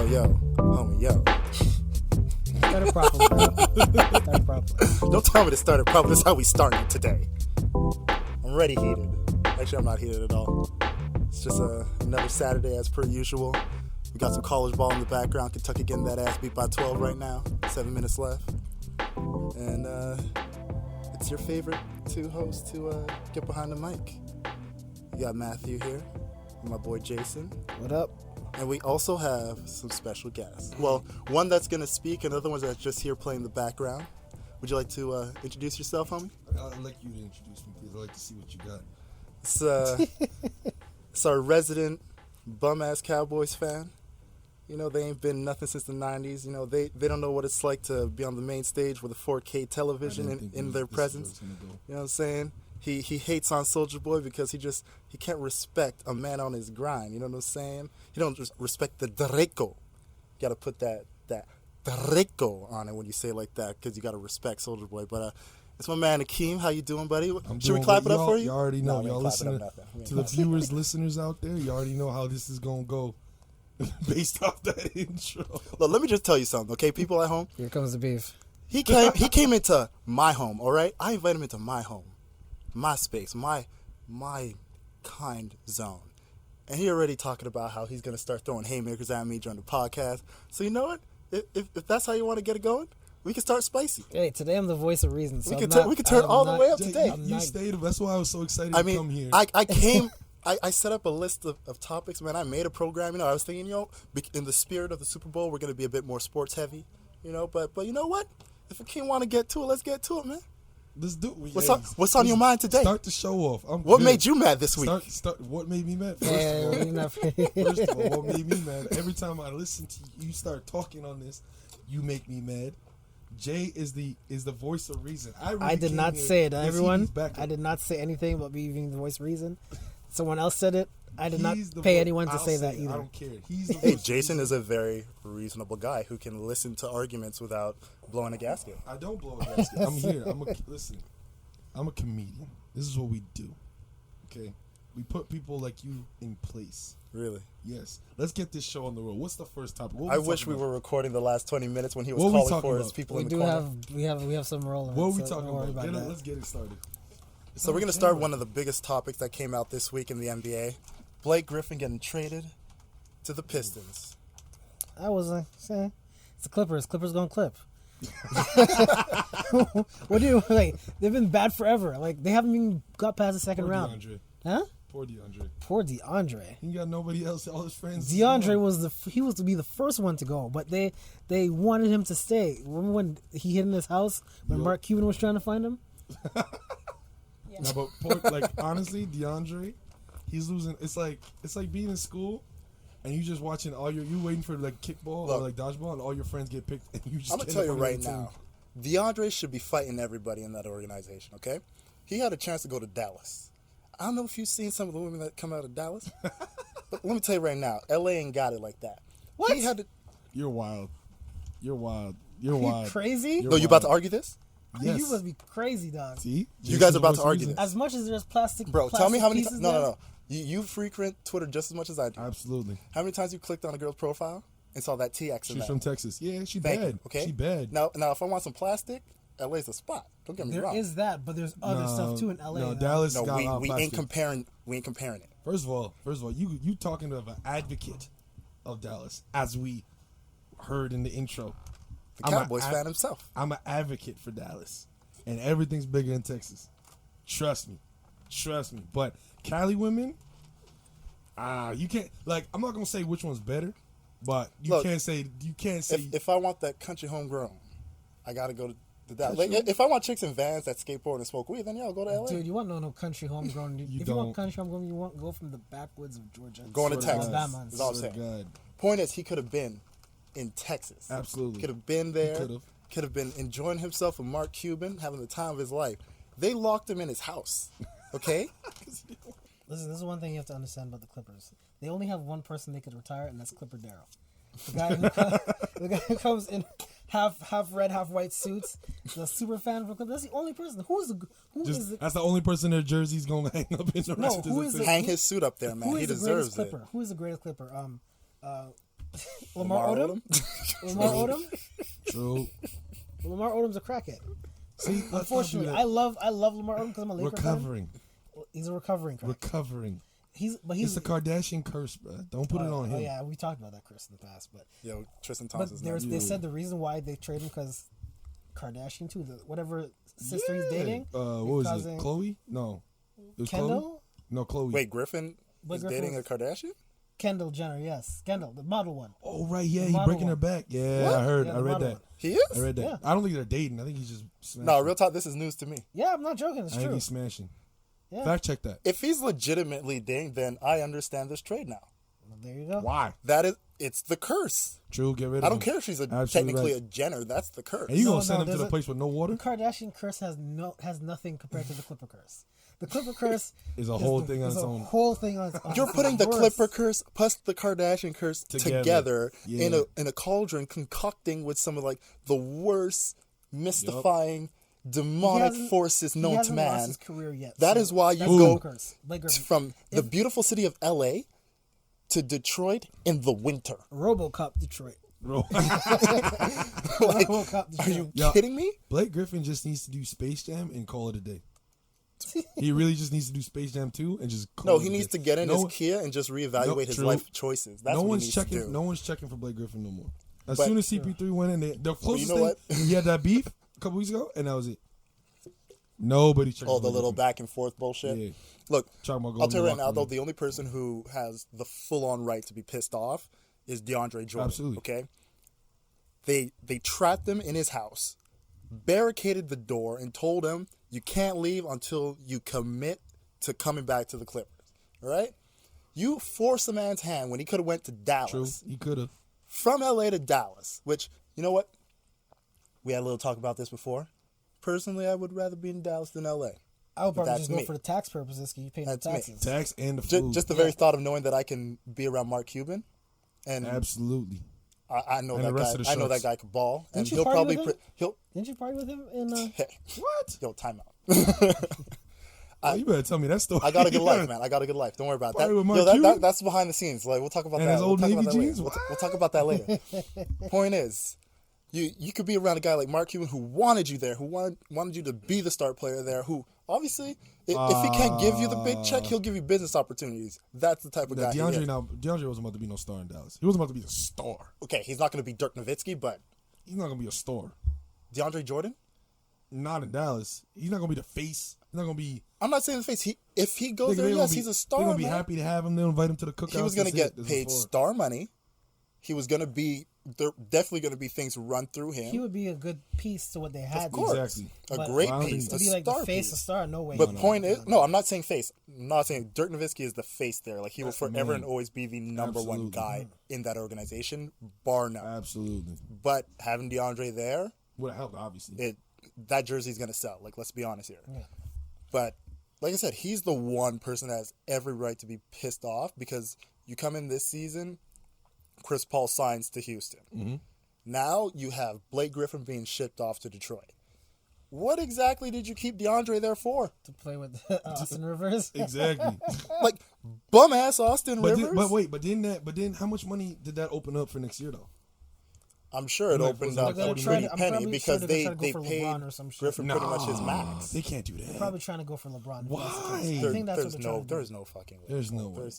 Homie, yo. Started properly, bro. Started properly. Don't tell me to start it properly. This is how we starting today. I'm ready heated. Actually, I'm not heated at all. It's just another Saturday as per usual. We got some college ball in the background. Kentucky getting that ass beat by 12 right now. 7 minutes left. And it's your favorite two hosts to get behind the mic. You got Matthew here and my boy Jason. What up? And we also have some special guests. Well, one that's going to speak, and another one that's just here playing the background. Would you like to introduce yourself, homie? I'd like you to introduce me, please. I'd like to see what you got. It's our resident bum-ass Cowboys fan. You know, they ain't been nothing since the 90s. You know, they don't know what it's like to be on the main stage with a 4K television in their presence. You know what I'm saying? He hates on Soulja Boy because he can't respect a man on his grind. You know what I'm saying? He don't respect the derecho. You got to put that derecho on it when you say it like that because you got to respect Soulja Boy. But it's my man Akeem. How you doing, buddy? Should we clap it up for you? You already know. No, y'all listening to the viewers, listeners out there. You already know how this is going to go based off that intro. Look, let me just tell you something, okay, people at home? Here comes the beef. He came into my home, all right? I invited him into my home, my space, my kind zone. And he already talking about how he's going to start throwing haymakers at me during the podcast. So you know what? If that's how you want to get it going, we can start spicy. Hey, today I'm the voice of reason. So we can turn all the way up today. You stayed. That's why I was so excited to come here. I came... I set up a list of topics, man. I made a program. You know, I was thinking, in the spirit of the Super Bowl, we're going to be a bit more sports heavy, you know. But you know what? If Akeem want to get to it, let's get to it, man. Let's do it. What's on your mind today? Start the show off. What made you mad this week? What made me mad? First of all, what made me mad? Every time I listen to you start talking on this, you make me mad. Jay is the voice of reason. I did not say it, everyone. I did not say anything about being the voice of reason. Someone else said it. I did not pay anyone to say that either. I don't care. Hey, Jason is a very reasonable guy who can listen to arguments without blowing a gasket. I don't blow a gasket. I'm here. Listen, I'm a comedian. This is what we do. Okay? We put people like you in place. Really? Yes. Let's get this show on the road. What's the first topic? I wish we were recording the last 20 minutes when he was calling for his people in the corner. We have some rolling. What are we talking about? Let's get it started. So we're going to start one of the biggest topics that came out this week in the NBA. Blake Griffin getting traded to the Pistons. I was saying, it's the Clippers. Clippers gonna clip. What do you like? They've been bad forever. Like they haven't even got past the second round. DeAndre. Huh? Poor DeAndre. He got nobody else. All his friends. DeAndre was to be the first one to go, but they wanted him to stay. Remember when he hid in his house when Mark Cuban was trying to find him? No, but honestly, DeAndre, he's losing. It's like being in school, and you just watching you waiting for kickball or dodgeball, and all your friends get picked, and you just. I'm gonna tell you right now, DeAndre should be fighting everybody in that organization. Okay, he had a chance to go to Dallas. I don't know if you've seen some of the women that come out of Dallas, but let me tell you right now, LA ain't got it like that. What? He had to. You're wild. Are you crazy? You about to argue this? Yes. You must be crazy, dog. See? You guys are about to argue this. As much as there's plastic. Bro, tell me how many times. No. You frequent Twitter just as much as I do. Absolutely. How many times you clicked on a girl's profile and saw that TX in She's there? from Texas. Yeah, she Thank bad. you, okay? She bad. Now, if I want some plastic, LA's the spot. Don't get me wrong. There is that, but there's other stuff too in LA. No, Dallas got we plastic. ain't comparing. We ain't comparing it. First of all, you talking of an advocate of Dallas, as we heard in the intro. The Cowboys fan himself. I'm an advocate for Dallas, and everything's bigger in Texas. Trust me. But Cali women, you can't I'm not gonna say which one's better, but you can't say. If I want that country homegrown, I gotta go to Dallas. If I want chicks in vans that skateboard and smoke weed, then I'll go to LA. Dude, you want no country homegrown. If you want country homegrown, you want to go from the backwoods of Georgia. Going to Texas. Alabama. That's all I'm saying. Point is, he could have been in Texas. Absolutely. Could have been there. Could have been enjoying himself with Mark Cuban, having the time of his life. They locked him in his house. Okay? Listen, this is one thing you have to understand about the Clippers. They only have one person they could retire, and that's Clipper Darrell. The guy who comes in half red, half white suits, the super fan for Clippers. That's the only person. That's the only person their jersey's gonna hang up in the rest of the Hang his suit up there, man. He deserves it. Who is the greatest Clipper? Lamar Odom. Lamar Odom. True. Lamar Odom's a crackhead. See, Unfortunately, I love Lamar Odom because I'm a Laker recovering. fan. He's a recovering crackhead. Recovering. He's It's the Kardashian curse, bro. Don't put it on him. Oh yeah, we talked about that curse in the past, but Yo, Tristan Thompson's they said the reason why they traded him because Kardashian too, whatever sister he's dating. What was it? Chloe? No. It was Chloe? Kendall. No, Chloe. Wait, Griffin is dating a Kardashian? Kendall Jenner, yes, Kendall, the model one. Oh right, yeah, he's breaking her back. Yeah, I heard. Yeah, I read that. one. He is? I read that. Yeah. I don't think they're dating. I think he's just smashing. No, real talk, this is news to me. Yeah, I'm not joking. It's I think true. he's smashing. Yeah. Fact check that. If he's legitimately dating, then I understand this trade now. Well, there you go. Why? It's the curse. True, get rid of him. I don't care if she's Absolutely technically right. a Jenner. That's the curse. And you No, gonna send no, him to there's the a- place with no water? The Kardashian curse has nothing compared to the Clipper curse. The Clipper curse Is a whole thing on its a own. whole thing on its own. You're putting the Worse. Clipper curse plus the Kardashian curse together Yeah. in a cauldron, concocting with some of like the worst, mystifying, demonic forces He known to hasn't lost man. his career yet. That so is why you that's go the curse. Blake Griffin. from the beautiful city of LA to Detroit in the winter. RoboCop Detroit. Bro. Like, RoboCop Detroit. are you Yo. kidding me? Blake Griffin just needs to do Space Jam and call it a day. He really just needs to do Space Jam 2 and just call No, it he a needs day. to get in No his one- Kia and just reevaluate his true. life choices. That's no what he one's needs checking. to do. No one's checking for Blake Griffin no more. As But- soon as CP3 went in, the closest know thing what? he had that beef a couple weeks ago, and that was it. Nobody checked. Oh, for the Blake little Griffin. back and forth bullshit. Yeah. Look, Talking about going I'll to tell you the right now, locker though, room. the only person who has the full-on right to be pissed off is DeAndre Jordan. Absolutely. Okay? They trapped him in his house, barricaded the door, and told him, you can't leave until you commit to coming back to the Clippers. All right? You forced a man's hand when he could have went to Dallas. True, he could have. From LA to Dallas, which, you know what? We had a little talk about this before. Personally, I would rather be in Dallas than LA. I would probably That's just go me. for the tax purposes because you pay no That's me. taxes. Tax and the food. Just the very thought of knowing that I can be around Mark Cuban, and Absolutely. I know And that the rest guy. of the I know that Sharks. guy could ball, and Didn't you he'll party probably with him? he'll. Didn't you party with him in? Hey, What? yo, time out. Oh, you better tell me that story. I got a good life, man. I got a good life. Don't worry about that. Party with Mark Yo, Cuban? that's behind the scenes. Like we'll talk about And that. his old we'll talk Navy about that jeans? later. We'll talk about that later. Point is, you could be around a guy like Mark Cuban who wanted you there, who wanted you to be the star player there, who obviously if he can't give you the big check, he'll give you business opportunities. That's the type of guy. DeAndre he is. DeAndre wasn't about to be no star in Dallas. He wasn't about to be a star. Okay, he's not going to be Dirk Nowitzki, but He's not gonna be a star. DeAndre Jordan. Not in Dallas. He's not gonna be the face. He's not gonna be. I'm not saying the face. If he goes They're there, gonna yes, be- he's a star. They're gonna be man. happy to have him. They'll invite him to the cookouts. He was going to That's it. get This is paid for- star money. He was going to be. There definitely going to be things run through him. He would be a good piece to what they had. Of course. Exactly. A But great Well, I don't piece. think- A To be like the star face piece. of star, no way. But point is, no, I'm not saying face. I'm not saying Dirk Nowitzki is the face there. Like he will That's the forever man. and always be the number one Absolutely. guy in that organization, bar none. Absolutely. But having DeAndre there, Would have helped, obviously. that jersey's going to sell. Like let's be honest here. Yeah. But like I said, he's the one person that has every right to be pissed off because you come in this season, Chris Paul signs to Houston. Mm-hmm. Now you have Blake Griffin being shipped off to Detroit. What exactly did you keep DeAndre there for? To play with Austin Rivers. Exactly. Like bum ass Austin but, Rivers. but then how much money did that open up for next year though? I'm sure it Like, opened was up it They're a like trying pretty to- I'm penny probably because sure they they're trying to go for paid LeBron or some shit. Griffin pretty much his max. They can't do that. Probably trying to go for LeBron. Why? I There- think that's what they're trying to do. there's no fucking way. There's no way.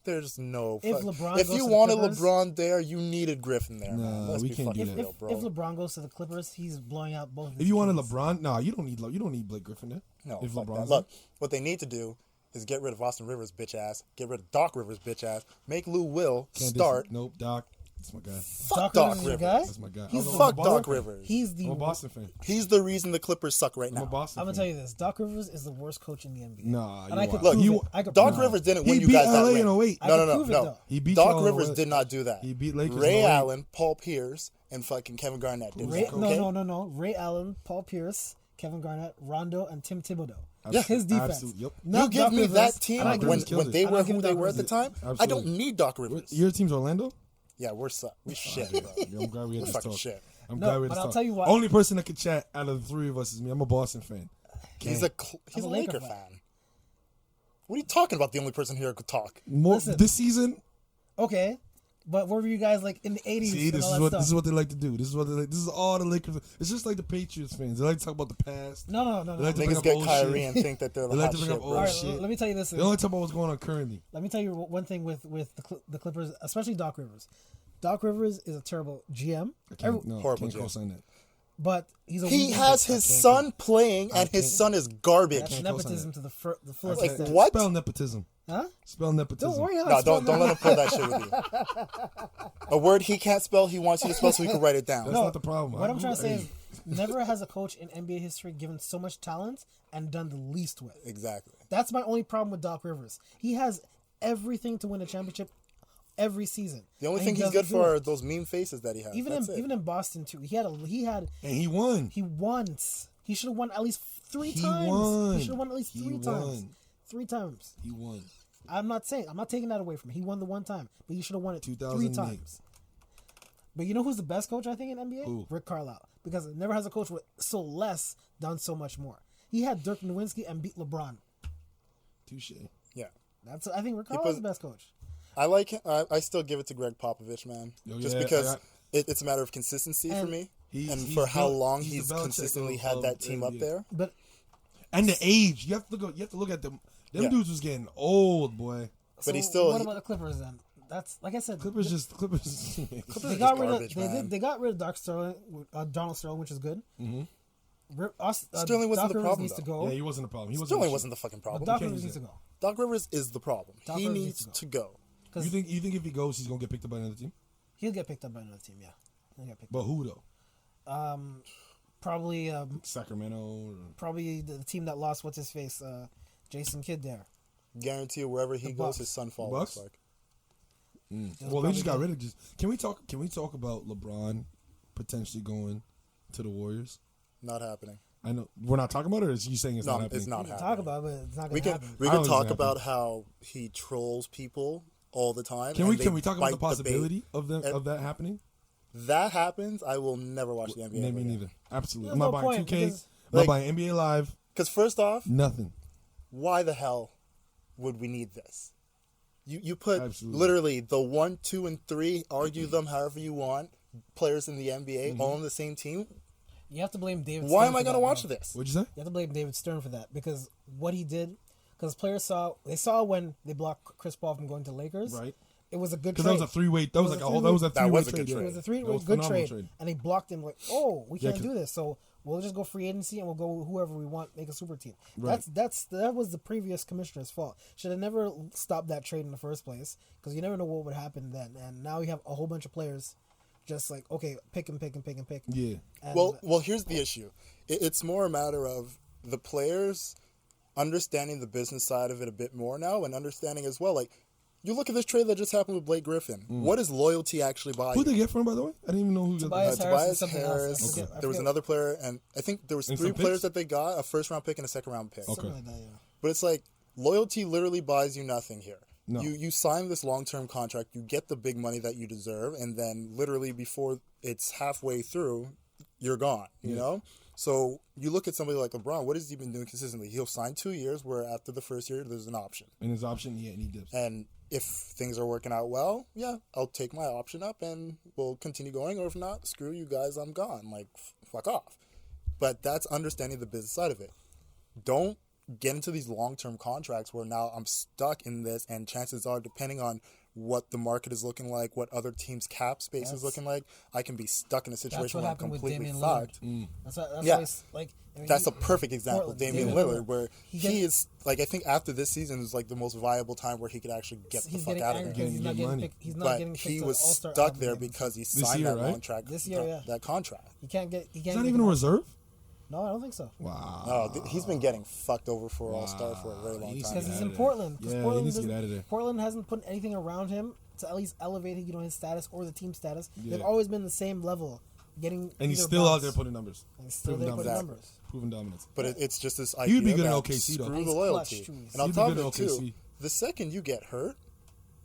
There's no. If fuck- LeBron if goes you to the wanted Clippers- LeBron there, you needed Griffin there. man. Nah, Let's we be can't do fucking that. real, bro. If LeBron goes to the Clippers, he's blowing out both. of If his you wanted teams. LeBron, nah, you don't need Blake Griffin there. No, if fuck that. LeBron's Look, what they need to do is get rid of Austin Rivers' bitch ass, get rid of Doc Rivers' bitch ass, make Lou Will start. Nope, Doc. That's my guy. Fuck Doc Doc Rivers is your Rivers. guy? That's my guy. He's I'm the a Fuck Boston Doc fan. Rivers. He's the. I'm a Boston fan. He's the reason the Clippers suck right I'm a now. Boston I'm gonna fan. tell you this: Doc Rivers is the worst coach in the NBA. Nah, and you I could are. Look, prove he- it. I could Doc prove Rivers it. didn't He win you beat guys that LA ring. in 08. I No, could no, prove it, no. though. He beat Doc y'all in Rivers 08. did not do that. He beat Lakers Ray in 08. Allen, Paul Pierce, and fucking Kevin Garnett did Ray, that. Okay? no. Ray Allen, Paul Pierce, Kevin Garnett, Rondo, and Tim Thibodeau. Yeah. His defense. Absolutely, yep. You Not give Doc me Rivers. that team And I Doc when, Rivers killed when it. they I were don't give who they Doc were at the Rivers. time. I Absolutely. don't need Doc Rivers. Your team's Orlando? Yeah, we're shit, bro. Yeah, I'm glad we had We're this fucking talk. shit. I'm No, glad we had but this I'll talk. tell you what- Only person that could chat out of the three of us is me. I'm a Boston fan. He's Damn. a a Laker Laker fan. fan. What are you talking about? The only person here who could talk. More Listen. this season. Okay, But where were you guys like in the 80s? See, and all that stuff? this is what they like to do. This is all the Lakers. It's just like the Patriots fans. They like to talk about the past. No. They like to bring Niggas up get old Kyrie shit. and think that they're the They like hot to bring shit, up bro. old All right, shit. let me tell you this. They only talk about what's going on currently. Let me tell you one thing with the Clippers, especially Doc Rivers. Doc Rivers is a terrible GM. Horrible can't GM. co-sign that. But he's a He weak has man. his son playing, and his son is garbage. That's can't co-sign nepotism that. to the fullest Like, extent. what? Spell nepotism. Huh? Spell nepotism. Don't worry. No, don't let him pull that shit with you. A word he can't spell, he wants you to spell so he can write it down. That's not the problem. What I'm trying to say is, never has a coach in NBA history given so much talent and done the least with. Exactly. That's my only problem with Doc Rivers. He has everything to win a championship every season. The only And thing he he's good doesn't do for are it. those meme faces that he has. Even That's it. in Boston too. He and he won. He once. He should have won at least three He times. won. He should have won at least He three won. times. 3 times. He won. I'm not taking that away from him. He won the one time, but he should have won it 3 2008. times. But you know who's the best coach I think in NBA? Who? Rick Carlisle, because it never has a coach with so less done so much more. He had Dirk Nowitzki and beat LeBron. Touche. Yeah. I think Rick Carlisle's the best coach. I like him. I still give it to Greg Popovich, man. Yo, Just yeah, because it's a matter of consistency for And me. He's For how built- long he's he's the Belichick consistently of- had that of team up NBA. there. But And the age. You have to look at them. Them Yeah. dudes was getting old, boy. But he's still- What about the Clippers then? That's like I said. Clippers. They got rid of garbage, man. they got rid of Donald Sterling, which is good. Mm-hmm. Sterling wasn't Doc the Rivers problem, needs to though. go. Yeah, he wasn't a problem. He Sterling wasn't. wasn't the fucking But problem. Doc can't Rivers use needs to go. Doc Rivers is the problem. Doc He Rivers needs needs to to go. You think if he goes, he's gonna get picked up by another team? He'll get picked up by another team. Yeah, he'll get picked But who though? up. Probably Sacramento. probably the team that lost what's his face, Jason Kidd there. Guarantee you, wherever he The goes, Bucks. his son The follows. Bucks? Like, Well, they just got rid of. Can we talk about LeBron potentially going to the Warriors? not happening. I know we're not talking about it. Or is you saying it's No, not happening? it's not We can happening. talk about it, but it's not We going to can happen. we I can don't talk think it's about how he trolls people all the time. Can and we they talk about the bite bait. possibility of And- that happening? That happens, I will never watch the NBA. Me neither. Absolutely. There's I'm not no buying point 2K. because- I'm not Like- buying NBA Live. Because first off, Nothing. why the hell would we need this? You put Absolutely. literally the 1, 2, and 3, argue them however you want, players in the NBA Mm-hmm. all on the same team. You have to blame David. Why Stern am I for gonna that, watch bro. this? What'd you say? You have to blame David Stern for that because what he did, because players saw when they blocked Chris Paul from going to Lakers. Right. It was a good Because trade. that was a 3-way. That was It was like a that was a That 3-way was a trade. good yeah. trade. It was a That three-way was good phenomenal trade, and they blocked him like, oh, we Yeah, can't 'cause- do this, so we'll just go free agency and we'll go whoever we want, make a super team. Right. That was the previous commissioner's fault. Should have never stopped that trade in the first place because you never know what would happen then. And now you have a whole bunch of players, just like okay, pick and pick and pick and pick. Yeah. And Well, here's the issue. It's more a matter of the players understanding the business side of it a bit more now and understanding as well. Like, you look at this trade that just happened with Blake Griffin. What does loyalty actually buy Who'd you? they get from him, by the way? I didn't even know who got Tobias that. Harris and Tobias something else. I Harris. forget- I There was forget. another player, and I think there was And 3 some players picks? that they got, a first-round pick and a second-round pick. Something like that, yeah. But it's like, loyalty literally buys you nothing here. No. You sign this long-term contract, you get the big money that you deserve, and then literally before it's halfway through, you're gone, you know? So you look at somebody like LeBron, what has he been doing consistently? He'll sign 2 years where after the first year, there's an option. And his option, yeah, and he dips. And if things are working out well, yeah, I'll take my option up and we'll continue going. Or if not, screw you guys, I'm gone. Like, fuck off. But that's understanding the business side of it. Don't get into these long-term contracts where now I'm stuck in this, and chances are, depending on what the market is looking like, what other teams' cap space is looking like, I can be stuck in a That's situation what where I'm happened with completely Damian fucked. Lillard. That's Yeah. why it's like I mean, That's a perfect example, Portland, Damian Damian Lillard, Lillard. where He he gets- is, like, I think after this season is, like, the most viable time where he could actually get the he's fuck getting out of angry there. because he's not Getting getting money. picked. He's not But getting picked he to was the All-Star stuck album there games. because he This signed year, that right? contract. This year, yeah. That contract. He can't get. He Is can't that make even a an- reserve? No, I don't think so. Wow. No, he's been getting fucked over for All-Star for a very long He needs time. Because Get he's out in of there. Portland. 'Cause Yeah, he Portland needs to get doesn't- out of there. Portland hasn't put anything around him to at least elevate, his status or the team status. Yeah. They've always been the same level, getting. And he's either still out bounce. there putting numbers. And he's still putting there putting numbers. numbers. Proven dominance. But it's just this He idea would be good in that OKC, though. screw He's the clutch, loyalty. too. And on He'd be top good of in it, too, OKC. the second you get hurt,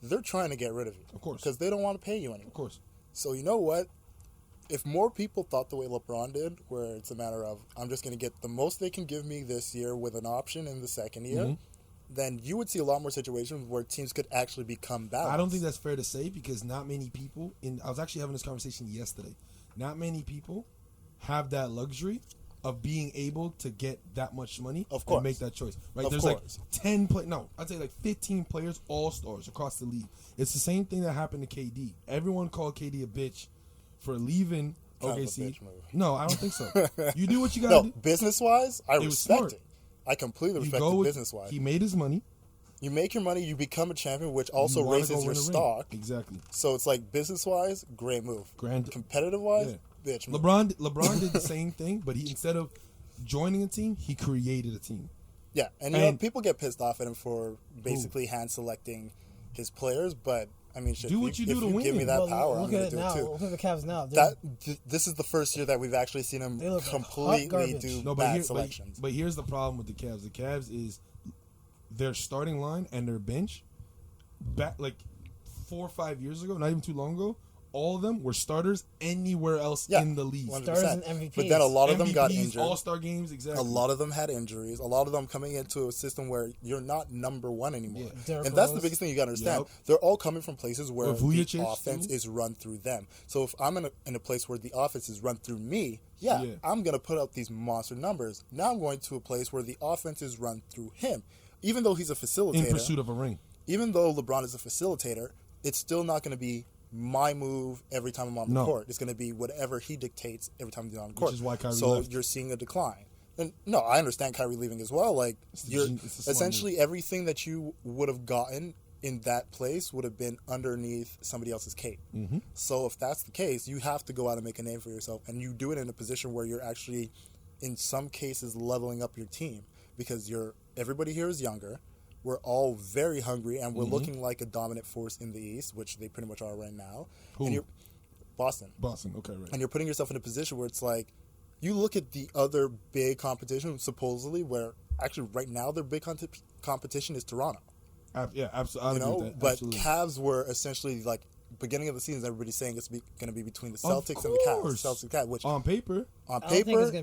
they're trying to get rid of you. Of course. Because they don't want to pay you anymore. Of course. So you know what? If more people thought the way LeBron did, where it's a matter of, I'm just going to get the most they can give me this year with an option in the second year, then you would see a lot more situations where teams could actually become balanced. I don't think that's fair to say because not many people. I was actually having this conversation yesterday. Not many people have that luxury of being able to get that much money and make that choice. Right? Of There's course. like 10 play. No, I'd say like 15 players, all stars across the league. It's the same thing that happened to KD. Everyone called KD a bitch for leaving OKC. No, I don't think so. You do what you got to do. Business-wise, I respect smart. it. I completely You respect go it with, business-wise. he made his money. You make your money, you become a champion, which also You wanna raises go your win a ring. stock. Exactly. So it's like business-wise, great move. Competitive-wise, bitch move. LeBron did the same thing, but he instead of joining a team, he created a team. Yeah, and you know, people get pissed off at him for basically hand selecting his players, but I mean, shit, do what you do to win. Give me that power, I'm going to do it too. Look at the Cavs now. This is the first year that we've actually seen him completely do bad selections. But here's the problem with the Cavs. The Cavs is their starting line and their bench, back like 4 or 5 years ago, not even too long ago, all of them were starters anywhere else in the league. 100%. Starters and MVPs. But then a lot of them got MVPs, injured. All-Star games, exactly. A lot of them had injuries. A lot of them coming into a system where you're not number one anymore. Yeah. And that's the biggest thing you got to understand. Yep. They're all coming from places where the Vujacic, offense too. is run through them. So if I'm in a place where the offense is run through me, I'm going to put up these monster numbers. Now I'm going to a place where the offense is run through him. Even though he's a facilitator. In pursuit of a ring. Even though LeBron is a facilitator, it's still not going to be my move every time I'm on the court. It's going to be whatever he dictates every time he's on the court. Which is why Kyrie left. You're seeing a decline. And no, I understand Kyrie leaving as well. Like essentially everything that you would have gotten in that place would have been underneath somebody else's cape. Mm-hmm. So if that's the case, you have to go out and make a name for yourself, and you do it in a position where you're actually, in some cases, leveling up your team because everybody here is younger. We're all very hungry, and we're looking like a dominant force in the East, which they pretty much are right now. Who? And Boston. Boston, okay, right. And you're putting yourself in a position where it's like, you look at the other big competition, supposedly, where actually right now their big competition is Toronto. Yeah, absolutely. You know, but Cavs were essentially like, beginning of the season, everybody's saying it's going to be between the Celtics and the Cavs. Celtics and Cavs, which on paper,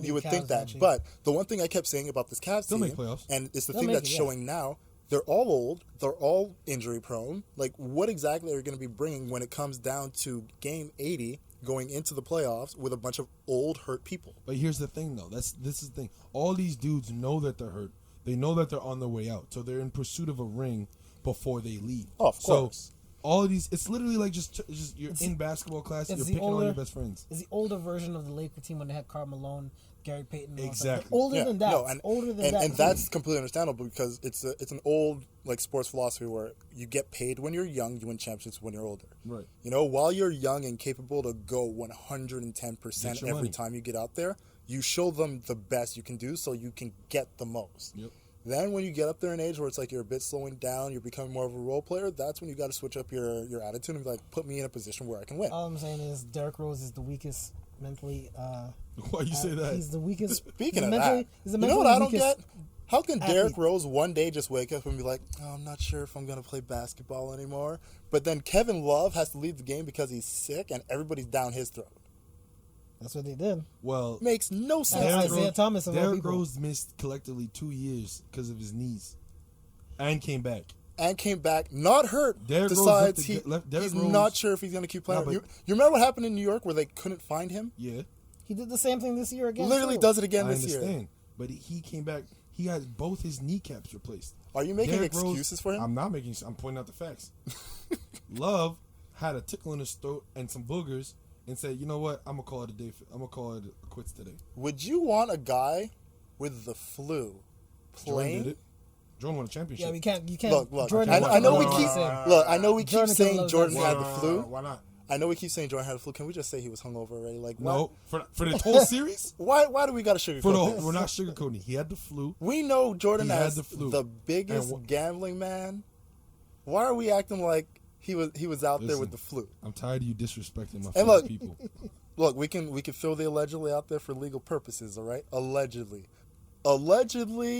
you would think that. Actually. But the one thing I kept saying about this Cavs team, make playoffs. and it's the thing that's showing now, they're all old. They're all injury prone. Like, what exactly are you going to be bringing when it comes down to game 80 going into the playoffs with a bunch of old, hurt people? But here's the thing, though. This is the thing. All these dudes know that they're hurt. They know that they're on their way out. So they're in pursuit of a ring before they leave. Oh, of course. So all of these, it's literally like just you're in basketball class, you're picking all your best friends. It's the older version of the Laker team when they had Karl Malone, Gary Payton. Exactly. Older than that. And that's completely understandable because it's an old like sports philosophy where you get paid when you're young, you win championships when you're older. Right. You know, while you're young and capable to go 110% every money. time you get out there, you show them the best you can do so you can get the most. Yep. Then when you get up there in age where it's like you're a bit slowing down, you're becoming more of a role player, that's when you got to switch up your attitude and be like, put me in a position where I can win. All I'm saying is Derrick Rose is the weakest mentally. Why you say that? He's the weakest. Speaking of that, you know what I don't get? How can Derrick Rose one day just wake up and be like, oh, I'm not sure if I'm going to play basketball anymore, but then Kevin Love has to leave the game because he's sick and everybody's down his throat? That's what they did. Well, makes no sense. Isaiah Thomas and Derrick Rose missed collectively 2 years because of his knees, and came back. Not hurt. Derrick decides he's Rose, not sure if he's going to keep playing. No, you remember what happened in New York where they couldn't find him? Yeah. He did the same thing this year again. Literally too. does it again I this year. understand, but he came back. He had both his kneecaps replaced. Are you making Derrick excuses Rose, for him? I'm not making. I'm pointing out the facts. Love had a tickle in his throat and some boogers, and said, "You know what? I'm gonna call it a day. I'm gonna call it quits today." Would you want a guy with the flu playing? Jordan won a championship. Yeah, you can't. Look. Jordan I know we keep Jordan saying Jordan Why had the flu. Why not? I know we keep saying Jordan had the flu. Can we just say he was hungover already? Like, no, for the whole series. Why do we got to sugarcoat this? We're not sugarcoating. He had the flu. We know Jordan He had has the flu. the biggest gambling man. Why are we acting like he was out there with the flu? I'm tired of you disrespecting my And look, people. Look, we can throw the allegedly out there for legal purposes, all right? Allegedly,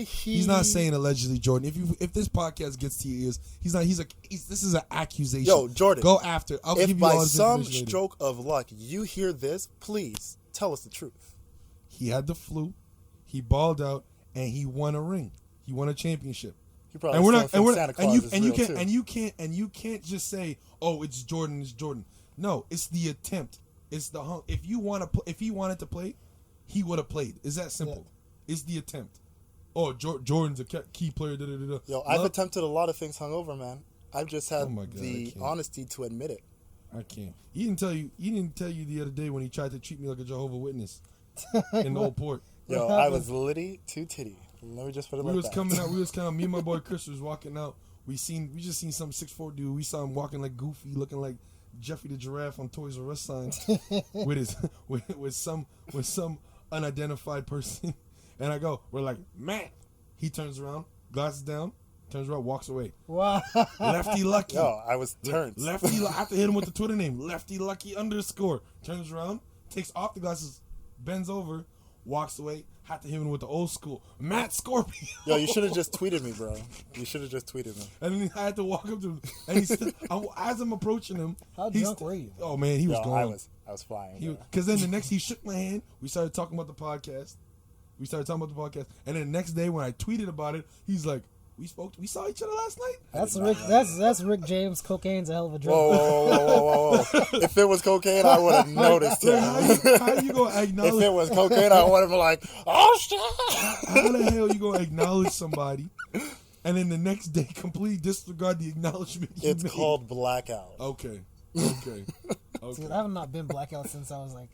he's not saying allegedly, Jordan. If this podcast gets to your ears, he's not. This is an accusation. Yo, Jordan, go after. I'll give you by all this some information stroke of luck you hear this, please tell us the truth. He had the flu. He balled out, and he won a ring. He won a championship. You probably And we're still not, think and we're Santa and Claus you is and you real, can't too. and you can't just say, oh, it's Jordan, it's Jordan. No, it's the attempt. It's the hung. If you want to, if he wanted to play, he would have played. It's that simple. It's the attempt. Oh, Jordan's a key player. Da, da, da, da. Yo, I've attempted a lot of things hungover, man. I've just had Oh my God, the I can't. honesty to admit it. I can't. He didn't tell you. He didn't tell you the other day when he tried to treat me like a Jehovah's Witness in the old port. Yo, What I happened? was litty to titty. Let me just put it We like was that. coming out. We was coming. Me and my boy Chris was walking out. We just seen some 6'4" dude. We saw him walking like Goofy, looking like Jeffrey the Giraffe on Toys R Us signs with his with some unidentified person. And I go, we're like, man. He turns around, glasses down, turns around, walks away. Wow. Lefty Lucky. Yo, I was turned. Lefty. I have to hit him with the Twitter name. Lefty Lucky _ turns around, takes off the glasses, bends over, walks away. Had to hit him with the old school Matt Scorpio. Yo, you should have just tweeted me, bro. You should have just tweeted me. And then I had to walk up to him, and he's still, as I'm approaching him. How he's drunk were you? Oh man, he was Yo, gone. I was flying. Bro. Because then the next he shook my hand. We started talking about the podcast. And then the next day when I tweeted about it, he's like, we saw each other last night. That's Rick. That's Rick James. Cocaine's a hell of a drug. Whoa. If it was cocaine, I would have noticed it. How you gonna acknowledge? If it was cocaine, I would have been like, oh shit. How the hell you gonna acknowledge somebody, and then the next day completely disregard the acknowledgement? It's made? called blackout. Okay. Dude, I have not been blackout since I was like,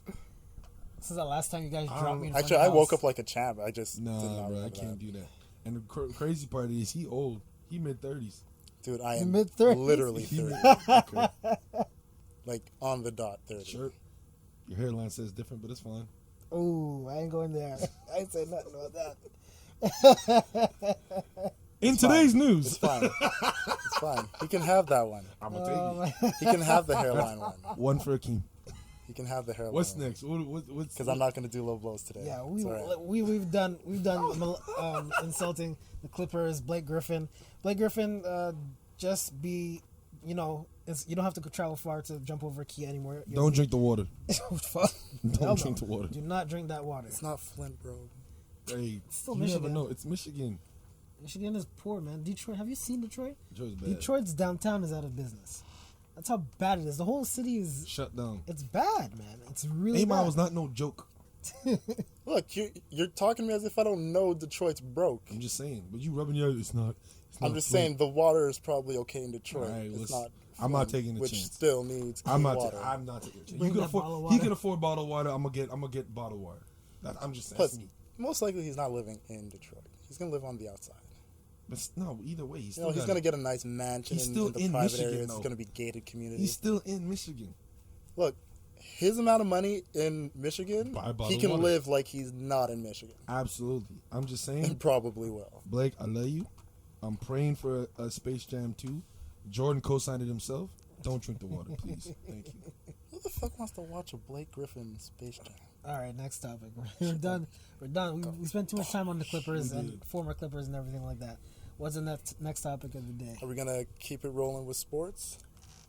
since the last time you guys dropped me. In front Actually, of I the woke house. up like a champ. I just did Nah, not bro, I remember can't that. do that. And the crazy part is he old. He mid-30s. Dude, I am Mid-30s? literally He 30. okay. Like on the dot 30. Sure. Your hairline says different, but it's fine. Ooh, I ain't going there. I ain't saying nothing about that. In today's It's news, fine. It's fine. He can have that one. I'm gonna take it. He can have the hairline one. One for Akeem. He can have the hairline. What's next? What's Because I'm not going to do low blows today. Yeah, It's all right. we've done insulting the Clippers. Blake Griffin, just be, you know, you don't have to travel far to jump over Kia anymore. Don't drink the water. Fuck. Hell no. Don't drink the water. Do not drink that water. It's not Flint, bro. Hey, still you Michigan. never know. It's Michigan. Michigan is poor, man. Detroit. Have you seen Detroit? Detroit's bad. Detroit's downtown is out of business. That's how bad it is. The whole city is. Shut down. It's bad, man. It's really 8 Mile bad. was not no joke. Look, you're talking to me as if I don't know Detroit's broke. I'm just saying. But you rubbing your it's not. I'm just Flint. saying the water is probably okay in Detroit. All right, it's listen, not. I'm not Flint, taking the which chance. still needs clean I'm not. water. I'm not taking a chance. Bring You can that bottle afford. of He water. can afford bottled water. I'm gonna get bottled water. I'm just saying. Plus, That's me. most likely he's not living in Detroit. He's gonna live on the outside. But no, either way, he's You still. know, he's got gonna it. get a nice mansion He's in still the in private Michigan, areas. though. It's gonna be gated community. He's still in Michigan. Look, his amount of money in Michigan, Buy a bottle he of can water. live like he's not in Michigan, Absolutely. I'm just and saying, probably will. Blake, I love you. I'm praying for a Space Jam 2. Jordan co-signed it himself. Don't drink the water, please. Thank you. Who the fuck wants to watch a Blake Griffin Space Jam? All right, next topic. We're done. We're done. We spent too much time on the Clippers and former Clippers and everything like that. What's the next topic of the day? Are we gonna keep it rolling with sports?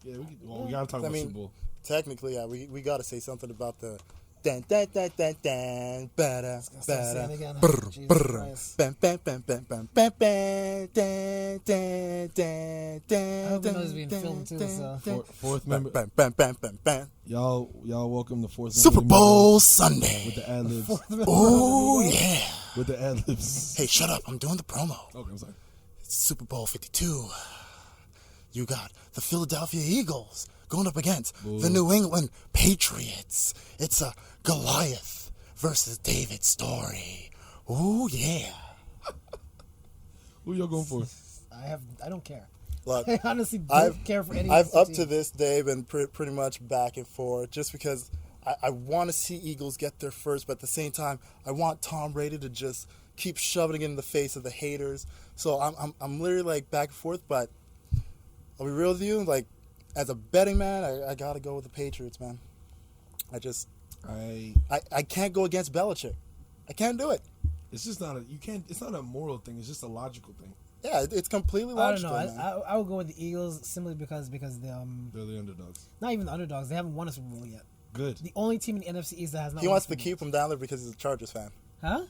Yeah, we gotta talk I about mean, Super Bowl. Technically, yeah, we got to say something about the dan dan dan dan dan bada Start saying bada again. brr Jesus brr Christ. bam bam bam bam bam bam bam dan dan dan dan. I hope you know it's being filmed too. So. Fourth Bam member, bam bam bam bam bam. y'all welcome the fourth Super member Bowl Sunday. with the ad libs. Oh yeah. With the ad libs. Hey, shut up! I'm doing the promo. Okay, I'm sorry. It's Super Bowl 52. You got the Philadelphia Eagles going up against the New England Patriots. It's a Goliath versus David story. Oh yeah. Who y'all going for? I don't care. Look, I honestly don't care for any. I've of the up teams. to this day been pretty much back and forth, just because I want to see Eagles get there first, but at the same time I want Tom Brady to just keep shoving it in the face of the haters. So I'm literally like back and forth, but I'll be real with you, like as a betting man, I gotta go with the Patriots, man. I can't go against Belichick. I can't do it. It's just not it's not a moral thing. It's just a logical thing. Yeah, it's completely I don't logical, know. man. I would go with the Eagles simply because they They're the underdogs. not even the underdogs. They haven't won a Super Bowl yet. Good. The only team in the NFC East that has not. He won wants a Super to keep him down there because he's a Chargers fan. Bowl. Huh?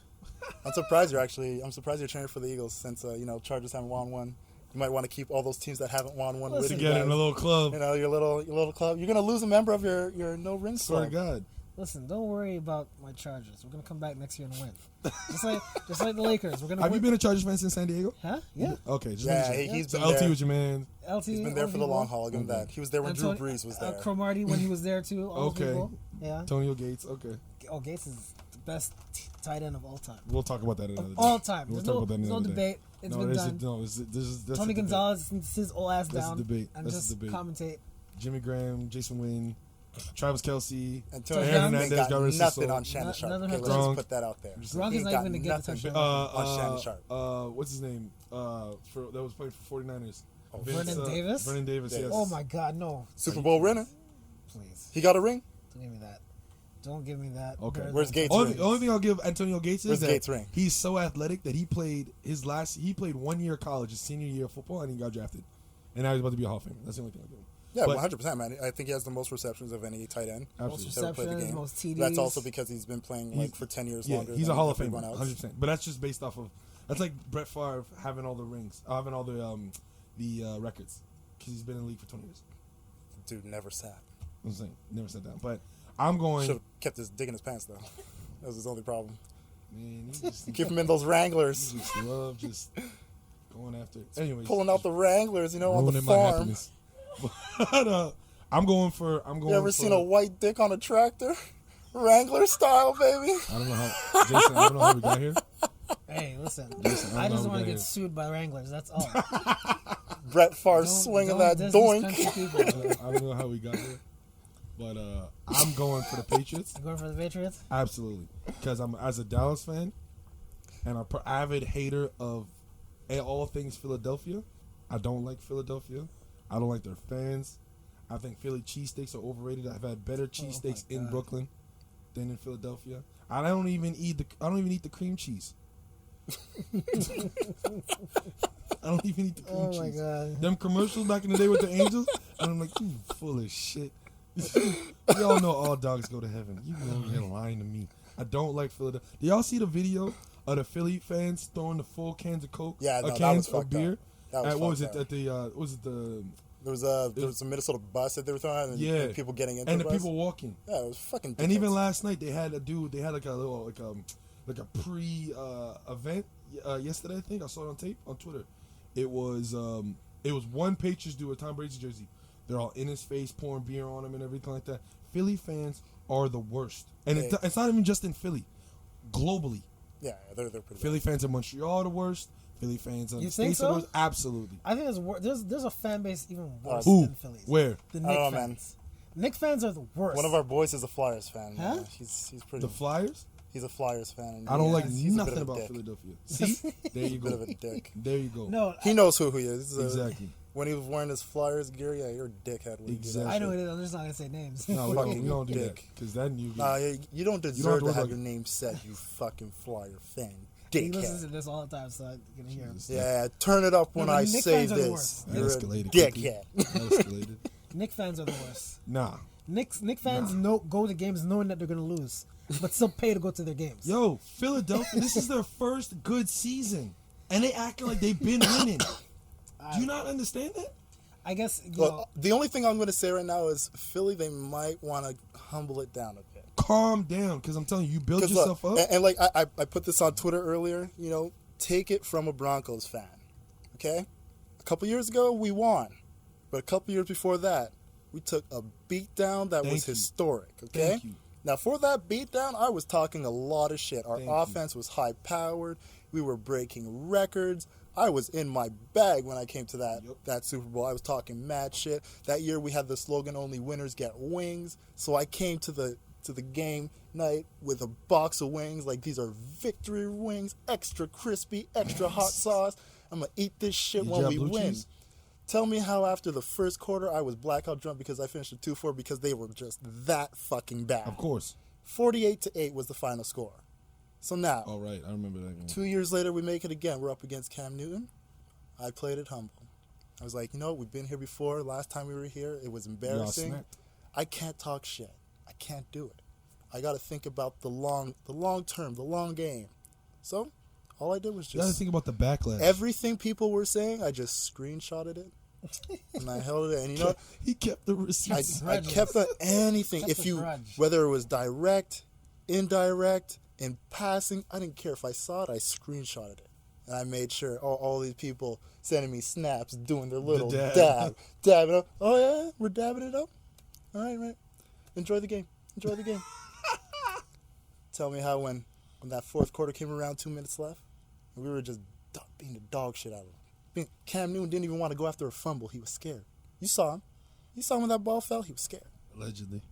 I'm surprised you're training for the Eagles since Chargers haven't won one. You might want to keep all those teams that haven't won one with you Together in a little club. your little club. You're gonna lose a member of your no ring Swear to club. God. Listen, don't worry about my Chargers. We're gonna come back next year and win. just like the Lakers. We're gonna. Have win. you been a Chargers fan since San Diego? Huh? Yeah. Okay. He's So been LT there. was your man. LT. He's been there for the long haul. I'll give him that. He was there when Drew Brees was there. Cromartie when he was there too. All those Okay. people. Yeah. Antonio Gates. Okay. Oh, Gates is the best tight end of all time. We'll talk about that another day. All time. We'll There's talk no, about that there's no another day. debate. It's been done. That's Tony a debate. Gonzalez sits his old ass That's a down debate. and That's a just debate. commentate. Jimmy Graham, Jason Wynn, Travis Kelsey, Antonio Aaron Gibson Hernandez got rid of nothing his on soul. Shannon Sharp. None of Okay, her let's Gronk. just put that out there. Gronk He is not got even to get the nothing touchdown. on Shannon Sharp. What's his name? That was playing for 49ers. Vernon Davis? Vernon Davis, yes. Oh my God, no! Super Bowl winner. Please, He got a ring. don't give me that. Don't give me that. Okay. Better Where's than- Gates' Only, ring? only thing I'll give Antonio Gates is Where's that Gates' ring? he's so athletic that he played 1 year of college, his senior year of football, and he got drafted. And now he's about to be a Hall of Famer. That's the only thing I'll give him. Yeah, But- 100%, man. I think he has the most receptions of any tight end. Absolutely. who's ever played the receptions, game. most TDs. That's also because he's been playing for 10 years Yeah, longer. he's than a Hall of everyone Famer, else. 100%. But that's just based off of that's like Brett Favre having all the rings, having all the records, because he's been in the league for 20 years. Dude never sat. I'm saying, never said that. But I'm going. Should have kept his dick in his pants though. That was his only problem. Man, he just, Keep him in those Wranglers, he just love just going after it. Anyways, pulling out the Wranglers, on the ruining my farm. happiness. But I'm going. You ever seen a white dick on a tractor? Wrangler style, baby. I don't know how, Jason. I don't know how we got here. Hey, listen. Listen, I don't just know want how to we get got sued by Wranglers. That's all. Brett Favre Don't- swinging don't that diss these doink. country people, man. I don't know how we got here. But I'm going for the Patriots. You going for the Patriots? Absolutely, because I'm as a Dallas fan and an avid hater of all things Philadelphia. I don't like Philadelphia. I don't like their fans. I think Philly cheesesteaks are overrated. I've had better cheesesteaks in God. Brooklyn than in Philadelphia. I don't even eat the cream cheese. I don't even eat the cream Oh my cheese. God. Them commercials back in the day with the Angels, and I'm like, you full of shit. Y'all know all dogs go to heaven. You know you're lying to me. I don't like Philadelphia. Do y'all see the video of the Philly fans throwing the full cans of Coke, Yeah, no, that cans was of fucked beer? up. That was What was fucked it up. at the? What was it the? There was a Minnesota bus that they were throwing, and, Yeah, and people getting into and the the bus. people walking. Yeah, it was fucking. And even dickheads. last night they had a dude. They had like a little like a pre event yesterday. I think I saw it on tape on Twitter. It was one Patriots dude with Tom Brady's jersey. They're all in his face, pouring beer on him and everything like that. Philly fans are the worst, and Hey. it's not even just in Philly. Globally, Yeah, they're pretty. Philly fans in Montreal are the worst. Philly fans in the You think States are the so? worst. Absolutely. I think there's a fan base even worse Who? than Phillies. Where? The I Knicks don't know, man. fans. Knicks fans are the worst. One of our boys is a Flyers fan. Huh? Yeah, he's pretty. The Flyers? He's a Flyers fan. And I don't like he's a bit nothing of a about dick. Philadelphia. See, there you Bit go. of a dick. There you go. No, He knows who he is. Exactly. When he was wearing his Flyers gear, yeah, you're a dickhead. When you do Exactly. that I know shit. it is. I'm just not gonna say names. No, we Fucking don't do that dick. because then you. Nah, you don't deserve have to to work have like- your name said, you fucking Flyer fan. He listens to Dickhead. this all the time, so I can hear him. Jesus. Yeah, turn it up when but I Knicks say fans are the this. worst. That You're a escalated quickly. dickhead. That escalated. Knick fans are the worst. Nah. Knicks fans go to games knowing that they're gonna lose, but still pay to go to their games. Yo, Philadelphia, this is their first good season. And they acting like they've been winning. Do you not understand that? I guess you know. Well, the only thing I'm going to say right now is Philly, they might want to humble it down a bit. Calm down, because I'm telling you, you build 'Cause yourself look, up. and like I put this on Twitter earlier, take it from a Broncos fan, okay? A couple years ago, we won. But a couple years before that, we took a beatdown that Thank was you. historic, okay? Thank you. Now, for that beatdown, I was talking a lot of shit. Our Thank you. offense was high-powered. We were breaking records. I was in my bag when I came to that Super Bowl. I was talking mad shit. That year, we had the slogan, only winners get wings. So I came to the game night with a box of wings. Like, these are victory wings, extra crispy, extra hot sauce. I'm going to eat this shit Did when you have we blue win. cheese? Tell me how after the first quarter I was blackout drunk because I finished at 2-4 because they were just that fucking bad. Of course. 48-8 was the final score. So now, All right, I remember that game. 2 years later, we make it again. We're up against Cam Newton. I played it humble. I was like, we've been here before. Last time we were here, it was embarrassing. snapped. I can't talk shit. I can't do it. I got to think about the long term, the long game. So all I did was You gotta just think about the backlash. everything people were saying. I just screenshotted it and I held it. And you know, what? He kept the receipts. I kept anything. Kept If the you, grudge. whether it was direct, indirect, in passing, I didn't care. If I saw it, I screenshotted it. And I made sure all these people sending me snaps, doing their little dab. dabbing up. Oh yeah, we're dabbing it up. All right. Enjoy the game. Tell me how when that fourth quarter came around, 2 minutes left, we were just beating the dog shit out of him. Cam Newton didn't even want to go after a fumble. He was scared. You saw him. When that ball fell. He was scared. Allegedly.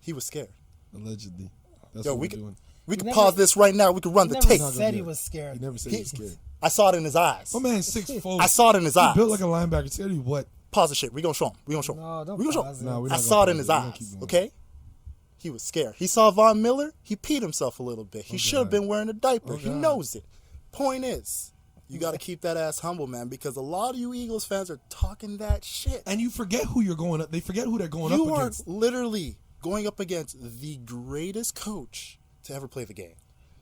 He was scared. Allegedly. That's Yo, what we we're could doing. we could never- pause this right now. We could run He the never tape. said he it. was scared. He never said he was scared. I saw it in his eyes. My man 6'4". I saw it in his eyes. He built like a linebacker. Scared of you what? Pause the shit. We gonna show him. No, don't We gonna show pause him. it. No, we're I not saw it gonna in his pause it. We're gonna keep eyes. going. Okay. He was scared. He saw Von Miller. He peed himself a little bit. He should have been wearing a diaper. He God. knows it. Point is, you got to keep that ass humble, man, because a lot of you Eagles fans are talking that shit. And you forget who you're going up. They forget who they're going You up are against. literally going up against the greatest coach to ever play the game.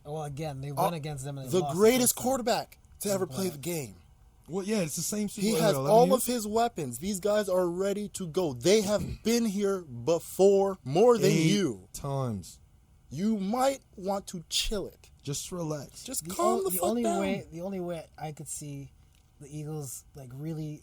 Well, again, they went against them and they The lost greatest first time. quarterback to ever play the game. Well, yeah, it's the same. He has all of his weapons. These guys are ready to go. They have been here before more than 8 you. times. You might want to chill it. Just relax. Just The, calm o- the the fuck only down. the only way I could see the Eagles like really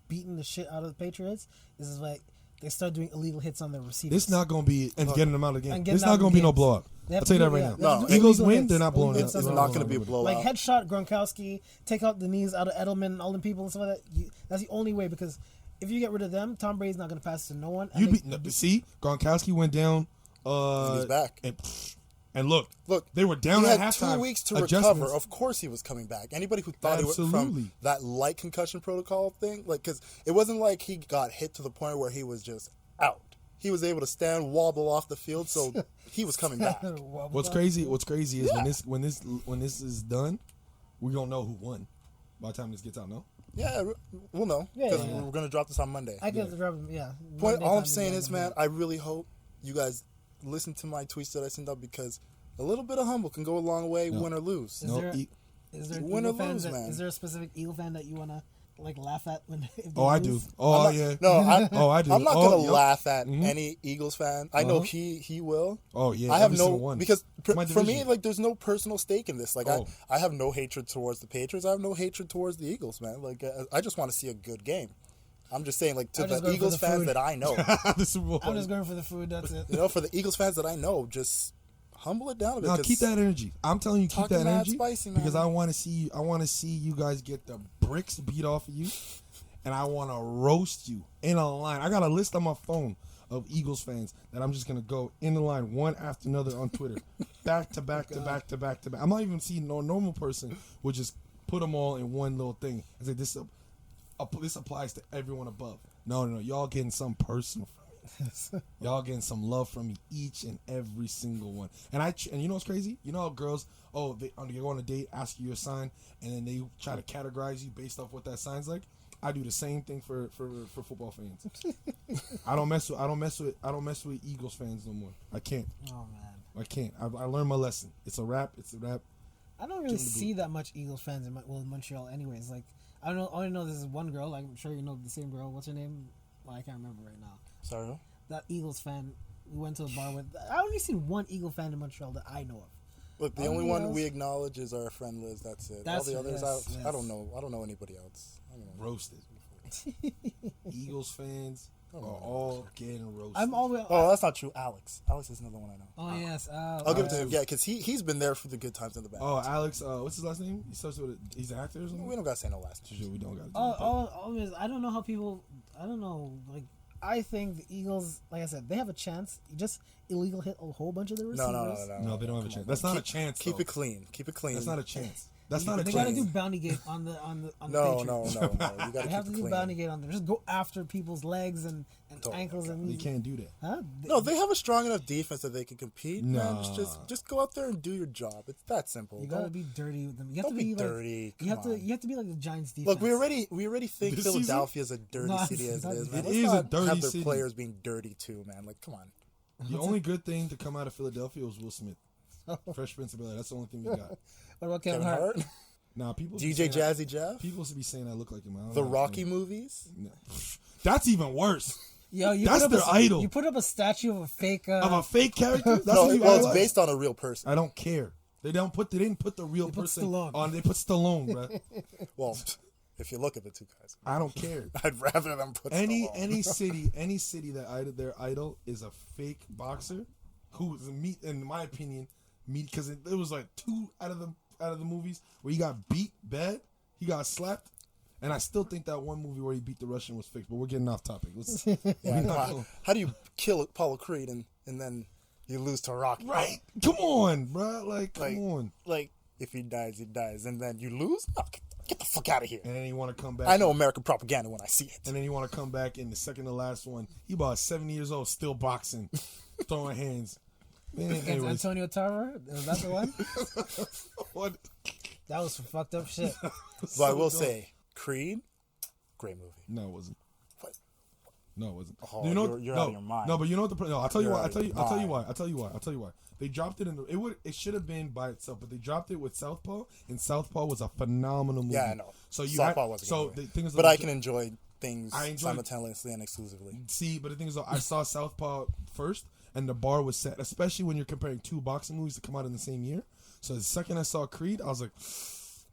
beating the shit out of the Patriots is like they start doing illegal hits on their receivers. This not gonna be and getting them out of the game. And getting This them not out gonna of be no games. blow up. They have I'll to tell you that do- right yeah, now. they have to do Eagles illegal win. hits. They're not blowing Illegal up. hits It's on not the going to be a blowout. like headshot Gronkowski, take out the knees out of Edelman, all them people and stuff like that. That's the only way because if you get rid of them, Tom Brady's not going to pass to no one. and they- See, Gronkowski went down. He's back. And look, Look, they were down he at had halftime. 2 weeks to Adjustments. recover. Of course, he was coming back. Anybody who thought he was from Absolutely. that light concussion protocol thing, like, because it wasn't like he got hit to the point where he was just out. He was able to stand, wobble off the field, so he was coming back. What's crazy is when this is done, we gonna know who won by the time this gets out. No, Yeah, we'll know Yeah, because yeah. we're gonna drop this on Monday. I get the problem. Yeah. Point. Monday All I'm time saying is is, man, I really hope you guys listen to my tweets that I send out because a little bit of humble can go a long way, win or lose. Is no. there, is there an Win or Eagle fan lose, that, man. is there a specific Eagle fan that you wanna like laugh at when? If they Oh, I lose? do. Oh, yeah. No, Oh, I do. I'm not Oh, gonna yep. laugh at Mhm. any Eagles fan. I know Uh-huh. he will. Oh, yeah. I have every no single one. because My for me, division. like, there's no personal stake in this. Like, Oh. I have no hatred towards the Patriots. I have no hatred towards the Eagles, man. Like, I just want to see a good game. I'm just saying, like, to I'm just the going for Eagles the fans food. that I know, the Super Bowl. I'm just going for the food. That's it. you know, for the Eagles fans that I know, just humble it down a bit. No, 'cause keep that energy. I'm telling you, keep Talking that mad energy spicy, man. because I want to see you. I want to see you guys get the bricks beat off of you, and I want to roast you in a line. I got a list on my phone of Eagles fans that I'm just gonna go in the line one after another on Twitter, back to back to back to back to back. I'm not even seeing no normal person would just put them all in one little thing and say this applies to everyone above. No, y'all getting something personal from me. Y'all getting some love from me, each and every single one. And you know what's crazy? You know how girls, they go on a date, ask you your sign, and then they try to categorize you based off what that sign's like. I do the same thing for football fans. I don't mess with Eagles fans no more. I can't. Oh man. I can't. I learned my lesson. It's a wrap. I don't really see that much Eagles fans in Montreal. Anyways, like I only know this is one girl. Like, I'm sure you know the same girl. What's her name? Well, I can't remember right now. Sorry, who? That Eagles fan. We went to a bar with. I only seen one Eagle fan in Montreal that I know of. Look, the only one we acknowledge is our friend Liz. That's it. That's All the others, yes, I don't know. I don't know anybody else. I don't know. Roasted. Eagles fans are all getting roasted. I'm always. Oh, that's not true. Alex is another one I know. Oh yes. I'll give it to him. Yeah, because he's been there for the good times and the bad. Oh, Alex, what's his last name? He starts with he's an actor or something? We don't gotta say no last name. Sure, we don't got to. Always. I don't know how people. I don't know. Like, I think the Eagles, like I said, they have a chance. You just illegal hit a whole bunch of the receivers. No, they don't have a chance. That's not a chance. Keep though. it clean. Keep it clean. That's not a chance. That's not a They chance. gotta do bounty gate on the No. Patriots. You gotta They keep have it to do clean. bounty gate on them. Just go after people's legs and Don't. ankles and You can't do that. Huh? No, they have a strong enough defense that they can compete. Man. Nah. Just go out there and do your job. It's that simple. You gotta Don't- be dirty with them. You have don't to be be like, dirty. You have Come to. on. You have to be like the Giants defense. Look, we already think This Philadelphia is a dirty No, city it's as it is, not. man. It Let's is a not dirty have their city. players being dirty too, man. Like, come on. The only good thing to come out of Philadelphia was Will Smith. Fresh Prince of Bel-Air. That's the only thing we got. What about Kevin Kevin Hart? Hart, Nah, people. DJ Jazzy Jeff, People should be saying I look like him. I don't the know. Rocky movies. No. That's even worse. Yo, you That's put up their idol. You put up a statue of a fake. Of a fake character. That's No, what you well, it's idolize? based on a real person. I don't care. They didn't put the real They put person Stallone. on. They put Stallone, bro. Well, if you look at the two guys, I don't care. I'd rather them put Any Stallone. any city that their idol is a fake boxer, who is in my opinion, because it was like 2 out of the movies where he got beat bad, he got slapped, and I still think that one movie where he beat the Russian was fake. But we're getting off topic. Let's, Yeah, how do you kill Apollo Creed and then you lose to Rocky? right? Come on, bro. Come on. Like if he dies, and then you lose. Oh, get the fuck out of here. And then you want to come back. I know American propaganda when I see it. And then you want to come back in the second to last one. He about 70 years old, still boxing, throwing hands. Man, Against anyways. Antonio Tarver? Was that the one? What? That was some fucked up shit. But I will say, Creed, great movie. No, it wasn't. What? No, it wasn't. Oh, You know, you're no, out of your mind. No, but you know what no, I'll tell you You're why. out of your I'll tell you mind. why. They dropped it it should have been by itself, but they dropped it with Southpaw, and Southpaw was a phenomenal movie. Yeah, I know. So you Southpaw was a good so movie. the thing is, But I can enjoy things I enjoy- simultaneously and exclusively. see, but the thing is, I saw Southpaw first, and the bar was set, especially when you're comparing 2 boxing movies that come out in the same year. So the second I saw Creed, I was like,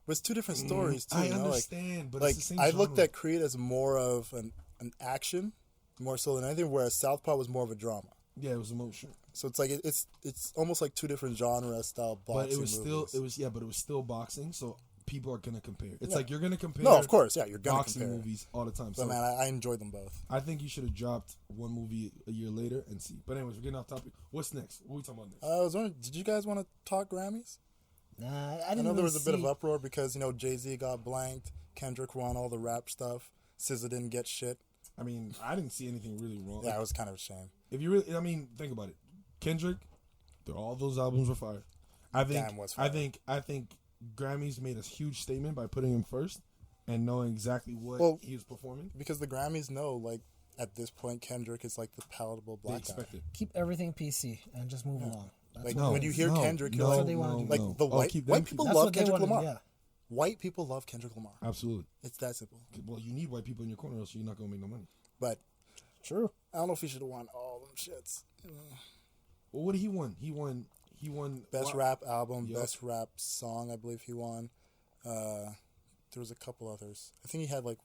But it's two different stories too. I you know? understand, but like it's the same I looked genre. at Creed as more of an action, more so than anything, whereas Southpaw was more of a drama. Yeah, it was emotional. So it's like it's almost like two different genre style boxing But it was movies. but it was still boxing, so people are gonna compare. It's Yeah. like you're gonna compare. No, of course, yeah, you're gonna boxing compare. movies all the time. But So man, I enjoyed them both. I think you should have dropped one movie a year later and see. But anyways, we're getting off topic. What's next? What are we talking about next? I was wondering, did you guys want to talk Grammys? Nah, I I didn't know there really was a bit of see- uproar because Jay-Z got blanked, Kendrick won all the rap stuff, SZA didn't get shit. I mean, I didn't see anything really wrong. Yeah, it was kind of a shame. If you really, I mean, think about it. Kendrick, all those albums were fire. I think. Damn, was fire. I think Grammys made a huge statement by putting him first and knowing exactly what he was performing. Because the Grammys know, like, at this point, Kendrick is like the palatable They black guy. expect it. Keep everything PC and just move along. That's Like, what- when you hear Kendrick, you're That's like, what they wanna do. like the white keep white them people that's love what they Kendrick wanna do, Lamar. yeah. White people love Kendrick Lamar. Absolutely. It's that simple. Well, you need white people in your corner, else you're not gonna make no money. But True. I don't know if he should have won all them shits. Well, what did he win? He won. Best what? rap album, Yup. best rap song, I believe he won. There was a couple others. I think he had like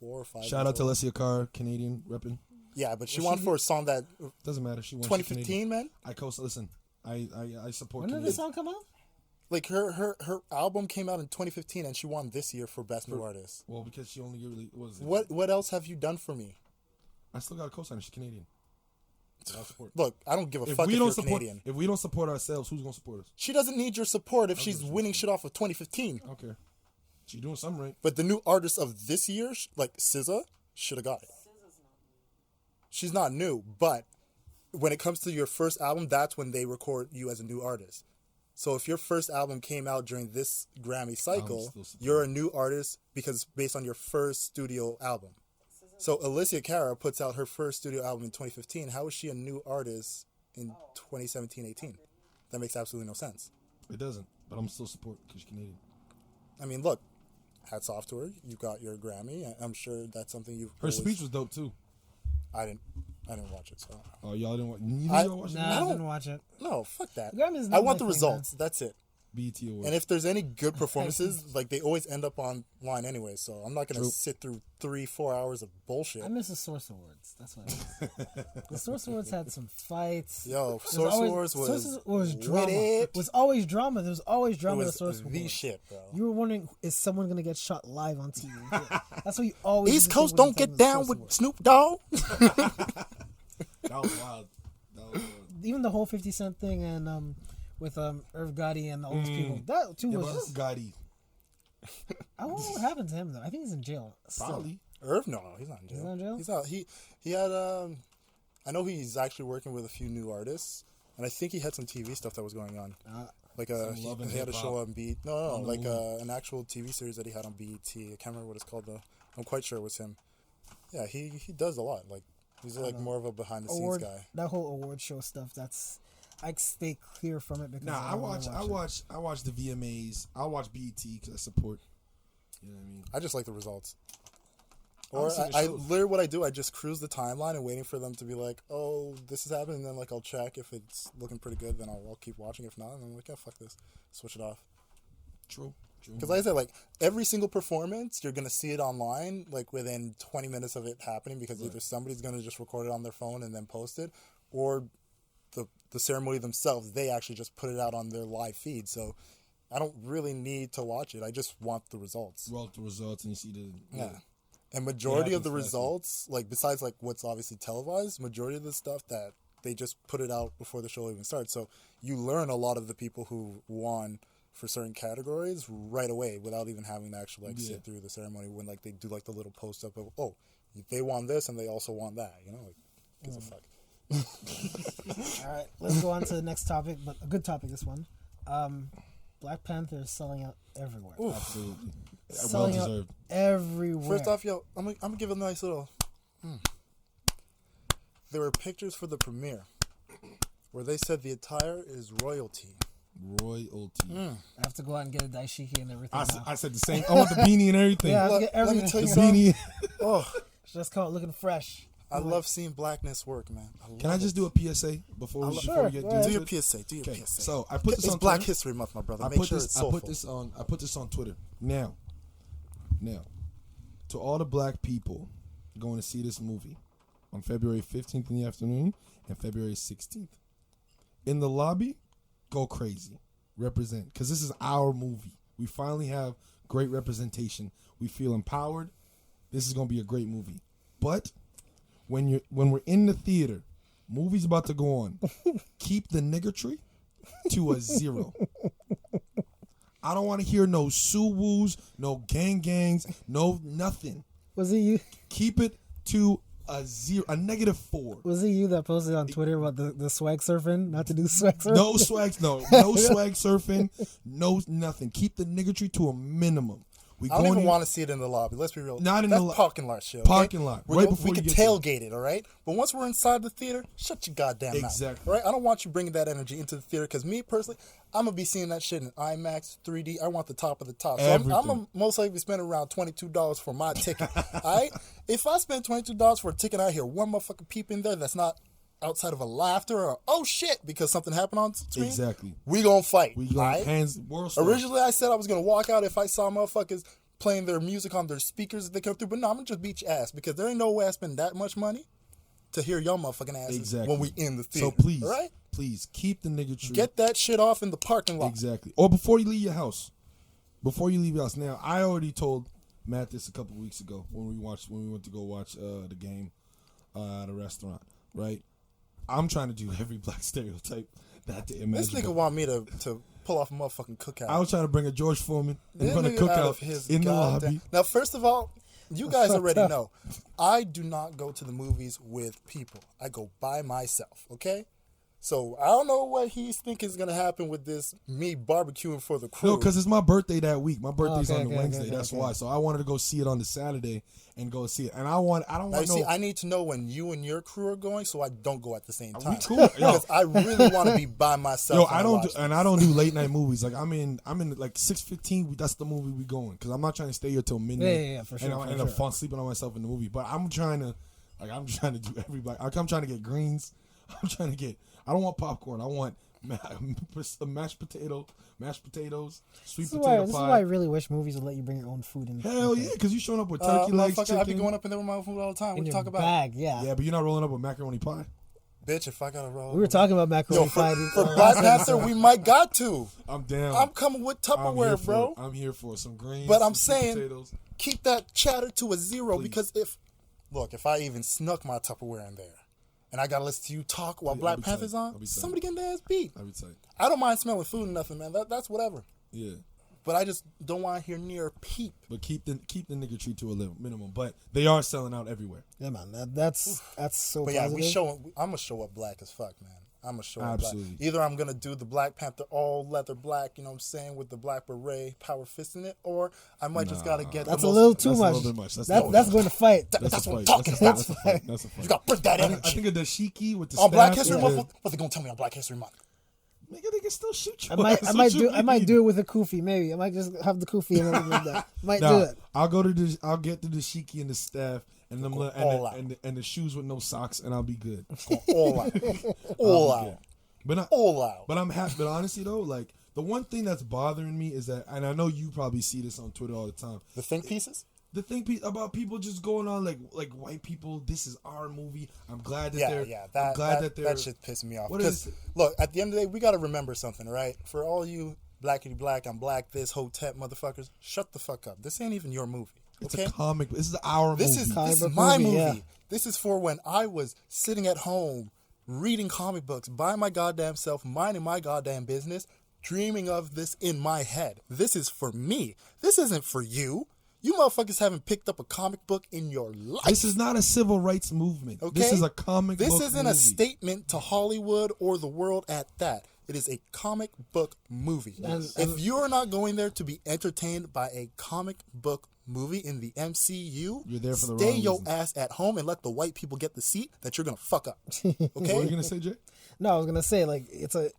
4 or 5. Shout out to Alessia Carr, Canadian repping. Yeah, but she Was won she- for a song that Doesn't matter. She won. She's 2015, man. I listen. I support. When did Canadian. this song come out? Like her album came out in 2015, and she won this year for best new artist. Well, because she only really was. What else have you done for me? I still got a cosigner. She's Canadian. I'll support. Look, I don't give a If fuck we if don't you're support, Canadian. if we don't support ourselves, who's gonna support us? She doesn't need your support if she's just winning shit off of 2015. I don't care. She's doing something right. But the new artist of this year, like SZA, should have got it. She's not new, but when it comes to your first album, that's when they record you as a new artist. So if your first album came out during this Grammy cycle, still support you're a new artist because it's based on your first studio album. So Alicia Cara puts out her first studio album in 2015. How is she a new artist in 2017-18? That makes absolutely no sense. It doesn't, but I'm still support because she's Canadian. I mean, look, hats off to her. You got your Grammy. I'm sure that's something you've. Her speech was dope too. I didn't watch it. So Oh, y'all didn't watch. Neither I- of y'all watched Nah, I don't- didn't watch it. no, fuck that. Grammys is I not want the my thing, results. That's it. BET Awards. And if there's any good performances, like they always end up online anyway. So I'm not gonna True. sit through 3-4 hours of bullshit. I miss the Source Awards. That's what it is. The Source Awards had some fights. Yo, There's Source always- Wars Source was drama. with It it. was always drama. There was always It drama. was at the Source the Awards. shit, bro. You were wondering, is someone gonna get shot live on TV? That's what you always. East used to Coast think when don't you get talk down about the with Source Snoop Dogg. that was wild. That was wild. Awards. Even the whole 50 Cent thing and with Irv Gotti and all those people. That too Yeah, was but just. Gotti. I don't know what happened to him though. I think he's in jail. Still. Probably. Irv, no, he's not in jail. He's not in jail? He's not. He had. I know he's actually working with a few new artists, and I think he had some TV stuff that was going on. Like Some Love and he had a Hip show Hop on BET. No, on the like movie. an actual TV series that he had on BET. I can't remember what it's called though. I'm quite sure it was him. Yeah, he does a lot. Like he's like more of a behind the scenes Award guy. that whole award show stuff. That's I stay clear from it because Nah, I watch the VMAs. I watch BET because I support. You know what I mean? I just like the results. I Or don't see the I shows. literally what I do, I just cruise the timeline and waiting for them to be like, oh, this is happening. And then like I'll check if it's looking pretty good. Then I'll keep watching. If not, and I'm like, yeah, fuck this, switch it off. True. Because like I said, like every single performance, you're gonna see it online like within 20 minutes of it happening because either somebody's gonna just record it on their phone and then post it, or the ceremony themselves, they actually just put it out on their live feed. So I don't really need to watch it. I just want the results. Roll up the results and you see the Yeah. And majority of the happens faster. results, like besides like what's obviously televised, majority of the stuff that they just put it out before the show even starts. So you learn a lot of the people who won for certain categories right away without even having to actually like sit through the ceremony when like they do like the little post up of, oh, they won this and they also won that, you know, like gives a fuck. All right, let's go on to the next topic, but a good topic, this one. Black Panther is selling out everywhere. absolutely well Selling out deserved. everywhere. First off, yo, I'm gonna give a nice little. There were pictures for the premiere where they said the attire is royalty. Royalty. I have to go out and get a daishiki and everything. I said the same. I want the beanie and everything. Yeah, Let, get let me everything. tell you The something. beanie. Oh, Just come out looking fresh. I love seeing blackness work, man. Can I love just it. do a PSA before we Sure, get go into ahead. Do your it? PSA. Do your Okay, PSA. so I put this It's on Black Twitter. History Month, my brother. I Make put sure this. it's I soulful. put this on Twitter. Now, to all the black people going to see this movie on February 15th in the afternoon and February 16th in the lobby, go crazy, represent, because this is our movie. We finally have great representation. We feel empowered. This is gonna be a great movie. But when we're in the theater, movie's about to go on. Keep the niggertry to a 0. I don't want to hear no suwus, no gangs, no nothing. Was it you? Keep it to a 0, a -4. Was it you that posted on Twitter about the swag surfing? Not to do swag surfing. No swags, no swag surfing, no nothing. Keep the niggertry to a minimum. We I don't even in- want to see it in the lobby. Let's be real. Not in That's the lo- parking lot shit. Parking lot, right before we you can get there. tailgate it, all right? But once we're inside the theater, shut your goddamn mouth. Exactly. All right? I don't want you bringing that energy into the theater because me personally, I'm going to be seeing that shit in IMAX, 3D. I want the top of the top. So I'm Everything. going to most likely spend around $22 for my ticket. All right? If I spend $22 for a ticket, I hear one motherfucking peep in there that's not outside of a laughter or, oh shit, because something happened on screen. Exactly. We going to fight. We all go right? hands world star. Originally, I said I was going to walk out if I saw motherfuckers playing their music on their speakers as they come through. But no, I'm going to just beat your ass because there ain't no way I spend that much money to hear your motherfucking asses Exactly. when we in the theater. So please, all right? please keep the niggertry. Get that shit off in the parking lot. Exactly. Or before you leave your house. Before you leave your house. Now, I already told Matt this a couple of weeks ago when we went to go watch the game at a restaurant, right? I'm trying to do every black stereotype that they This imagine. nigga want me to pull off a motherfucking cookout. I was trying to bring a George Foreman and This run a nigga out of cookout his in the goddamn- lobby. Now, first of all, you guys already know, I do not go to the movies with people. I go by myself, okay? So I don't know what he's thinking is going to happen with this, me barbecuing for the crew. No, because it's my birthday that week. My birthday's Okay, on the okay, Wednesday. okay, That's okay. why. So I wanted to go see it on the Saturday and go see it. And I don't Now, want you see, no. I need to know when you and your crew are going so I don't go at the same time. cool. Yo. Because I really want to be by myself. Yo, when I don't do, watch and this. I don't do late night movies. Like I'm in like 6:15. That's the movie we going because I'm not trying to stay here till midnight. Yeah, for sure, And for I'm sure. sleeping on myself in the movie. But I'm trying to do every black. I'm trying to get greens. I'm trying to get. I don't want popcorn. I want mashed potatoes, sweet This is potato why pie. I really wish movies would let you bring your own food in. Hell yeah, because you showing up with turkey legs, motherfucker, I be chicken. going up in there with my food all the time. in What you your talk about? bag. Yeah. Yeah, but you're not rolling up with macaroni pie. Bitch, if I got to roll. We were talking about macaroni Yo, pie. for Black Panther, we might got to. I'm down. I'm coming with I'm here Tupperware, for bro. it. I'm here for some greens. But I'm some sweet saying, potatoes. keep that chatter to a 0 Please. because if I even snuck my Tupperware in there and I got to listen to you talk while I'll Black be Panther's tight. I'll on, be tight. somebody getting their ass beat. I'll be tight. I don't mind smelling food and nothing, man. That's whatever. Yeah. But I just don't want to hear near peep. But keep the nigga tree to a minimum. But they are selling out everywhere. Yeah, man. That's so. But yeah, positive. I'm gonna show up black as fuck, man. I'm gonna show up black. Absolutely. Either I'm gonna do the Black Panther all leather black, you know what I'm saying, with the black beret, power fist in it, or I might just gotta get. That's the a most- little too That's a much. little bit much. That's That's going to fight. That's a what I'm fight. talking That's a fight. about. That's a fight. That's a fight. You gotta bring that I energy think of the dashiki with the on Black staff History and Month. the- What they gonna tell me on Black History Month? Nigga, they can still shoot you. I might do it with a kufi. Maybe I might just have the kufi and everything like that. Might do it. I'll get the dashiki and the staff and the shoes with no socks, and I'll be good. All out, all out, all out. But I'm happy. But honestly though, like the one thing that's bothering me is that, and I know you probably see this on Twitter all the time. The think pieces. The thing about people just going on like white people. This is our movie. I'm glad that that shit pissed me off. Because look, at the end of the day, we got to remember something, right? For all you blackity black, I'm black, this hotep motherfuckers, shut the fuck up. This ain't even your movie. Okay? It's a comic. This is our movie. This is my movie. Yeah. This is for when I was sitting at home reading comic books by my goddamn self, minding my goddamn business, dreaming of this in my head. This is for me. This isn't for you. You motherfuckers haven't picked up a comic book in your life. This is not a civil rights movement. Okay? This is a comic book This isn't movie. a statement to Hollywood or the world at that. It is a comic book movie. If you're not going there to be entertained by a comic book movie in the MCU, You're there for the stay wrong your reasons. ass at home and let the white people get the seat that you're going to fuck up. Okay? What are you gonna say, Jay? No, I was gonna say like the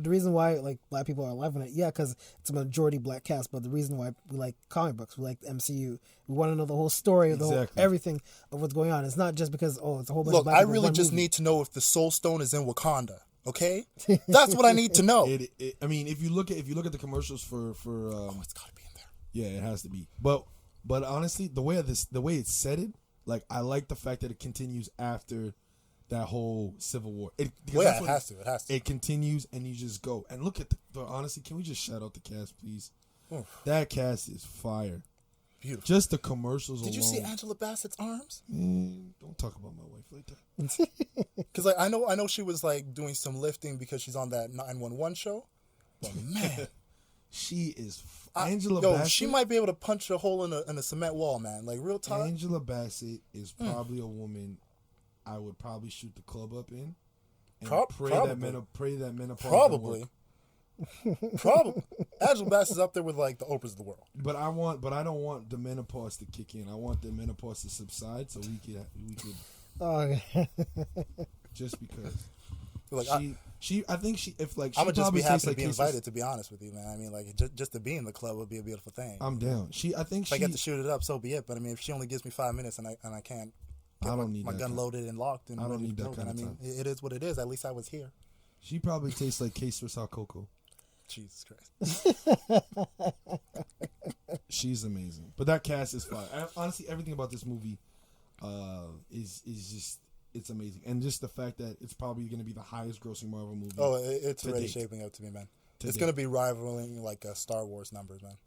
reason why like black people are loving it, yeah, because it's a majority black cast. But the reason why we like comic books, we like the MCU, we want to know the whole story, the whole everything of what's going on. It's not just because it's a whole bunch of black I people in really one just movie. need to know if the Soul Stone is in Wakanda. Okay, that's what I need to know. I mean, if you look at the commercials for It's got to be in there. yeah, it has to be. But honestly, the way it's said, like I like the fact that it continues after that whole Civil War. It has to. It continues, and you just go and look at the honestly. Can we just shout out the cast, please? That cast is fire. Beautiful. Just the commercials alone. Did you see Angela Bassett's arms? Don't talk about my wife like that. Because like I know she was like doing some lifting because she's on that 911 show. But man, she is Angela Bassett. She might be able to punch a hole in a cement wall, man. Like real talk. Angela Bassett is probably a woman I would probably shoot the club up in. And pray that menopause. Probably. Probably. Angela Bassett's up there with like the Oprahs of the world. But I don't want the menopause to kick in. I want the menopause to subside so we could just because. Like I think if like I would just be happy to like be invited. To be honest with you, man, I mean, like just to be in the club would be a beautiful thing. I'm down. If I get to shoot it up, so be it. But I mean, if she only gives me 5 minutes and I can't get my gun loaded and locked, and I don't need that kind of time. I mean, it is what it is. At least I was here. She probably tastes like queso sal coco. Jesus Christ. She's amazing. But that cast is fire. Honestly, everything about this movie is just it's amazing. And just the fact that it's probably going to be the highest grossing Marvel movie. Oh, it's already shaping up to me, man. It's going to be rivaling like Star Wars numbers, man.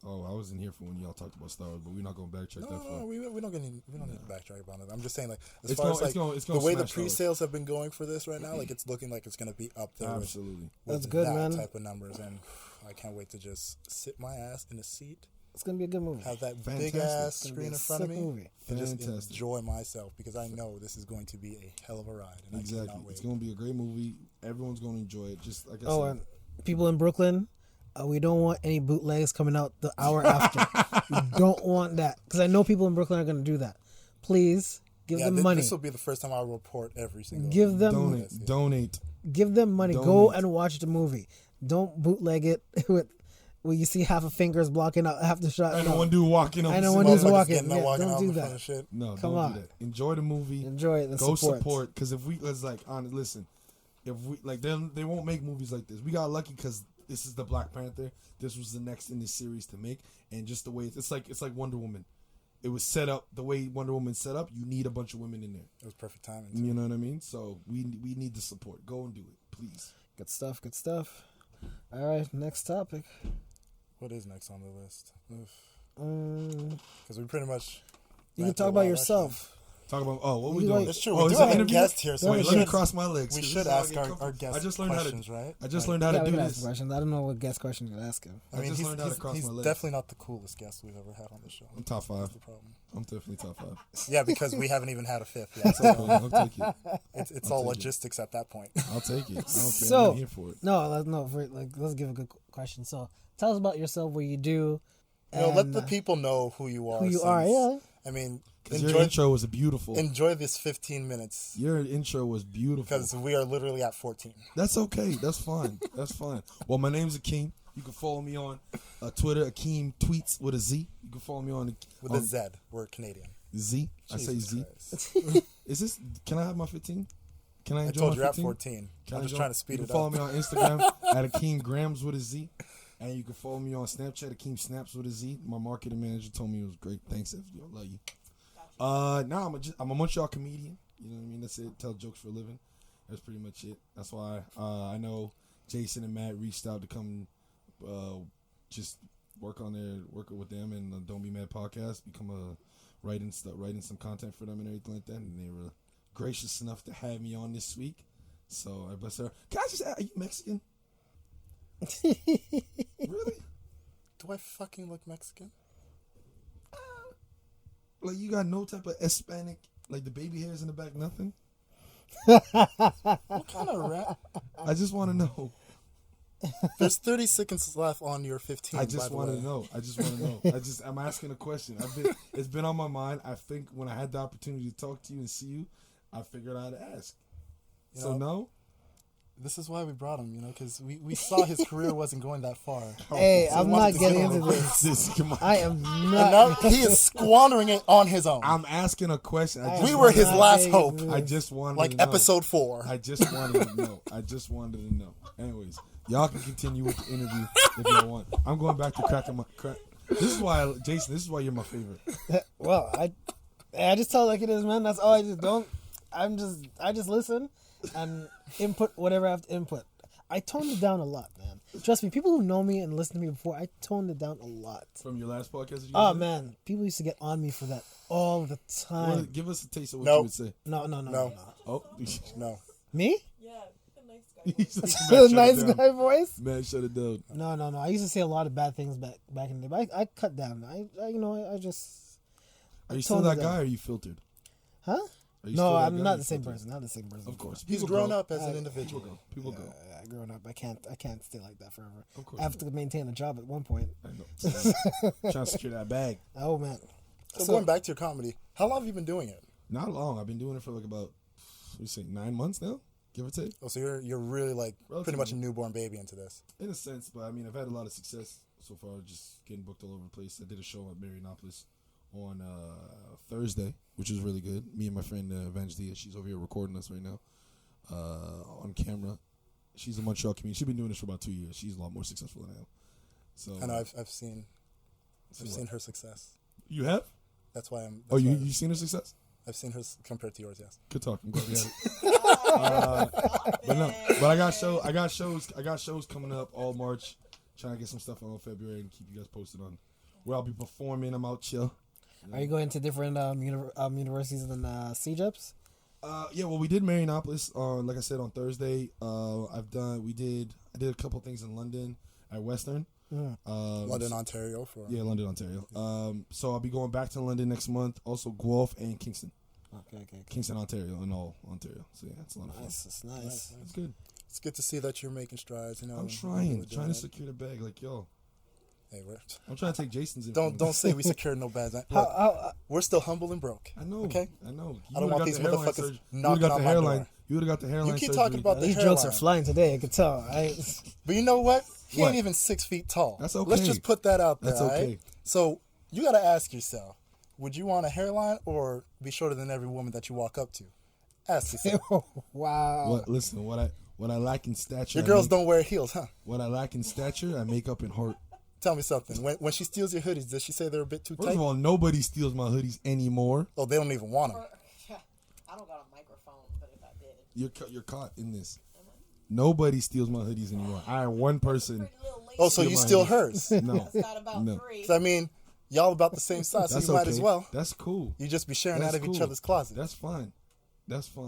Oh, I wasn't here for when y'all talked about Star Wars, but we're not going to backtrack that far. No, we don't need to backtrack about it. I'm just saying, like, as far as like the way the pre-sales have been going for this right now, like it's looking like it's going to be up there. Absolutely, with that's good, that man. Type of numbers, and I can't wait to just sit my ass in a seat. It's gonna be a good movie. Have that big ass screen in front of me, and just enjoy myself because I know this is going to be a hell of a ride. And exactly, I cannot wait. It's going to be a great movie. Everyone's going to enjoy it. Just like I said. And people in Brooklyn. We don't want any bootlegs coming out the hour after. We don't want that because I know people in Brooklyn are going to do that. Please give them money. This will be the first time I report every single. Give them donate. Give them money. Go and watch the movie. Don't bootleg it with where you see half a finger is blocking out half the shot. I know one dude walking up. I know one dude's walking. Yeah, walking don't do that. Shit. No, come don't on. do that. Enjoy the movie. Enjoy it. Go support. Because if we listen, if we like, they won't make movies like this. We got lucky because this is the Black Panther. This was the next in this series to make, and just the way it's like Wonder Woman. It was set up the way Wonder Woman's set up. You need a bunch of women in there. It was perfect timing. You know what I mean? So we need the support. Go and do it, please. Good stuff. Good stuff. All right, next topic. What is next on the list? Because we pretty much. You can talk about yourself. Talk about what we doing? It's true. We do have a guest here, so let me cross my legs. We should ask our guest I just learned questions, right? I just learned how to do this. Questions. I don't know what guest questions you're asking. I mean, just learned how to cross my legs. He's definitely not the coolest guest we've ever had on the show. I'm top 5. That's the problem. I'm definitely top 5. Yeah, because we haven't even had a fifth yet. So I'll take it. It's all logistics at that point. I'll take it. I don't care. So I'm here for it. Let's give a good question. So tell us about yourself, what you do. Let the people know who you are. Yeah. I mean, 'Cause your intro was beautiful. Enjoy this 15 minutes. Your intro was beautiful. Because we are literally at 14. That's okay. That's fine. That's fine. Well, my name's Akeem. You can follow me on Twitter, Akeem Tweets with a Z. You can follow me on with a Z. We're Canadian. Z. Jesus I say Z. Is this? Can I have my 15? Can I enjoy I told my you 15? at 14. I'm just trying to speed it up. You can follow me on Instagram at Akeem Grams with a Z. And you can follow me on Snapchat, Akeem Snaps with a Z. My marketing manager told me it was great. Thanks, FD. I love you. I'm a Montreal comedian. You know what I mean? That's it. Tell jokes for a living. That's pretty much it. That's why I know Jason and Matt reached out to come just work with them and the Don't Be Mad podcast, become a writing some content for them and everything like that. And they were gracious enough to have me on this week. So I bless her. Can I just ask, are you Mexican? Really? Do I fucking look Mexican? Like you got no type of Hispanic, like the baby hairs in the back, nothing? What kind of rap? I just want to know. There's 30 seconds left on your 15. I just want to know. I'm asking a question. It's been on my mind. I think when I had the opportunity to talk to you and see you, I figured I'd ask. No? This is why we brought him, because we saw his career wasn't going that far. Hey, I'm not getting into this. I am not. And now he is squandering it on his own. I'm asking a question. We were his last hope. I just wanted like to know. episode 4. I just wanted to know. Anyways, y'all can continue with the interview if y'all want. I'm going back to cracking my crack. This is why, Jason, you're my favorite. Well, I just tell it like it is, man. That's all I just don't. I just listen and input whatever I have to input. I toned it down a lot, man. Trust me, people who know me and listened to me before, I toned it down a lot. From your last podcast? Oh, man. People used to get on me for that all the time. Well, give us a taste of what you would say. No. Oh, no. Me? Yeah, the nice guy voice. The nice guy voice? Man, shut it down. No. I used to say a lot of bad things back in the day, but I cut down. I just... Are you still that guy or are you filtered? Huh? No, I'm not the same person. Not the same person. Of course. He's grown up as an individual. People go. Grown up, I can't stay like that forever. Of course. I have to maintain a job at one point. I know. Trying to secure that bag. Oh, man. So going back to your comedy, how long have you been doing it? Not long. I've been doing it for like about, 9 months now, give or take. Oh, so you're really like pretty much a newborn baby into this. In a sense, but I mean, I've had a lot of success so far, just getting booked all over the place. I did a show at Marionopolis on Thursday, which was really good. Me and my friend Evangelia, she's over here recording us right now on camera. She's a Montreal comedian. She's been doing this for about 2 years. She's a lot more successful than I am. So I know I've seen her success. You have? That's why I'm. Oh, you've seen her success? I've seen her compared to yours. Yes. Good talk. I'm glad we had it. But I got shows coming up all March. Trying to get some stuff on February and keep you guys posted on where I'll be performing. I'm out chill. Are you going to different universities than CJEPs? Yeah, well, we did Marionopolis like I said, on Thursday. I did a couple things in London at Western. London, Ontario. London, Ontario. So I'll be going back to London next month. Also Guelph and Kingston. Okay. Kingston, Ontario, and all Ontario. So yeah, it's a lot of fun. It's nice. It's good. It's good to see that you're making strides. I'm trying to secure the bag. Like yo. Hey, I'm trying to take Jason's. Don't say we secured no bags. We're still humble and broke. I know. Okay. I know. I don't want these motherfuckers knocking on my door. You would have got the hairline. You keep surgery. talking about These jokes are flying today. I can tell. But you know what? He What? ain't even 6 feet tall. That's okay. Let's just put that out there. That's okay. Right? So you got to ask yourself: would you want a hairline or be shorter than every woman that you walk up to? Ask yourself. Wow. Listen, what I lack in stature. Your girls don't wear heels, huh? What I lack in stature, I make up in heart. Tell me something. When she steals your hoodies, does she say they're a bit too First tight? of all, nobody steals my hoodies anymore. Oh, they don't even want them. I don't got a microphone, but if I did. You're caught in this. Nobody steals my hoodies anymore. I have one person. Oh, so you steal hers? No. Got about No. 3. I mean, y'all about the same size, so That's you might okay. as well. That's cool. You just be sharing That's out of each cool. other's closet. That's fine.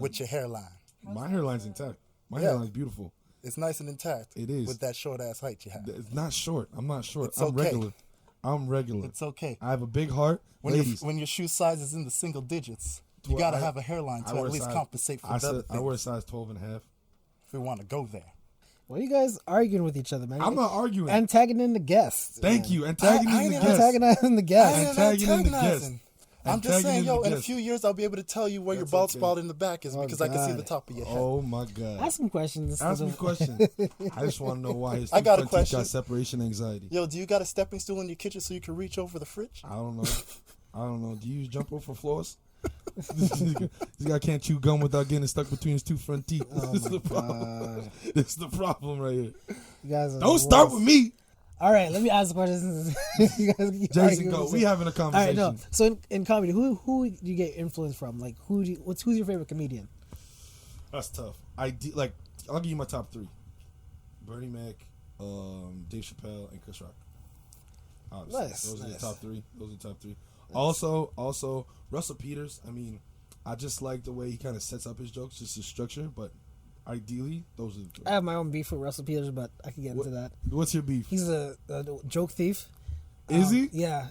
With your hairline. My hairline's intact. My Yeah. hairline's beautiful. It's nice and intact. It is. With that short ass height you have. It's not short. I'm not short. It's I'm okay. regular. I'm regular. It's okay. I have a big heart. When Ladies, your shoe size is in the single digits, you Well, gotta I- have a hairline I to wear at a least size- compensate for the other I wear a things. size 12 and a half. If we want to go there. What are you guys arguing with each other, man? I'm not arguing. Antagoning the guests. Thank man. you. Antagonizing the I ain't guests. Antagonizing the I guests. ain't Antagonizing the antagonizing. I'm just tagging saying, yo, in a guest. few years, I'll be able to tell you where your That's bald okay. spot in the back is because I can see God. the top of your head. Oh my God. Ask him questions. Ask me questions. I just want to know why his I got a front teeth question. got separation anxiety. Yo, do you got a stepping stool in your kitchen so you can reach over the fridge? I don't know. Do you use jump rope for floors? This guy can't chew gum without getting stuck between his two front teeth. Oh This is my the problem. This is the problem right here. You guys are Don't the start worst. with me. All right, let me ask the questions. You guys keep Jason, arguing go. with We each other. having a All right, conversation. no. So in comedy, who do you get influence from? Like, who's your favorite comedian? That's tough. I'll give you my top three: Bernie Mac, Dave Chappelle, and Chris Rock. Obviously. Nice, Those are the nice. top three. Also, Russell Peters. I mean, I just like the way he kind of sets up his jokes, just his structure. But ideally, those are the three. I have my own beef with Russell Peters, but I can get into that. What's your beef? He's a joke thief. Is he? Yeah.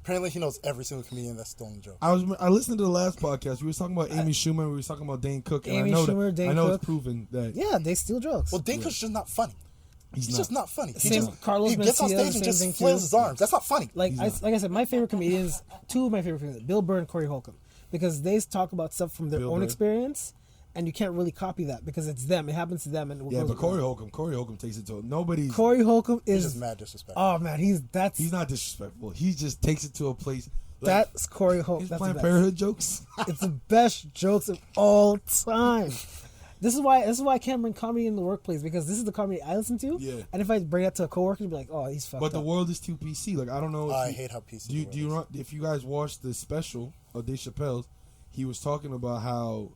Apparently, he knows every single comedian that's stolen jokes. I listened to the last podcast. We were talking about Amy Schumer. We were talking about Dane Cook. And Amy I know Schumer, Dane I know Cook. it's proven that Yeah, they steal jokes. Well, Dane Cook's just not funny. He's just not funny. Same Carlos he gets on Mencia, stage the and same thing, just flails too. his arms. That's not funny. like I said, my favorite comedians, two of my favorite comedians, Bill Burr and Corey Holcomb, because they talk about stuff from their Bill own Burr. experience, and you can't really copy that because it's them. It happens to them. And yeah. But Corey Holcomb takes it to nobody's. Corey Holcomb He's is just mad disrespectful. oh man, he's He's not disrespectful. He just takes it to a place. that's Corey Holcomb. He's That's playing the best. Parenthood jokes. It's the best jokes of all time. This is why I can't bring comedy in the workplace because this is the comedy I listen to. Yeah. And if I bring that to a coworker, they'd be like, "Oh, he's fucked But up." the world is too PC. Like I don't know. If I hate how PC. Do you run, if you guys watched the special of Dave Chappelle's, he was talking about how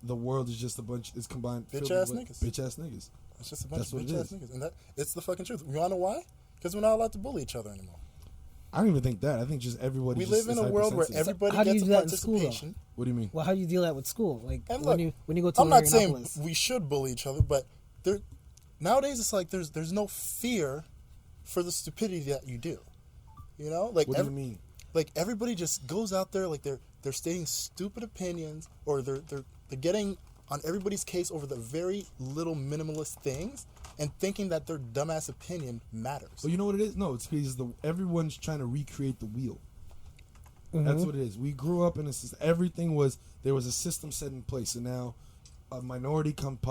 the world is just a bunch. It's combined Bitch filled ass with niggas. Bitch ass niggas. It's just a bunch That's of what it bitch ass is. niggas, and it's the fucking truth. You wanna know why? Because we're not allowed to bully each other anymore. I don't even think that. I think just everybody. We just live in is a world where hypersensitive. everybody How do you gets a do that in school, though? participation. What do you mean? well, how do you deal that with school? Like And when look, you go to I'm not saying Marianopolis. we should bully each other, but there nowadays it's like there's no fear for the stupidity that you do. You know, like What do you mean? like everybody just goes out there like they're stating stupid opinions or they're getting on everybody's case over the very little minimalist things and thinking that their dumbass opinion matters. Well, you know what it is? No, it's because everyone's trying to recreate the wheel. That's what it is. We grew up in a system. There was a system set in place, and now a minority group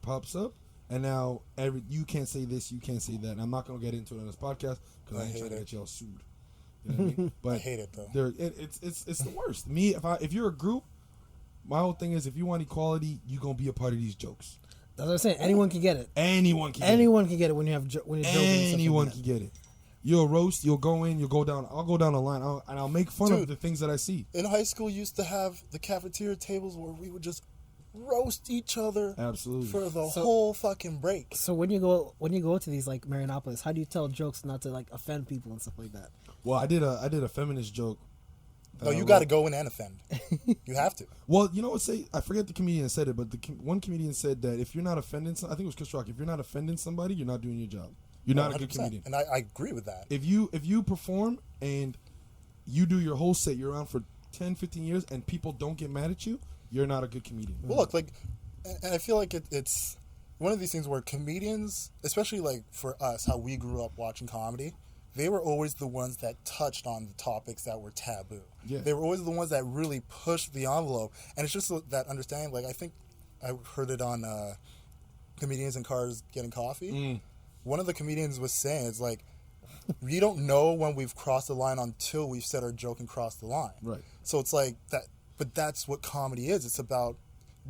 pops up, and now you can't say this, you can't say that. And I'm not gonna get into it on this podcast because I ain't hate trying to it. get y'all sued. You know what I mean? But I hate it though. It's the worst. Me, if you're a group, my whole thing is if you want equality, you gonna be a part of these jokes. That's what I'm saying. Anyone can get it. Anyone can. Anyone can get it when you're joking. and stuff like Anyone that. can get it. You'll roast. You'll go in. You'll go down. I'll go down the line, and I'll make fun of Dude. the things that I see. In high school, used to have the cafeteria tables where we would just roast each other Absolutely. for the whole fucking break. So when you go to these like Marianopolis, how do you tell jokes not to like offend people and stuff like that? Well, I did a feminist joke. No, you got to go in and offend. You have to. Well, you know what? I forget the comedian said it, but one comedian said that if you're not offending, I think it was Chris Rock. If you're not offending somebody, you're not doing your job. You're not a good 100%. comedian. And I agree with that. If you perform and you do your whole set, you're around for 10, 15 years, and people don't get mad at you, you're not a good comedian. Well, look, like, and I feel like it's one of these things where comedians, especially like for us, how we grew up watching comedy, they were always the ones that touched on the topics that were taboo. Yeah. They were always the ones that really pushed the envelope. And it's just that understanding, like, I think I heard it on Comedians in Cars Getting Coffee. One of the comedians was saying, it's like, we don't know when we've crossed the line until we've said our joke and crossed the line. Right. So it's like that, but that's what comedy is. It's about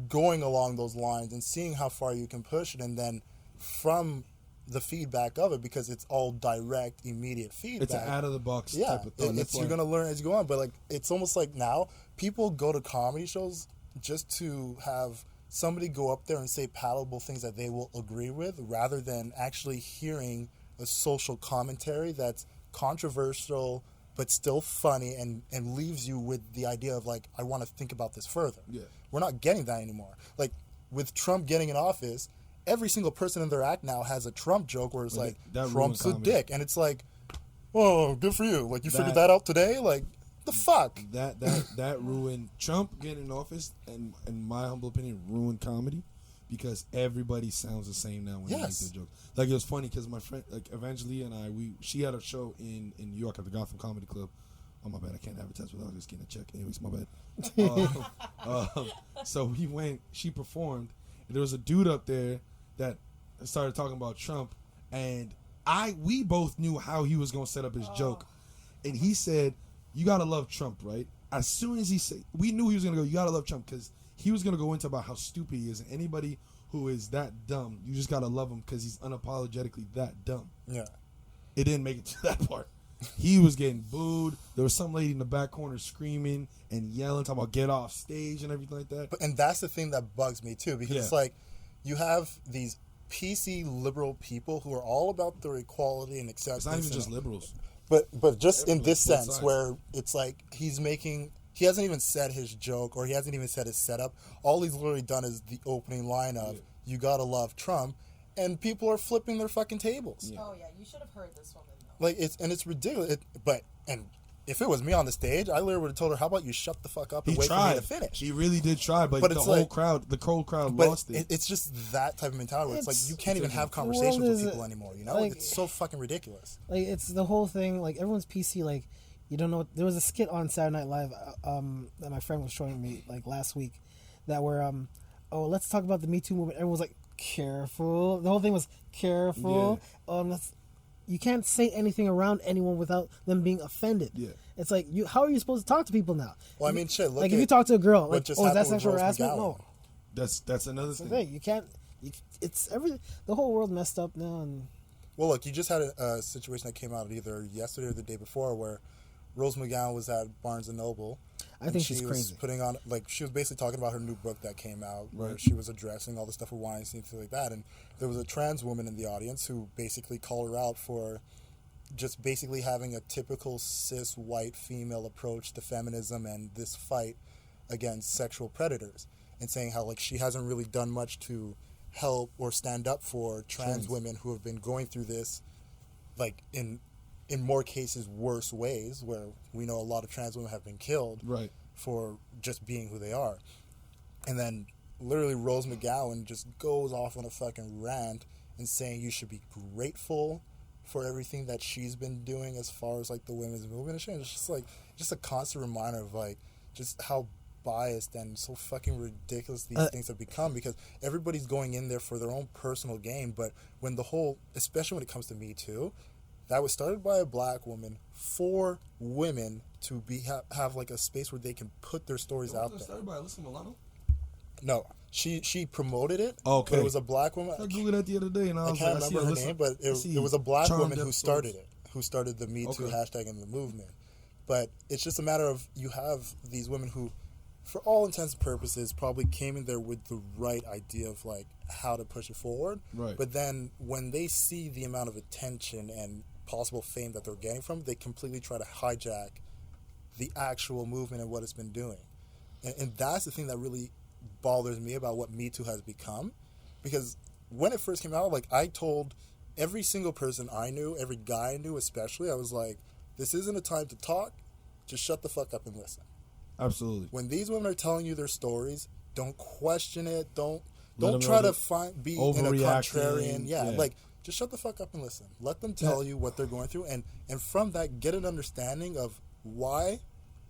going along those lines and seeing how far you can push it, and then from the feedback of it, because it's all direct, immediate feedback. It's an out of the box Yeah, type of thing. you're gonna learn as you go on. But like, it's almost like now people go to comedy shows just to have somebody go up there and say palatable things that they will agree with, rather than actually hearing a social commentary that's controversial but still funny and leaves you with the idea of like, I want to think about this further. Yeah. We're not getting that anymore. Like with Trump getting in office, every single person in their act now has a Trump joke where it's Well, like, that Trump's a ruined comedy. dick. And it's like, whoa, good for you. Like, you figured That- that out today? Like, the fuck? That ruined Trump getting in office, and in my humble opinion, ruined comedy because everybody sounds the same now when they make Yes. their joke. Like, it was funny because my friend, like Evangelia and she had a show in New York at the Gotham Comedy Club Oh, my bad. I can't advertise without just getting a check. Anyways, my bad. So she performed. And there was a dude up there that started talking about Trump. And we both knew how he was going to set up his joke. And he said, you got to love Trump, right? As soon as he said, we knew he was going to go, you got to love Trump, because he was going to go into about how stupid he is. And anybody who is that dumb, you just got to love him because he's unapologetically that dumb. Yeah. It didn't make it to that part. He was getting booed. There was some lady in the back corner screaming and yelling, talking about get off stage and everything like that. And that's the thing that bugs me too, because it's like you have these PC liberal people who are all about their equality and acceptance. It's not even just liberals. But just in this sense sides. where it's like he hasn't even said his joke, or he hasn't even said his setup. All he's literally done is the opening line of "You gotta love Trump," and people are flipping their fucking tables. Oh yeah, you should have heard this woman though. Like it's ridiculous. And if it was me on the stage, I literally would have told her, "How about you shut the fuck up and wait for me to finish?" He really did try, but the it's whole like, crowd, the cold crowd lost it. It's just that type of mentality where it's like you can't even have the world conversations with is, people anymore. You know, like, it's so fucking ridiculous. Like, it's the whole thing. Like, everyone's PC. Like, you don't know. There was a skit on Saturday Night Live that my friend was showing me like last week, that where let's talk about the Me Too movement. Everyone was like, careful. The whole thing was careful. You can't say anything around anyone without them being offended. Yeah. It's like, how are you supposed to talk to people now? Well, I mean, shit. Look, like, if you talk to a girl, like, is that sexual harassment? No. That's another thing. Thing. You can't. It's everything. The whole world messed up now. And well, look, you just had a situation that came out either yesterday or the day before where Rose McGowan was at Barnes and Noble. I think she's crazy. Putting on, like, she was basically talking about her new book that came out, where she was addressing all the stuff with Weinstein and stuff like that. And there was a trans woman in the audience who basically called her out for just basically having a typical cis white female approach to feminism and this fight against sexual predators, and saying how, like, she hasn't really done much to help or stand up for trans women who have been going through this, like, in more cases worse ways, where we know a lot of trans women have been killed for just being who they are. And then literally Rose McGowan just goes off on a fucking rant and saying you should be grateful for everything that she's been doing as far as like the women's movement and shit. It's just like just a constant reminder of like just how biased and so fucking ridiculous these things have become, because everybody's going in there for their own personal gain. But when the whole, especially when it comes to Me Too, that was started by a black woman for women to have like a space where they can put their stories out there. Started by Alyssa Milano? No, she promoted it. Okay, but it was a black woman. I googled that the other day, and I can't remember her name, but it was a black woman who started it, who started the Me Too hashtag and the movement. But it's just a matter of, you have these women who, for all intents and purposes, probably came in there with the right idea of like how to push it forward. Right. But then when they see the amount of attention and possible fame that they're getting from it, they completely try to hijack the actual movement and what it's been doing. And that's the thing that really bothers me about what Me Too has become. Because when it first came out, like, I told every single person I knew, every guy I knew especially, I was like, this isn't a time to talk, just shut the fuck up and listen. Absolutely. When these women are telling you their stories, don't question it, don't try to be in a contrarian. Like, just shut the fuck up and listen. Let them tell you what they're going through, and from that, get an understanding of why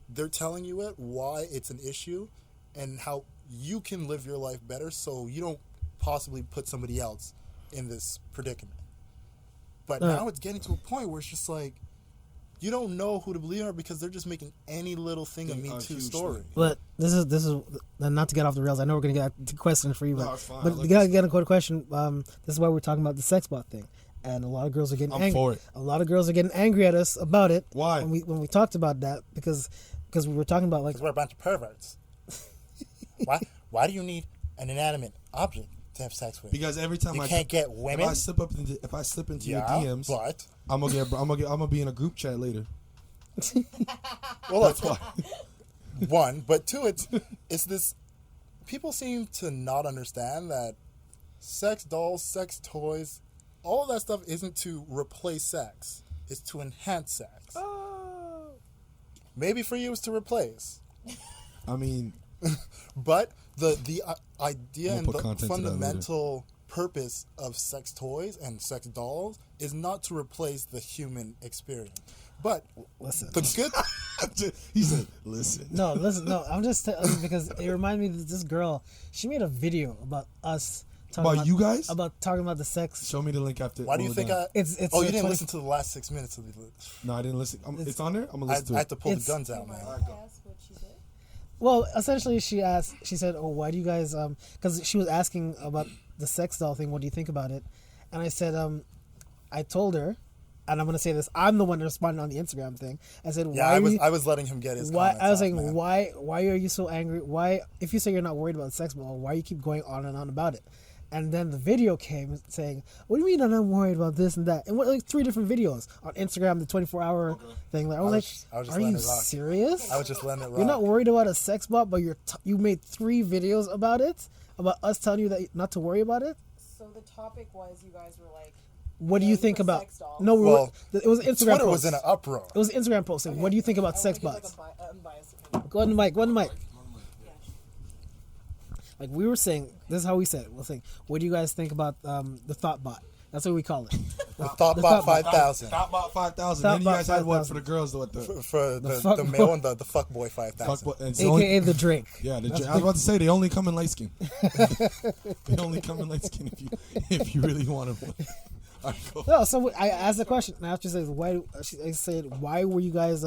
they're telling you it, why it's an issue, and how you can live your life better so you don't possibly put somebody else in this predicament. But now it's getting to a point where it's just like, you don't know who to believe in, because they're just making any little thing a Me Too story. But this is not to get off the rails. I know we're going to get to questions for you, no, it's fine. But you got to get a question. This is why we're talking about the sex bot thing, and a lot of girls are getting angry. For it. A lot of girls are getting angry at us about it. Why? When we talked about that, because we were talking about, like, because we're a bunch of perverts. Why do you need an inanimate object to have sex with? Because every time you can't get women. If I slip into your DMs, but I'm gonna be in a group chat later. Well, that's why. One, but two, it's this. People seem to not understand that sex dolls, sex toys, all of that stuff isn't to replace sex. It's to enhance sex. Oh. Maybe for you it's to replace. I mean, but the idea and the fundamental purpose of sex toys and sex dolls is not to replace the human experience. But listen, the good He said, "Listen." No, listen. No, I'm just because it reminded me of this girl. She made a video about us. About you guys? About talking about the sex. Show me the link after. Why do you think It's oh, you didn't listen to the last 6 minutes of the. No, I didn't listen. It's on there. I'm gonna listen to it. I had to pull the guns out, man. Well, essentially, she said, "Oh, why do you guys?" Because she was asking about the sex doll thing. What do you think about it? And I said, I told her, and I'm gonna say this. I'm the one responding on the Instagram thing. I said, Yeah, "Why?" I was letting him get his. Why? I was out, like, man. "Why are you so angry? Why? If you say you're not worried about sex doll, why you keep going on and on about it?" And then the video came saying, "What do you mean I'm not worried about this and that?" And what, like 3 different videos on Instagram, the 24-hour thing. Like, I was just "Are letting you it rock. serious? I was just letting it rock. You're not worried about a sex bot, but you made 3 videos about it, about us telling you that not to worry about it." So the topic was you guys were like, What do you think for about? sex dolls. No, Well, it was an Instagram Twitter post. was in an uproar. It was an Instagram post saying, "What do you think about I sex wanna give, bots?" like, a unbiased opinion. Go on the mic. Go on the mic. Yeah. Like we were saying, this is how we said it. We're saying, "What do you guys think about the thought bot?" That's what we call it. The Thoughtbot Thoughtbot. 5000 About 5,000. Then you guys had one for the girls. What the for fuck the boy. male and the fuckboy 5000. fuck? And AKA the Drake. yeah, I was about to say they only come in light skin. They only come in light skin if you really want them. All right, go. No, so I asked the question, and after she says, "Why?" I said, "Why were you guys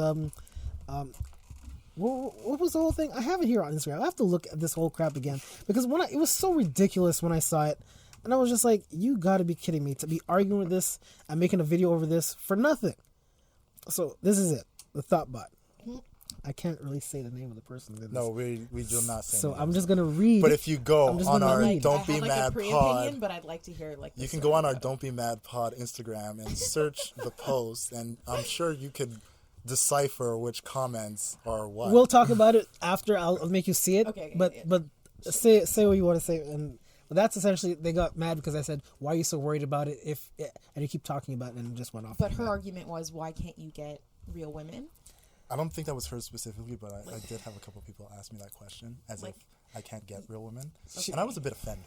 what was the whole thing?" I have it here on Instagram. I have to look at this whole crap again because it was so ridiculous when I saw it, and I was just like, "You got to be kidding me!" To be arguing with this and making a video over this for nothing. So this is it, the Thoughtbot. I can't really say the name of the person. No, we do not say So names. I'm just gonna read. But if you go I'm just on gonna our read. Don't I Be have, like, a Mad pre-opinion, Pod, but I'd like to hear like. you the can story go on our about it. Don't Be Mad Pod Instagram and search the post, and I'm sure you could decipher which comments are what. We'll talk about it after. I'll make you see it. Okay, but yeah. but say what you want to say, and that's essentially they got mad because I said, "Why are you so worried about it?" And you keep talking about it, and it just went off. But her argument was, why can't you get real women? I don't think that was her specifically, but I did have a couple people ask me that question, as if I can't get real women, and I was a bit offended.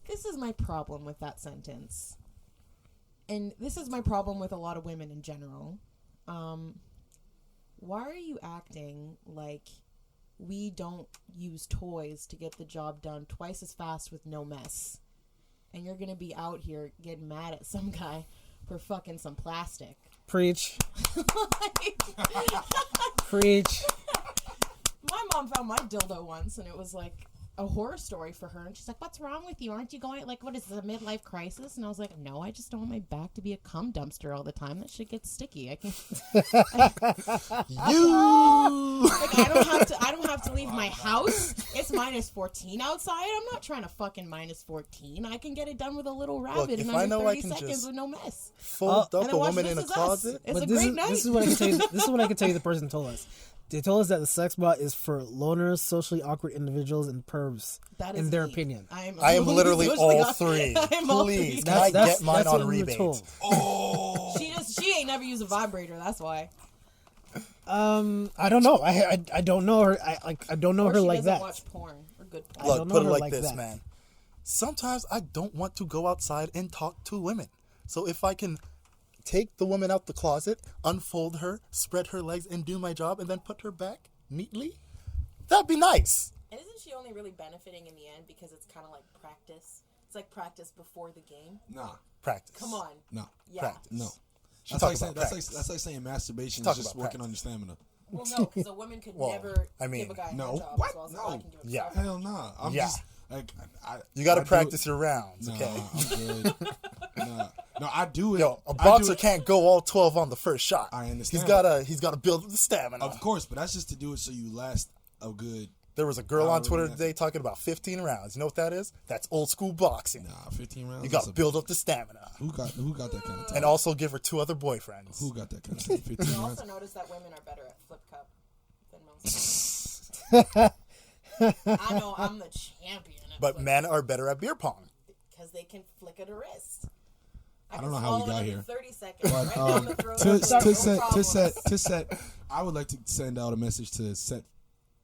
This is my problem with that sentence. And this is my problem with a lot of women in general. Why are you acting like we don't use toys to get the job done twice as fast with no mess? And you're going to be out here getting mad at some guy for fucking some plastic. Preach. Preach. My mom found my dildo once, and it was like a horror story for her. And she's like, "What's wrong with you? Aren't you going, like, what is this, a midlife crisis?" And I was like, "No, I just don't want my back to be a cum dumpster all the time. That shit gets sticky. I can't." Like, I don't have to leave my house. It's minus 14 outside. I'm not trying to fucking minus 14. I can get it done with a little rabbit if in I under know I 30 can seconds just with no mess. Fold And up then a watch woman This in a Is Us. closet. It's But a this great is night. this is what I can tell you. This is what I can tell you. The person told us. They told us that the sex bot is for loners, socially awkward individuals, and pervs. That in is their me. opinion. I am literally all three. Please, can I get mine what on we were rebate? told. She ain't never used a vibrator. That's why. I don't know. I don't know her. I don't know Or her she like doesn't that. watch porn or good porn. I Look, don't know put it her like like this, that. man. Sometimes I don't want to go outside and talk to women. So if I can take the woman out the closet, unfold her, spread her legs, and do my job, and then put her back neatly, that'd be nice. And isn't she only really benefiting in the end because it's kind of like practice? It's like practice before the game. Nah, Practice. Come on. no, Yeah. Practice. no. She That's talk like, saying, about that's, practice. like, that's like saying masturbation She is talk just about working practice. on your stamina. Well, no, because a woman could Well, never I mean, give a guy no. a job What? as well as a No. guy can give Yeah. himself. Hell nah. I'm Yeah. just like You got to I do practice it- your rounds, Nah, okay? I'm good. nah. No, I do it. Yo, a I do boxer it- can't go all 12 on the first shot. I understand. He's gotta build up the stamina. Of course, but that's just to do it so you last a good. There was a girl on However Twitter many- today talking about 15 rounds. You know what that is? That's old school boxing. Nah, 15 rounds. You that's gotta a- build up the stamina. Who got that kind of time? And also give her 2 other boyfriends. Who got that kind of time? 15 You rounds. also notice that women are better at flip cup than most. I know I'm the champion. But men are better at beer pong. Because they can flick at a wrist. I don't know how we got here. 30 seconds. But right down the throat. to No set, I would like to send out a message to set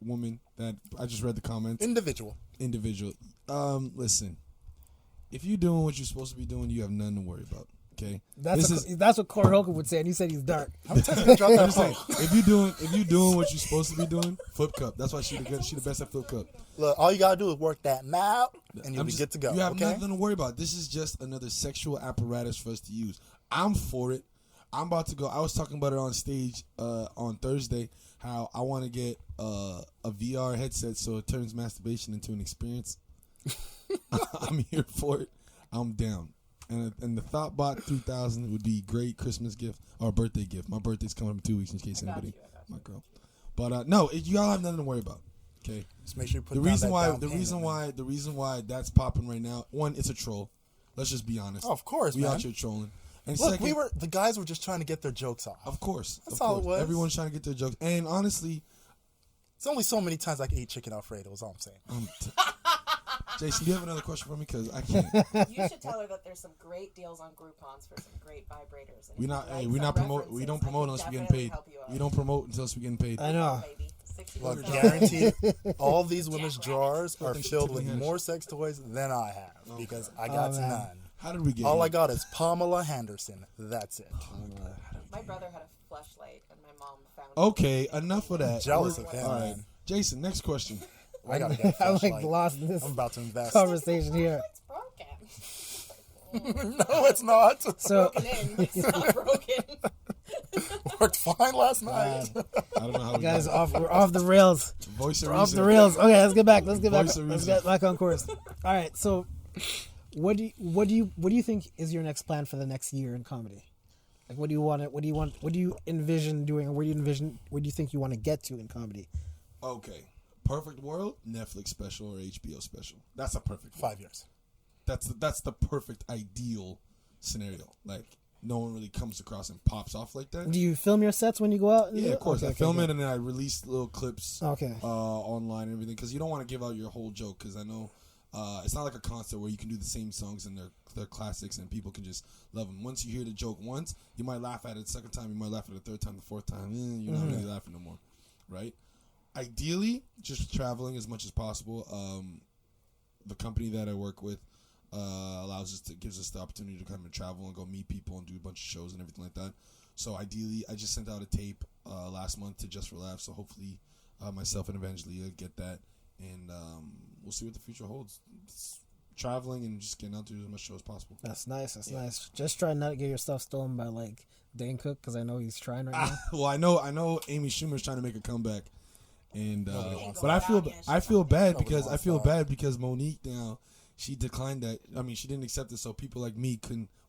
woman that I just read the comments. Individual. Individual. Listen, if you're doing what you're supposed to be doing, you have nothing to worry about. Okay, That's what Corey Holcomb would say, and you said he's dark. I'm tempted to drop that I'm saying, phone. if you doing what you're supposed to be doing, flip cup. That's why she the best at flip cup. Look, all you gotta do is work that mouth, and you'll be good to go. You have okay? nothing to worry about. This is just another sexual apparatus for us to use. I'm for it. I'm about to go. I was talking about it on stage on Thursday. How I want to get a VR headset so it turns masturbation into an experience. I'm here for it. I'm down. And the ThoughtBot 3000 would be great Christmas gift or birthday gift. My birthday's coming up in 2 weeks in case anybody, my girl. But no, y'all have nothing to worry about. Okay. Just make sure you put the down reason that why down the payment, reason man. why the reason why that's popping right now. One, it's a troll. Let's just be honest. Oh, of course, we man. out here trolling. And Look, second, the guys were just trying to get their jokes off. of course, That's of all course. it was. Everyone's trying to get their jokes. And honestly, It's only so many times I can eat chicken Alfredo. Is all I'm saying. Jason, do you have another question for me? Because I can't. You should tell her that there's some great deals on Groupon's for some great vibrators. And We if not. you like Hey, we some not promote. We references, don't I promote can unless we getting definitely paid. help you out. We don't promote until we getting paid. I know. Baby. 60 Look, bucks. guaranteed, all these women's Jackrabbits. drawers are Thanks to filled Tiffany with Haddish. more sex toys than I have because I got man. none. How did we get? All here? I got is Pamela Henderson. That's it. My brother had a fleshlight, and my mom found it. Okay, enough of that. Jealous We're- of him, All right, man. Jason. Next question. I gotta get a I'm like flashlight. lost in this I'm about to invest. conversation here. It's broken. No, it's not. So Broken in. It's not broken. Worked fine last night. I don't know how we guys, got we're off the rails. voice of We're off the reason. rails. Okay, let's get back. Let's get back. Voice of Let's reason. get back on course. All right. So, what do you think is your next plan for the next year in comedy? Like, what do you envision doing, or where do you think you want to get to in comedy? Okay, perfect world, Netflix special or HBO special. That's a perfect. 5 years. That's the perfect ideal scenario. Like no one really comes across and pops off like that. Do you film your sets when you go out? Yeah, of course. Okay, I film okay. it and then I release little clips Okay. online and everything because you don't want to give out your whole joke because I know it's not like a concert where you can do the same songs and they're classics and people can just love them. Once you hear the joke once, you might laugh at it the second time, you might laugh at it the third time, the fourth time. You're not really laughing no more, right? Ideally, just traveling as much as possible. The company that I work with gives us the opportunity to kind of travel and go meet people and do a bunch of shows and everything like that. So ideally, I just sent out a tape last month to Just for Laughs. So hopefully, myself and Evangelia get that, and we'll see what the future holds. It's traveling and just getting out to as much show as possible. That's nice. That's nice. Just try not to get your stuff stolen by like Dane Cook because I know he's trying right now. Well, I know Amy Schumer's trying to make a comeback, and wants but that. I feel bad Nobody because wants that. Monique now she declined that. I mean, she didn't accept it, so people like me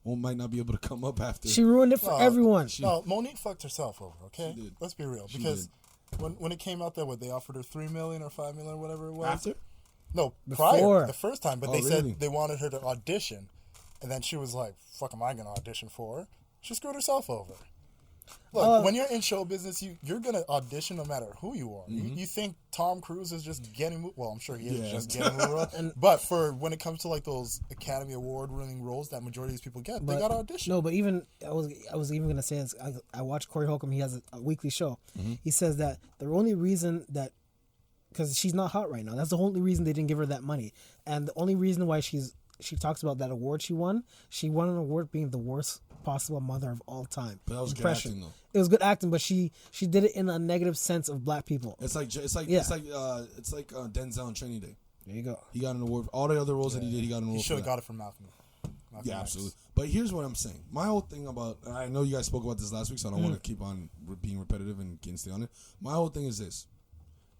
might not be able to come up after. She ruined it for Well, everyone. No, Monique fucked herself over. Okay, She did. let's be real. She Because when it came out that they offered her $3 million or $5 million or whatever it was. After? No, Before. prior the first time, but Oh, they really? said they wanted her to audition, and then she was like, "Fuck, am I gonna audition for?" She screwed herself over. Look, when you're in show business, you're gonna audition no matter who you are. You think Tom Cruise is just getting? Well, I'm sure he is Yeah. just getting moved around. But for when it comes to like those Academy Award winning roles that majority of these people get, they got to audition. No, but even I was even gonna say this. I watched Corey Holcomb. He has a weekly show. He says that the only reason that because she's not hot right now. That's the only reason they didn't give her that money, and the only reason why she talks about that award she won. She won an award being the worst possible mother of all time. But that was good Impression. acting, though. It was good acting, but she did it in a negative sense of black people. It's like Yeah. Denzel on Training Day. There you go. He got an award. All the other roles that he did, he got an He award. should for have that. got it from Malcolm. Yeah, X. absolutely. But here's what I'm saying. My whole thing about, and I know you guys spoke about this last week, so I don't want to keep on being repetitive and getting stay on it. My whole thing is this.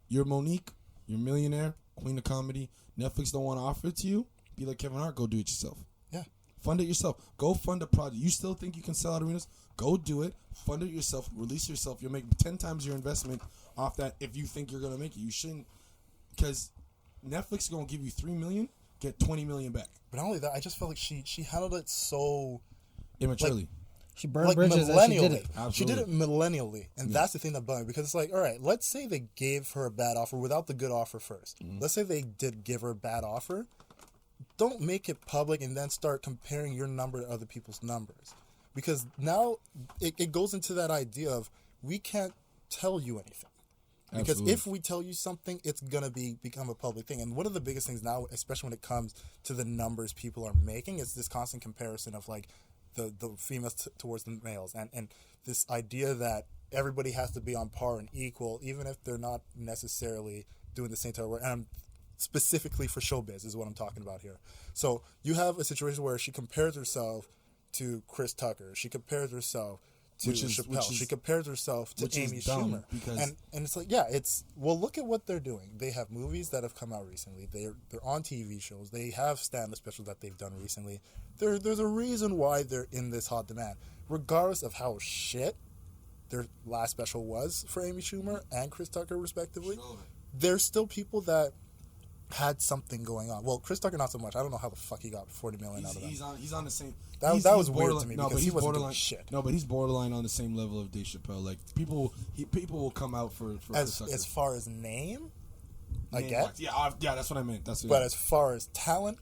You're Monique. You're a millionaire, queen of comedy. Netflix don't want to offer it to you. Be like Kevin Hart. Go do it yourself. Yeah. Fund it yourself. Go fund a project. You still think you can sell out arenas? Go do it. Fund it yourself. Release yourself. You'll make 10 times your investment off that if you think you're going to make it. You shouldn't, because Netflix is going to give you $3 million, get $20 million back. But not only that, I just felt like she handled it so Immaturely. She burned like bridges and she did it. millennially. She did it millennially, and that's the thing that bugged me because it's like, all right, let's say they gave her a bad offer without the good offer 1st. Let's say they did give her a bad offer. Don't make it public and then start comparing your number to other people's numbers, because now it goes into that idea of we can't tell you anything. Because Absolutely. if we tell you something, it's gonna become a public thing. And one of the biggest things now, especially when it comes to the numbers people are making, is this constant comparison of like the females towards the males, and this idea that everybody has to be on par and equal, even if they're not necessarily doing the same type of work. And specifically for showbiz is what I'm talking about here. So you have a situation where she compares herself to Chris Tucker. She compares herself to Chappelle. She compares herself to Amy Schumer. And it's like, yeah, look at what they're doing. They have movies that have come out recently. They're on TV shows. They have stand-up specials that they've done recently. There's a reason why they're in this hot demand. Regardless of how shit their last special was for Amy Schumer and Chris Tucker, respectively, there's still people that had something going on. Well, Chris Tucker not so much. I don't know how the fuck he got $40 million out of them. He's on the same. That was weird to me because he wasn't doing shit. No, but he's borderline on the same level of Dave Chappelle. Like people will come out for Chris Tucker. As far as name, I get. Yeah, that's what I meant. But as far as talent,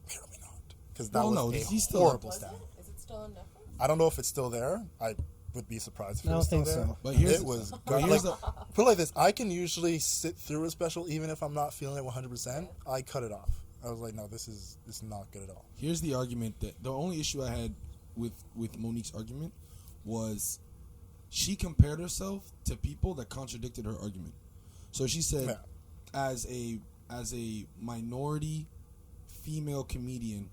clearly not. Because that was a horrible stand. Is it still on Netflix? I don't know if it's still there. I would be surprised if it was still there. So. But Put it like this: I can usually sit through a special even if I'm not feeling it 100%. I cut it off. I was like, no, this is not good at all. Here's the argument that the only issue I had with Monique's argument was she compared herself to people that contradicted her argument. So she said, as a minority female comedian,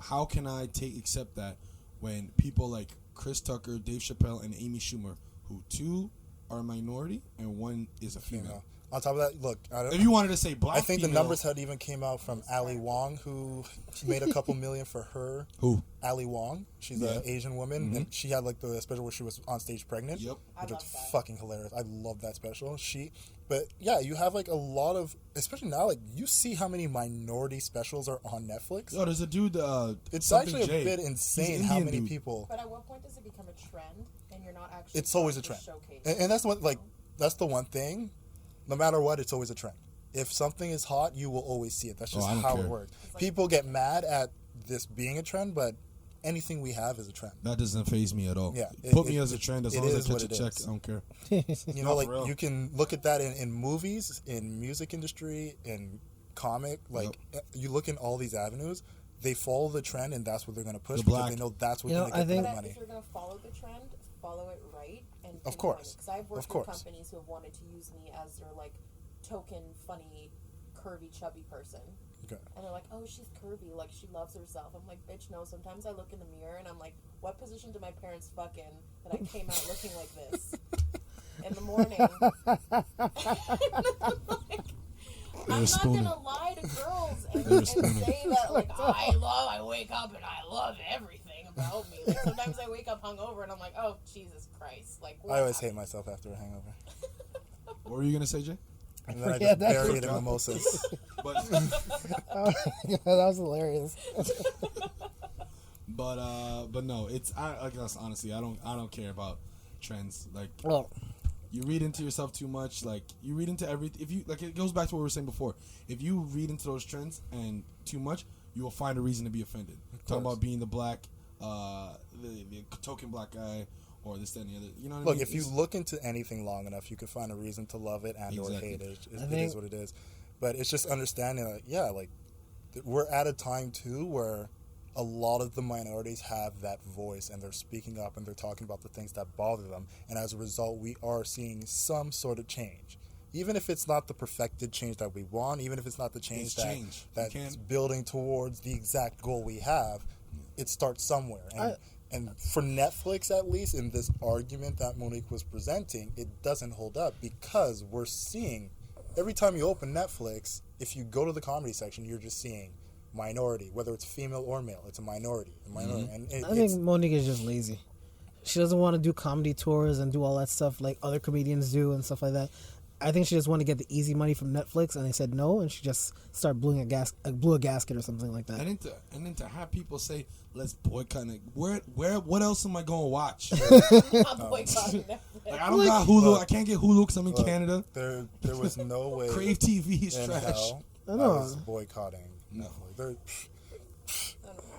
how can I accept that when people like Chris Tucker, Dave Chappelle, and Amy Schumer, who two are a minority and one is a female. On top of that, look, if you wanted to say black, I think female, the numbers had even came out from Ali Wong, who made a couple million for her. Who? Ali Wong. She's an Asian woman, and she had like the special where she was on stage pregnant. Yep. Which was fucking hilarious. I love that special. But yeah, you have like a lot of, especially now, like you see how many minority specials are on Netflix. Oh, there's a dude. It's actually a bit insane how many people. But at what point does it become a trend, and you're not actually? It's always a trend, and that's what that's the one thing. No matter what, it's always a trend. If something is hot, you will always see it. That's just how it works. People get mad at this being a trend, but anything we have is a trend. That doesn't faze me at all. Yeah, Put me as a trend as long as I catch a check. I don't care. You know, like you can look at that in movies, in music industry, in comic. Like you look in all these avenues, they follow the trend, and that's what they're going to push because they know that's what's going to get them money. If you're going to follow the trend, follow it right. And of course. Because I've worked with companies who have wanted to use me as their like token, funny, curvy, chubby person. Okay. And they're like, oh, she's curvy, like she loves herself. I'm like, bitch, no. Sometimes I look in the mirror and I'm like, what position did my parents fuck in that I came out looking like this in the morning? I'm not gonna lie to girls and say that like I wake up and I love everything about me. Like sometimes I wake up hungover and I'm like, oh Jesus Christ! Like I always hate myself after a hangover. What were you gonna say, Jay? And then I just bury it in mimosas. That was hilarious. But no, I guess honestly, I don't care about trends. Like, you read into yourself too much. Like, you read into everything. If you it goes back to what we were saying before. If you read into those trends and too much, you will find a reason to be offended. Talking about being the black, the token black guy, or this, that, and the other. You know what I mean? Look, if you look into anything long enough, you can find a reason to love it and or hate it. It is what it is. But it's just understanding that, we're at a time, too, where a lot of the minorities have that voice and they're speaking up and they're talking about the things that bother them. And as a result, we are seeing some sort of change. Even if it's not the perfected change that we want, even if it's not the change that's building towards the exact goal we have, it starts somewhere. And for Netflix, at least, in this argument that Monique was presenting, it doesn't hold up because we're seeing, every time you open Netflix, if you go to the comedy section, you're just seeing minority, whether it's female or male, it's a minority. And I think Monique is just lazy. She doesn't want to do comedy tours and do all that stuff like other comedians do and stuff like that. I think she just wanted to get the easy money from Netflix, and they said no, and she just started blew a gasket or something like that. And then to have people say, "Let's boycott it." What else am I going to watch? I'm boycotting Netflix. Like, I don't got Hulu. I can't get Hulu because I'm in Canada. There was no way. Crave TV is trash. I was boycotting Netflix.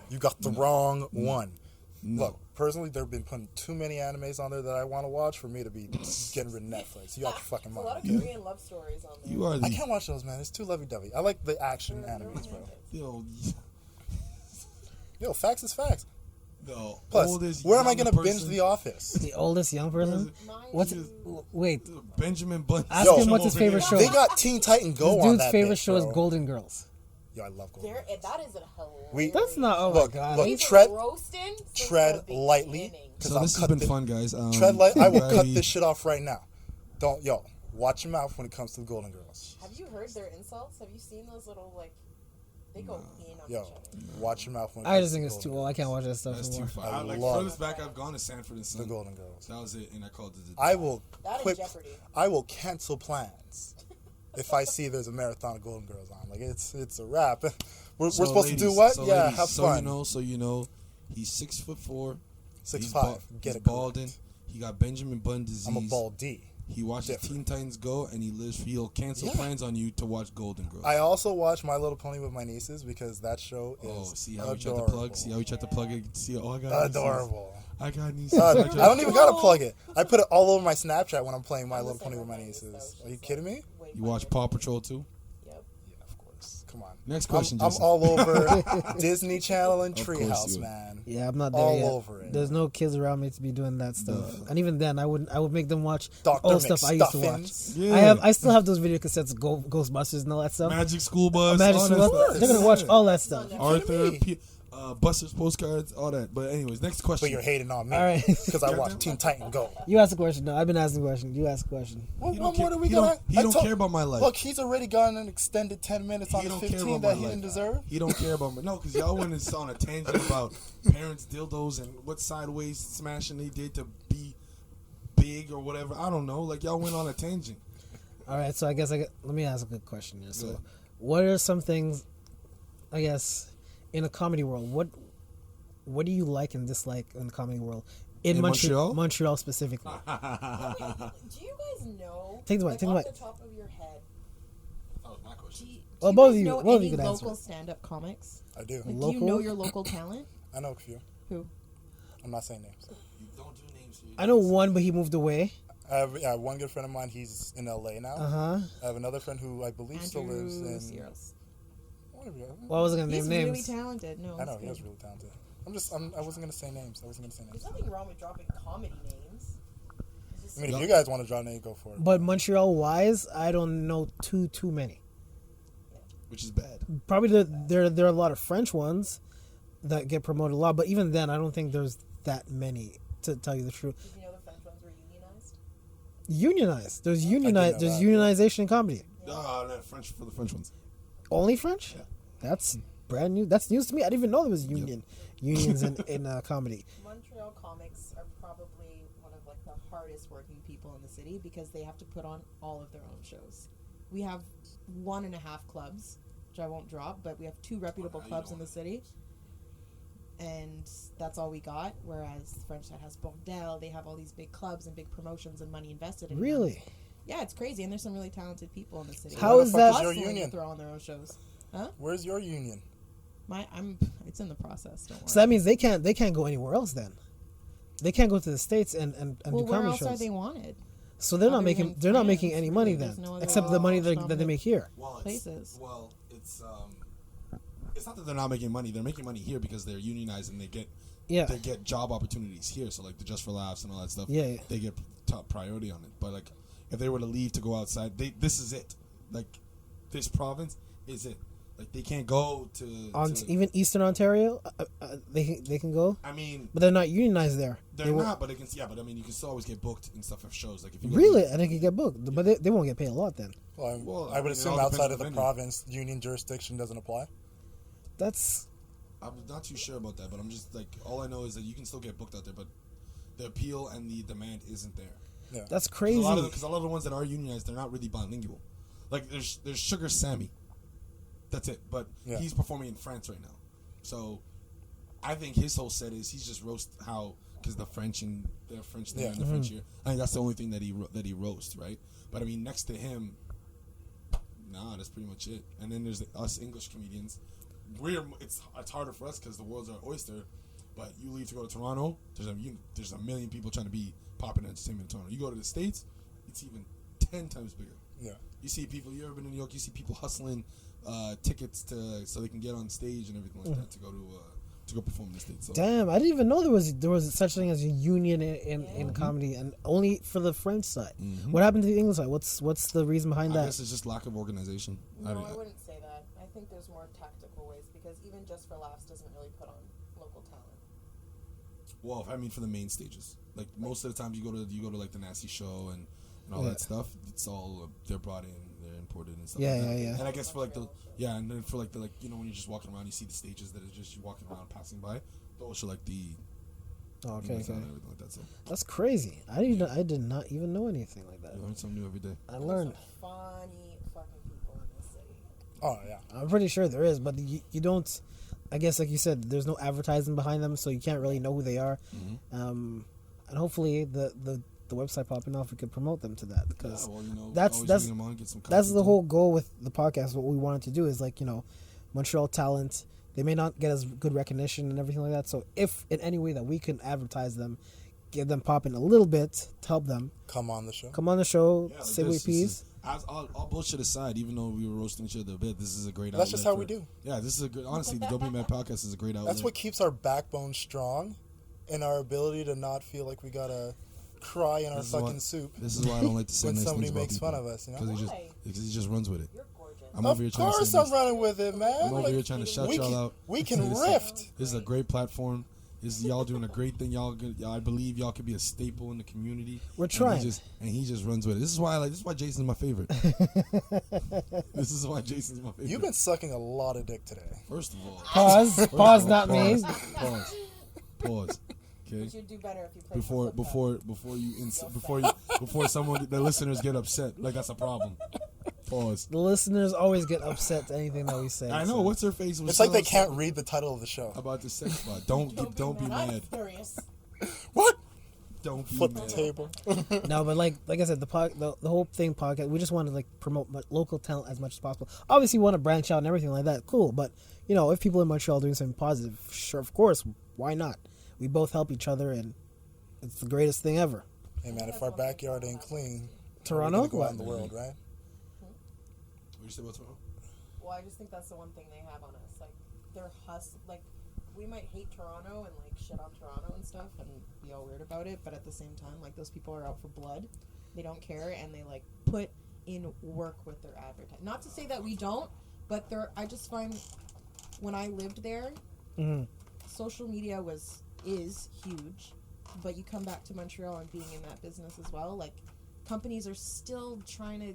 You got the wrong one. No. Look, personally, they've been putting too many animes on there that I want to watch for me to be getting rid of Netflix. You got your fucking mind. A lot of Korean love stories on there. I can't watch those, man. It's too lovey-dovey. I like the action animes, bro. Yo, facts is facts. The Plus, oldest where am I young going to binge person- The Office? The oldest young person. What's it? Wait. Benjamin Button. Ask Yo, him what's his favorite show. They got Teen Titan Go This on dude's that favorite bitch, show is bro. Golden Girls. Yo, I love Golden Girls. That is a hilarious. We- That's not. Oh Look, my god. look, He's tread roasting since tread the lightly. beginning. So this has been fun, guys. Tread light. I will glad cut we- this shit off right now. Watch your mouth when it comes to the Golden Girls. Have you heard their insults? Have you seen those little they go in on Yo, each other? watch your mouth when it I comes just to think the it's too Golden old. I can't watch that stuff That's too anymore. far. I Like love furthest back I've gone to Sanford and Girls. Son. The Golden Girls. That was it, and I called it. I will That quit. and Jeopardy. I will cancel plans if I see there's a marathon of Golden Girls on. Like it's a wrap. We're So, supposed to do ladies, what? so Yeah, ladies, have fun. So you know, he's 6'4", 6'5". Get he's it balding. correct. He got Benjamin Button disease. I'm a bald D. He watches Different. Teen Titans Go, and he'll cancel Yeah. plans on you to watch Golden Girls. I also watch My Little Pony with my nieces because that show is See how we tried to adorable. plug? See how we tried to plug it? See, I got nieces. Adorable. I got nieces. I don't even gotta plug it. I put it all over my Snapchat when I'm playing My I'm the Little same Pony with with my my niece, nieces. though. Are you She's kidding me? Way You watch funnier. Paw Patrol too? Yep. Yeah, of course. Come on. Next question, I'm Jason. all over Disney Channel and Of course Treehouse, you are. man. Yeah, I'm not there All yet. over it. There's no kids around me to be doing that stuff. And even then, I would make them watch Dr. old stuff I used to watch. McStuffins. Yeah. I still have those video cassettes, Ghostbusters and all that stuff. Magic School Bus. Magic all School that Bus. stuff. They're gonna watch all that stuff. Arthur, me? Buster's postcards, all that. But anyways, next question. But you're hating on me All right. because I watch Teen Titan Go. You ask a question. No, I've been asking a question. You ask a question. What He more don't care- do we he got? don't- he don't care about my life. Look, he's already gotten an extended 10 minutes on He the don't care 15 about that my he life. didn't deserve. He don't care about me. No, because y'all went on a tangent about parents' dildos and what sideways smashing they did to be big or whatever. I don't know. Like y'all went on a tangent. All right. So I guess let me ask a good question here. So, Good. what are some things? I guess in the comedy world, what do you like and dislike in the comedy world? In Montreal? Montreal specifically. Do you guys know? Take the mic, like, take the off mic. the top of your head. That was my question. Well, Do both you of guys you- know both of you any could answer local it. stand-up comics? I do. Like, do you Local? know your local talent? I know a few. Who? I'm not saying names. You don't do names here. I know one, but he moved away. I have one good friend of mine. He's in LA now. Uh huh. I have another friend who I believe still lives Andrew in. Cieros. Well, I wasn't gonna He's name really names. talented. No, I know it's he is good. really talented. I wasn't gonna say names. There's nothing wrong with dropping comedy names. It's just- I mean, if you guys want to draw a name, go for it. But Montreal wise, I don't know too many. Which is bad. Probably there are a lot of French ones that get promoted a lot, but even then, I don't think there's that many. To tell you the truth, Did you know the French ones were unionized? unionized. There's know There's that. unionization in comedy. No, French for the French ones. Only French? Yeah. That's brand new. That's news to me. I didn't even know there was unions in comedy. Montreal comics are probably one of like the hardest working people in the city because they have to put on all of their own shows. We have 1.5 clubs, which I won't drop, but we have 2 reputable clubs in the city. And that's all we got. Whereas the French side has Bordel, they have all these big clubs and big promotions and money invested in them. Really? Yeah, it's crazy, and there's some really talented people in the city. How is that- Where's your Hustling to union? throw on their own shows? Huh? Where's your union? It's in the process. Don't worry. So that means they can't go anywhere else then. They can't go to the States and well, do where comedy else are shows. they wanted? So they're not other making than making France, any money there's then, no other except the money that they dominant make here. Well, places. It's not that they're not making money. They're making money here because they're unionized and they get Yeah. job opportunities here. So like the Just for Laughs and all that stuff. Yeah. They get top priority on it. But like if they were to leave to go outside, this is it. Like this province is it. Like they can't go to Even Eastern Ontario, they can go, I mean, but they're not unionized there. they're They won't- not, but they can. Yeah, but I mean, you can still always get booked and stuff for shows. Like if you go Really, I think you get booked, but they won't get paid a lot then. Well, I I would mean, it assume all depends outside on of the the venue. province, union jurisdiction doesn't apply. That's I'm not too sure about that, but I'm just like all I know is that you can still get booked out there, but the appeal and the demand isn't there. Yeah. that's crazy. Because a lot of the ones that are unionized, they're not really bilingual. Like there's Sugar Sammy, that's it. But Yeah. he's performing in France right now, so I think his whole set is he's just roast how because the French and the French there Yeah. and the French here. I think that's the only thing that he roasts, right? But I mean, next to him, nah, that's pretty much it. And then there's us English comedians. It's harder for us because the world's our oyster. But you leave to go to Toronto, there's a million people trying to be popping entertainment in Toronto. You go to the States, it's even 10 times bigger. Yeah. You see people. You ever been to New York? You see people hustling tickets so they can get on stage and everything like that to go to to go perform in the States. So. Damn, I didn't even know there was such thing as a union in comedy, and only for the French side. Mm-hmm. What happened to the English side? What's the reason behind I that? guess it's just lack of organization. No, I wouldn't say that. I think there's more tactical ways because even Just for Laughs doesn't really put on local talent. Well, I mean, for the main stages, like most of the times you go to like the Nasty Show and all that stuff. It's all they're brought in, they're imported and stuff. Yeah, like that. yeah. And I guess for like and then for like the when you're just walking around, you see the stages that are just you walking around, passing by. Those are like the. Oh, okay. And everything like that. So That's crazy. I did not even know anything like that. you learn something new every day. I learned. Some funny fucking people in this city. Oh yeah. I'm pretty sure there is, but you don't. I guess, like you said, there's no advertising behind them, so you can't really know who they are. Mm-hmm. And hopefully, the website popping off, we could promote them to that because that's that's the whole goal with the podcast. What we wanted to do is Montreal talent. They may not get as good recognition and everything like that. So if in any way that we can advertise them, give them popping a little bit to help them, come on the show. say what peace. All bullshit aside, even though we were roasting each other a bit, this is a great outlet. That's just how we do. Yeah, this is a good. Honestly, the Dopey Man podcast is a great outlet. That's what keeps our backbone strong, and our ability to not feel like we gotta cry in our fucking soup. This is why I don't like to say when nice somebody things about makes people. fun of us, you know. Because he just runs with it. You're gorgeous. I'm over here Of trying to course, say I'm running with it, man. I'm over here trying to shut y'all out. We can This rift. is a great platform. Y'all doing a great thing. I believe y'all could be a staple in the community. We're trying. And he just runs with it. This is why Jason's my favorite. This is why Jason's my favorite. You've been sucking a lot of dick today. First of all. Pause, not me. Pause. Okay. But you'd do better if you played before the listeners get upset. Like that's a problem. Pause. The listeners always get upset to anything that we say. I know. What's her face? It's like they can't read the title of the show. About the sex spot. Don't be mad. I'm furious. What? Don't be Flip mad. the table. No, but like I said, the whole thing podcast. We just want to promote local talent as much as possible. Obviously, we want to branch out and everything like that. Cool, but if people in Montreal are doing something positive, sure, of course, why not? We both help each other, and it's the greatest thing ever. Hey man, if our backyard ain't clean, Toronto, we're gonna go out in the world, right? What you say about Toronto? Well, I just think that's the one thing they have on us. Like, they're we might hate Toronto and, shit on Toronto and stuff and be all weird about it, but at the same time, those people are out for blood. They don't care, and they, put in work with their advertising. Not to say that we don't, but I just find when I lived there, social media is huge, but you come back to Montreal and being in that business as well, companies are still trying to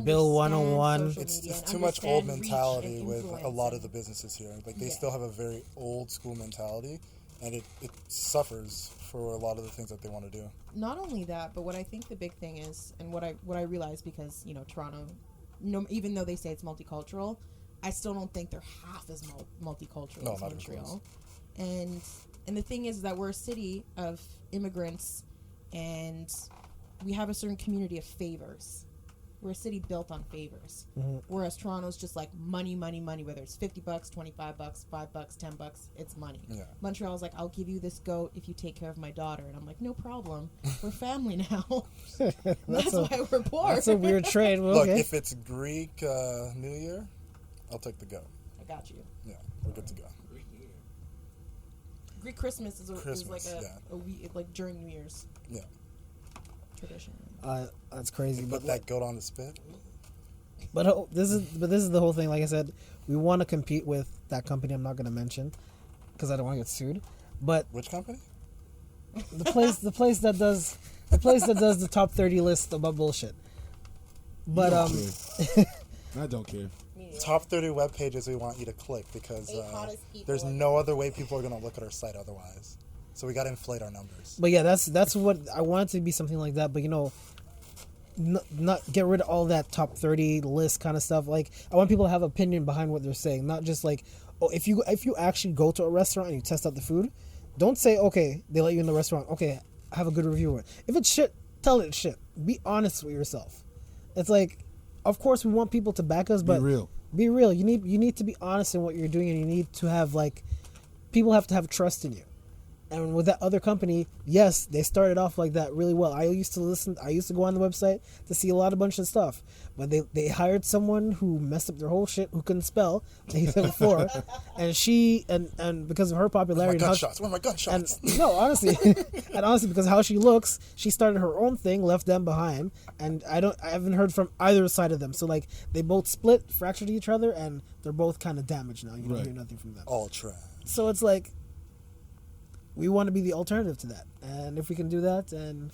Bill 101. It's too much old mentality with a lot of the businesses here. They still have a very old school mentality, and it suffers for a lot of the things that they want to do. Not only that, but what I think the big thing is, and what I realize, because Toronto, even though they say it's multicultural, I still don't think they're half as multicultural as Montreal. And the thing is that we're a city of immigrants, and we have a certain community of favors. We're a city built on favors, whereas Toronto's just money, whether it's $50, $25, $5, $10, it's money. Yeah. Montreal's I'll give you this goat if you take care of my daughter, and I'm no problem. We're family now. That's why we're poor. That's a weird trade. Well, Look, okay. if it's Greek New Year, I'll take the goat. I got you. Yeah, we're good to go. Greek Christmas is a week, during New Year's. Yeah. Tradition. That's crazy. Put that goat on the spit. But this is the whole thing. Like I said, we want to compete with that company. I'm not going to mention because I don't want to get sued. But which company? The place that does the top 30 list about bullshit. But I don't care. Top 30 web pages we want you to click because there's no other way people are going to look at our site otherwise. So we got to inflate our numbers. But yeah, that's what I want it to be, something like that. But not get rid of all that top 30 list kind of stuff. I want people to have opinion behind what they're saying, not just if you actually go to a restaurant and you test out the food, don't say okay, they let you in the restaurant, okay, have a good review of it. If it's shit, tell it shit. Be honest with yourself. It's of course we want people to back us, but be real. You need to be honest in what you're doing, and you need to have people have to have trust in you. And with that other company, yes, they started off like that really well. I used to go on the website to see a bunch of stuff. But they hired someone who messed up their whole shit, who couldn't spell, like he said before. And she, and because of her popularity... Where are my gunshots? And, no, honestly, because of how she looks, she started her own thing, left them behind. And I haven't heard from either side of them. So, like, they both split, fractured each other, and they're both kind of damaged now. You don't hear nothing from them. All trash. So it's like... we want to be the alternative to that, and if we can do that, and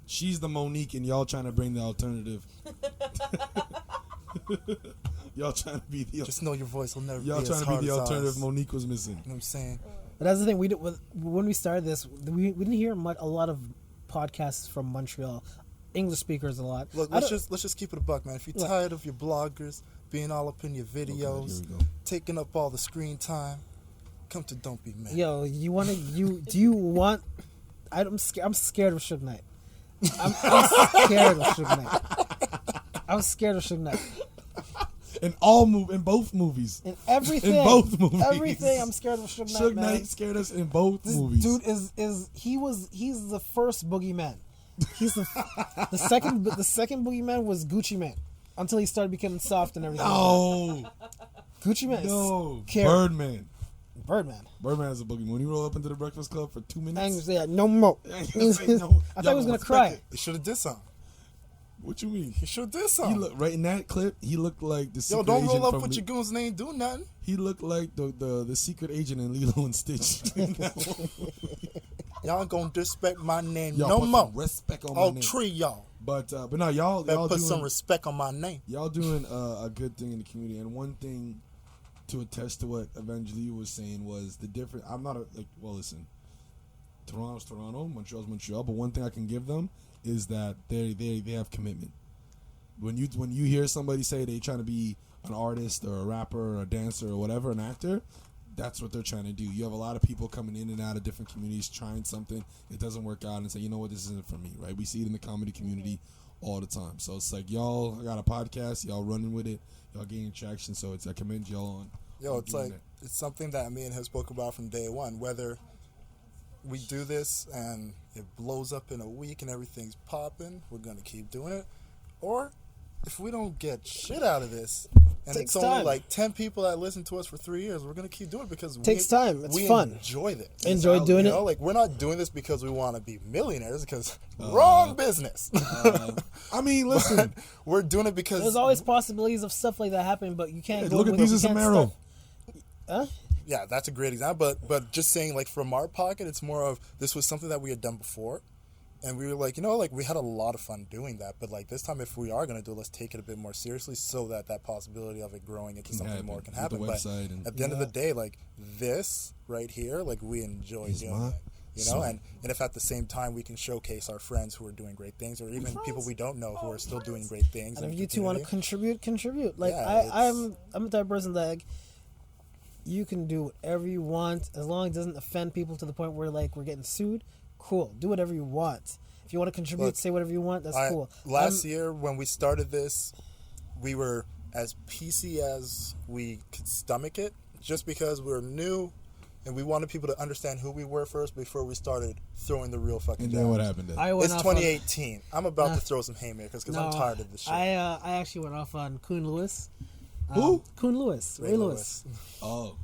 she's the Monique, and y'all trying to bring the alternative. Y'all trying to be the. Just know your voice will never. Y'all be trying as to hard be the as alternative. ours. Monique was missing. You know what I'm saying? But that's the thing. When we started this, we didn't hear a lot of podcasts from Montreal, English speakers a lot. Look, let's just keep it a buck, man. If you're tired of your bloggers being all up in your videos, taking up all the screen time. Come to Don't Be Mad. Yo, do you want? I'm scared of Suge Knight. I'm scared of Suge Knight. I'm scared of Suge Knight. In both movies. In everything. In both movies. Everything. I'm scared of Suge Knight. Suge Knight scared us in both movies. Dude he's the first boogeyman. He's the second boogeyman was Gucci Mane until he started becoming soft and everything. No. Gucci Mane. No. Birdman. Birdman is a boogeyman. When he rolled up into the Breakfast Club for 2 minutes. And say, no more. I thought he was going to cry. He should have did something. What you mean? He should have did something. He looked, right in that clip, he looked like the secret don't roll agent up with your goons and they ain't doing nothing. He looked like the secret agent in Lilo and Stitch. Y'all gonna disrespect my name y'all no put more. Some respect on my All name. three y'all. But no, y'all Better put doing some respect on my name. Y'all doing a good thing in the community. And one thing to attest to what Evangelia was saying was the different. I'm not listen, Toronto's Toronto, Montreal's Montreal. But one thing I can give them is that they have commitment. When you hear somebody say they trying to be an artist or a rapper or a dancer or whatever, an actor, that's what they're trying to do. You have a lot of people coming in and out of different communities trying something. It doesn't work out and say, you know what, this isn't for me, right? We see it in the comedy community all the time. So it's like, y'all got a podcast, y'all running with it, y'all gaining traction. So I commend y'all on. Yo, it's like it's something that me and him spoke about from day one. Whether we do this and it blows up in a week and everything's popping, we're gonna keep doing it. Or if we don't get shit out of this, and it's only like 10 people that listen to us for 3 years, we're gonna keep doing it because takes time. It's we fun. Enjoy this. Enjoy doing it. Like we're not doing this because we want to be millionaires. Because wrong business. I mean, listen, we're doing it because there's always possibilities of stuff like that happening, but you can't. Look at these as a marrow. Huh? Yeah, that's a great example. But just saying, like, from our pocket, it's more of this was something that we had done before. And we were like, we had a lot of fun doing that. But, like, this time, if we are going to do it, let's take it a bit more seriously so that possibility of it growing into something more can happen. But at the end of the day, like, this right here, like, we enjoy doing it. And if at the same time we can showcase our friends who are doing great things, or even people we don't know who are still doing great things. And if you two want to contribute. Like, I'm the type of person that, like, you can do whatever you want as long as it doesn't offend people to the point where, like, we're getting sued. Cool. Do whatever you want. If you want to contribute, say whatever you want. That's cool. Last year when we started this, we were as PC as we could stomach it, just because we were new and we wanted people to understand who we were first before we started throwing the real fucking And then what happened then? It's 2018. I'm about to throw some haymakers because I'm tired of this shit. I actually went off on Kuhn Lewis. Who? Kuhn Lewis. Ray Lewis. Oh.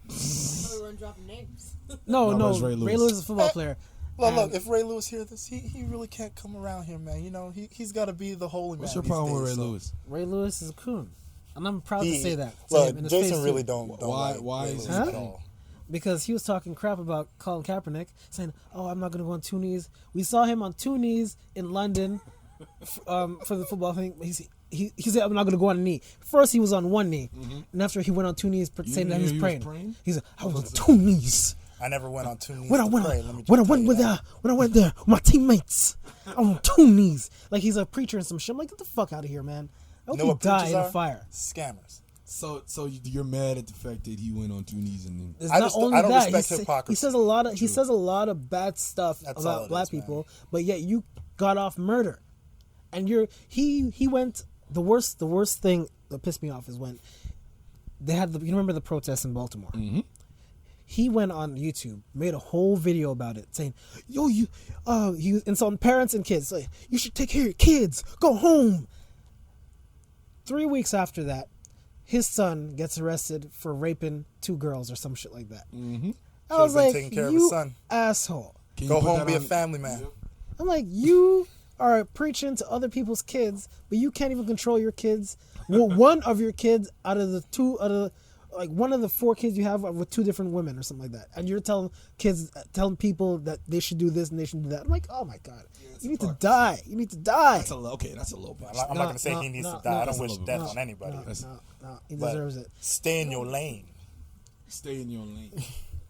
We weren't dropping names. No, Ray Ray Lewis is a football player. Look, if Ray Lewis hears this, he really can't come around here, man. You know, he's got to be the holy man. What's your problem with Ray Lewis? Ray Lewis is a coon. And I'm proud to say that. Look, Jason really don't why is he at all? Because he was talking crap about Colin Kaepernick, saying, "Oh, I'm not going to go on two knees." We saw him on two knees in London for the football thing. He said, "I'm not going to go on a knee." First, he was on one knee, and after he went on two knees, saying that he was praying. He said, "I was on two knees." I never went on two knees. When I went there with my teammates, I was on two knees. Like he's a preacher and some shit. I'm like, get the fuck out of here, man. I hope you die in a fire. Scammers. So you're mad at the fact that he went on two knees and then... It's not only that. Hypocrisy. He says a lot of bad stuff about black people, but yet you got off murder, and he went. The worst thing that pissed me off is when they had you remember the protests in Baltimore. Mm-hmm. He went on YouTube, made a whole video about it, saying, "Yo, he was insulting parents and kids. Like, you should take care of your kids. Go home." 3 weeks after that, his son gets arrested for raping 2 girls or some shit like that. Mm-hmm. I was like, taking care of "You his son. asshole." Go home, be a family man. I'm like, you are preaching to other people's kids, but you can't even control your kids. Well, one of your kids out of the 2 like one of the 4 kids you have are with 2 different women or something like that, and you're telling people that they should do this and they should do that. I'm like, oh my god, you need to die. You need to die. That's a low bitch. I'm not going to say he needs to die. I don't wish death on anybody. No, he deserves it. Stay in your lane. Stay in your lane.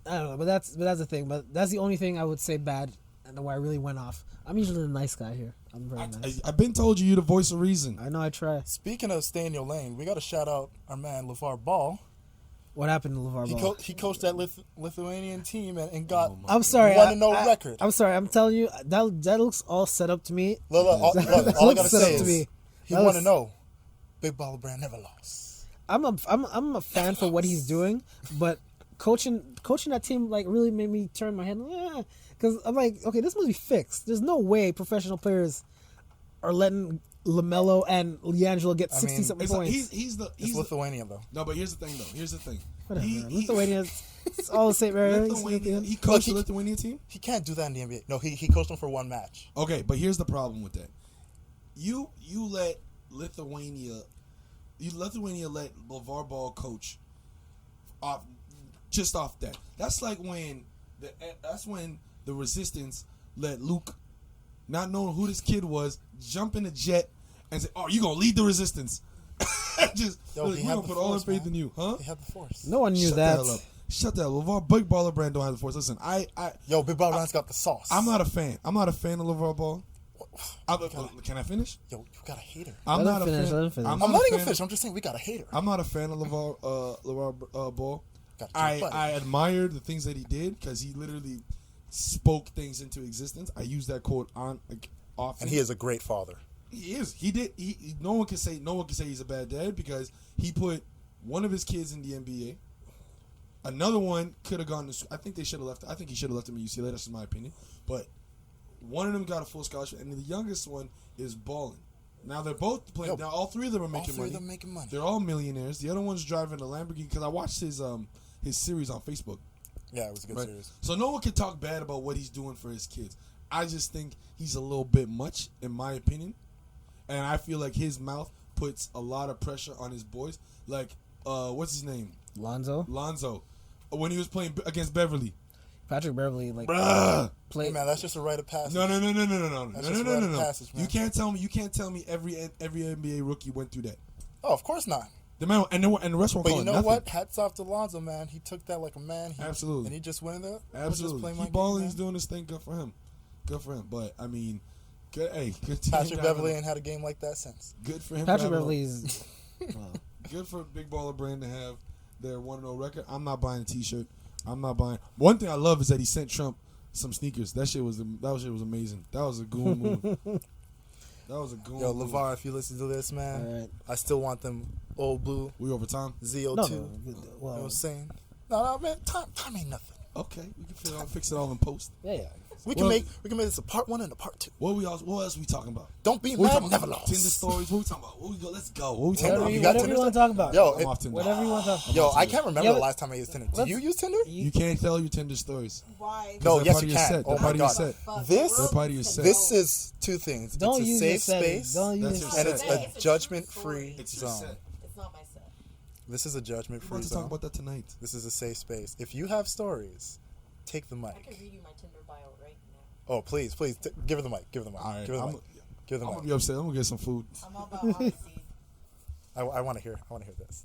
I don't know, but that's the thing. But that's the only thing I would say bad, and why I really went off. I'm usually the nice guy here. I'm very nice. I've been told you're the voice of reason. I know. I try. Speaking of stay in your lane, we got to shout out our man LeVar Ball. What happened to LeVar Ball? He coached that Lithuanian team and got I'm sorry. 1-0 record. I'm sorry. I'm telling you, that looks all set up to me. Look, all I gotta say is he That want to looks- know. Big Baller Brand never lost. I'm a fan for what he's doing, but coaching that team like really made me turn my head because I'm like, okay, this must be fixed. There's no way professional players are letting LaMelo and LiAngelo get 60-something points. He's It's Lithuania though. No, but here's the thing. Whatever. Lithuania, it's all the same area. He coached the Lithuania team? He can't do that in the NBA. No, he coached them for 1 match. Okay, but here's the problem with that. You let Lithuania let LeVar Ball coach off that. That's like when the Resistance let Luke, not knowing who this kid was, jump in a jet and say, "Oh, you gonna lead the Resistance?" We're gonna put all our faith in you, huh? He had the force. No one knew Shut that. the hell up. Shut that. LeVar Big Baller Brand don't have the force. Listen, Yo, Big Baller Brand's got the sauce. I'm not a fan. I'm not a fan of LeVar Ball. Can I finish? Yo, you got a hater. I'm Let not him a finish, fan. let him finish. I'm not even finished. I'm just saying we got a hater. I'm not a fan of LeVar Ball. Got a buddy. I admired the things that he did because he literally spoke things into existence. I use that quote often. And he is a great father. He is. He did. No one can say he's a bad dad because he put one of his kids in the NBA. Another one could have gone to. I think they should have left. I think he should have left him at UCLA. That's just my opinion. But one of them got a full scholarship, and the youngest one is balling. Now they're both playing. Now all 3 of them are making money. They're all millionaires. The other one's driving a Lamborghini because I watched his series on Facebook. Yeah, it was a good series. So no one can talk bad about what he's doing for his kids. I just think he's a little bit much, in my opinion, and I feel like his mouth puts a lot of pressure on his boys. Like, what's his name? Lonzo. When he was playing against Beverly. Patrick Beverly, like, Bruh. play. Hey man, that's just a rite of passage. No. That's just a rite of passage, man. You can't tell me every NBA rookie went through that. Oh, of course not. The man and the rest won't But call you it know nothing. what? Hats off to Lonzo, man. He took that like a man. Absolutely. And he just went in there. Absolutely. He balling. He's doing his thing. Good for him. But I mean, good. Hey, good. Patrick Beverly ain't had a game like that since. Good for him. Patrick Beverly is Good for Big Baller Brand to have their 1-0 record. I'm not buying a T-shirt. I'm not buying. One thing I love is that he sent Trump some sneakers. That shit was amazing. That was a goon move. Yo, LeVar, if you listen to this, man, all right. I still want them old blue We over time. ZO2. No, You know what well, I'm saying? No, man, time ain't nothing. Okay, we can fix it all in post. yeah. We can make this a part 1 and a part 2. What else we talking about? Don't be What we mad, talking never about? lost. Tinder stories. What we talking about? What we go? Let's go. What we talking Tinder, about? you got Whatever Tinder you want to talk about. Yo, I'm off Tinder. Whatever you want to talk about. Yo, I can't remember Yeah, the last time I used Tinder. Do let's- you use Tinder? You can't tell your Tinder stories. Why? No, Their yes party you is can. set. Oh Their my party god. is set. This Their party is set. This is 2 things. Don't it's a use safe your settings. space Don't That's use your your and it's set. a judgment-free It's your zone. set. It's not my set. This is a We're judgment-free about to zone. talk about that tonight. This is a safe space. If you have stories, take the I can mic. read you my Tinder bio right now. Oh, please, give her the mic. Give her the mic. All right, Give her the I'm mic. Give her the gonna mic. be upset. I'm gonna get some food. I'm all about honesty. I want to hear. I want to hear this.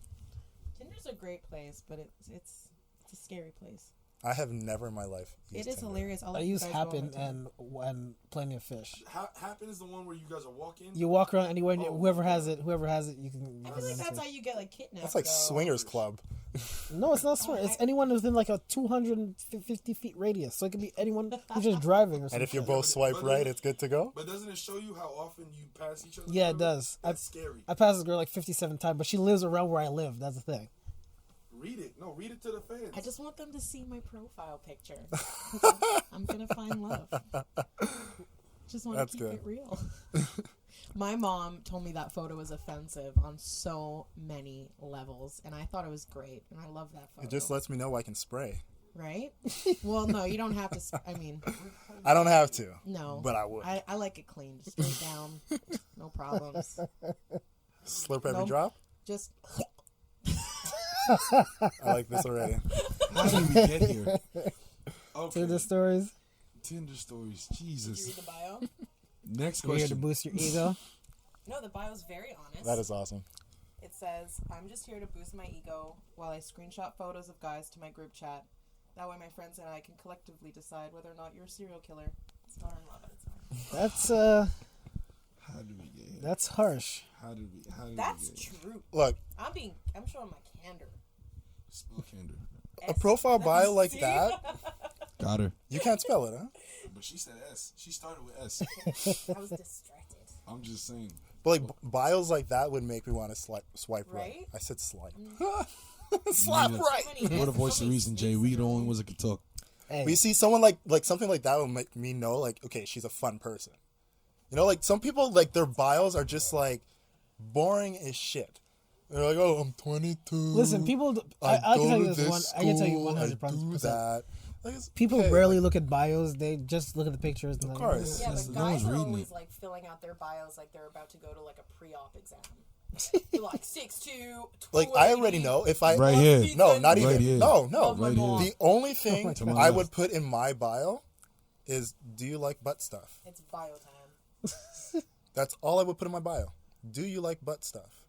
Tinder's a great place, but it's a scary place. I have never in my life. It used is Tinder. hilarious. I'll I let you use guys go on Happen Tinder. and Plenty of Fish. Happen is the one where you guys are walking. You walk around anywhere. Oh. Whoever has it, you can. I feel like that's how you get like kidnapped. That's like though. swingers club. No, it's not smart. It's anyone within like a 250 feet radius. So it could be anyone who's just driving or something. And if you both swipe right, it's good to go. But doesn't it show you how often you pass each other? Yeah, it does. That's scary. I passed this girl like 57 times, but she lives around where I live. That's the thing. Read it. No, read it to the fans. I just want them to see my profile picture. I'm gonna find love. Just want That's to keep good. it real. My mom told me that photo was offensive on so many levels, and I thought it was great, and I love that photo. It just lets me know I can spray. Right? Well, no, you don't have to. I mean, I don't have to. no, But I would. I like it clean, straight down, no problems. Slurp every Nope. drop. Just I like this already. How did we get here? Okay. Tinder stories. Tinder stories. did you Jesus. read the bio? Next You're here to question. boost your ego. No, the bio's very honest. That is awesome. It says, I'm just here to boost my ego while I screenshot photos of guys to my group chat. That way my friends and I can collectively decide whether or not you're a serial killer. It's not in love, it's fine. That's How did we get here? that's harsh. How did we That's get here? true. Look, I'm showing my candor. Spell candor. a profile bio like that, Got her. you can't spell it, huh? But she said S. She started with S. I was distracted. I'm just saying. But like bios like that would make me want to swipe right. Right? I said swipe. Slap Yeah. right. What a voice of reason, Jay. We the only ones that can talk. Hey, But you see, someone like something like that will make me know, like, okay, she's a fun person. You know, like some people, like their bios are just like boring as shit. They're like, oh, I'm 22. listen, people. I can go tell to you this one. I can tell you school, I do 100%. that. Like, it's People okay, rarely like, look at bios. They just look at the pictures. And Of then, course. Yeah, Yes, but no one's guys are reading always it. like filling out their bios like they're about to go to like a pre-op exam. You're like 6'2", like I already know if I Right here. No, not Right even. here. No. Right here. The only thing To my I left. would put in my bio is, do you like butt stuff? It's bio time. That's all I would put in my bio. Do you like butt stuff?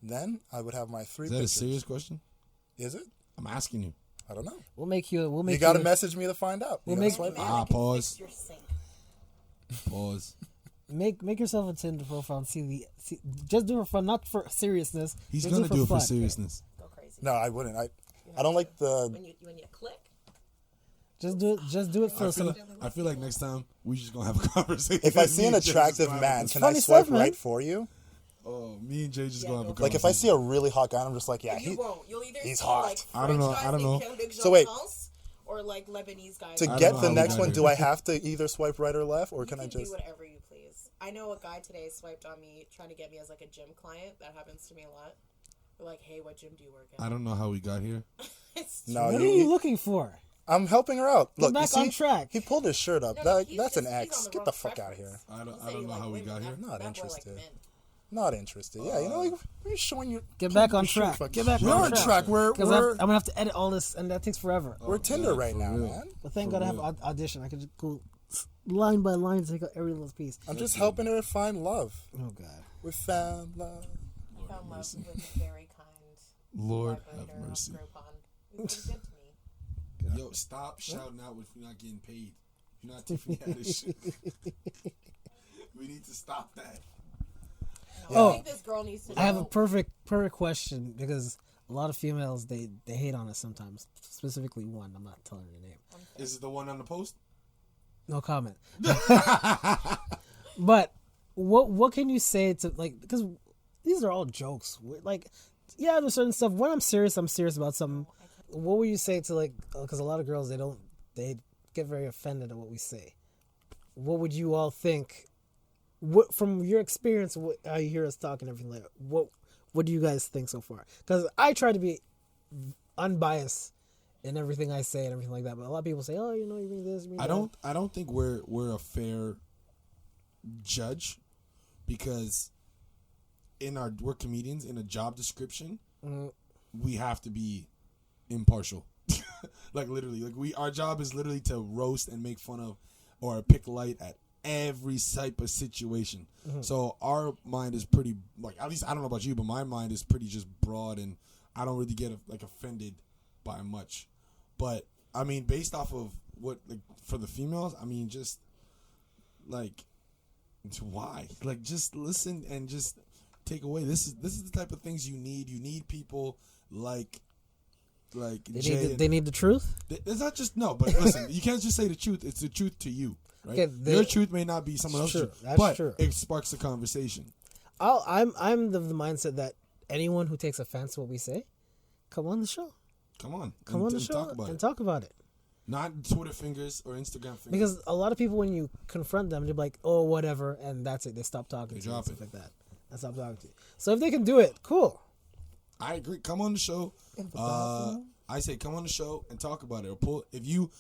Then I would have my 3 Is that a pictures. serious question? Is it? I'm asking you. I don't know. we'll make you. We'll make You got to you. message me to find out. We'll You make- gotta swipe Man, right. I can pause. fix your sink. Pause. Make yourself a Tinder profile and see just do it for fun, not for seriousness. He's Just gonna do it for fun. seriousness. Go crazy. No, I wouldn't. I You don't have like to. the. When you click. Just do it. Just do it for some. I feel like next time we just gonna have a conversation. If I see an Me and Jay just attractive gonna man, have can funny I swipe stuff, man. right for you? Oh, me and Jay just Yeah, gonna have a go for it. conversation. Like if I see a really hot guy, I'm just like, yeah, you he. won't. You'll either he's see hot. like I don't know, French I don't guys know. named Pierre-Luc So wait. Jean-Prince, or like Lebanese guys. To I get don't know the how we next got one, here. do I have to either swipe right or left, or You can I do just? whatever you please. I know a guy today swiped on me trying to get me as like a gym client. That happens to me a lot. They're like, hey, what gym do you work at? I don't know how we got here. It's No, What are you- you looking for? I'm helping her out. Look, back you on see, track. he pulled his shirt up. No, That, he's that's an just- he's X. on the Get wrong the fuck out of here. preference. I He don't said he know like how we women, got here. Not that boy interested. Like men. Not interested. Yeah, you know, like we're showing you. Get back on your shirt. track. Fuck. Get back We're on on track. track. We're Because I'm we're, gonna have to edit all this, and that takes forever. we're Tinder man, right for now, real. man. But thank For God I have real. audition. I can just go line by line take out every little piece. I'm just helping her find love. Oh God. We found love. I found love with a very kind Lord vibrator have on mercy. Groupon. It was pretty good to me. Yo, stop shouting out if you're not getting paid. If you're not tipping me out of shit. We need to stop that. No, Oh, I think this girl needs to know. I have a perfect question because a lot of females they hate on us sometimes. Specifically one. I'm not telling her name. Is it the one on the post? No comment. But what can you say to like because these are all jokes. Like yeah, there's certain stuff. When I'm serious about something. What would you say to like because a lot of girls they get very offended at what we say. What would you all think? What from your experience? How you hear us talk and everything like that, what do you guys think so far? Because I try to be unbiased in everything I say and everything like that. But a lot of people say, "Oh, you know, you mean this." You mean I that." don't think we're a fair judge because we're comedians. In a job description, we have to be impartial. Like literally, like our job is literally to roast and make fun of or pick light at every type of situation. So our mind is pretty like at least I don't know about you, but my mind is pretty just broad and I don't really get like offended by much. But I mean, based off of what like for the females, I mean, just like why? Like just listen and just take away. This is the type of things you need. You need people like Jay. They need the truth. It's not just no, but listen, you can't just say the truth. It's the truth to you, right? Okay, Your truth may not be someone else's True, truth, that's but true. it sparks a conversation. I'm the mindset that anyone who takes offense to what we say, come on the show. Come on. Come on the show and talk about it. Not Twitter fingers or Instagram fingers. Because a lot of people, when you confront them, they're like, "Oh, whatever," and that's it. They stop talking They to you and drop stuff it. like that. They stop talking to you. So if they can do it, cool. I agree. Come on the show. I say come on the show and talk about it. Or pull if you,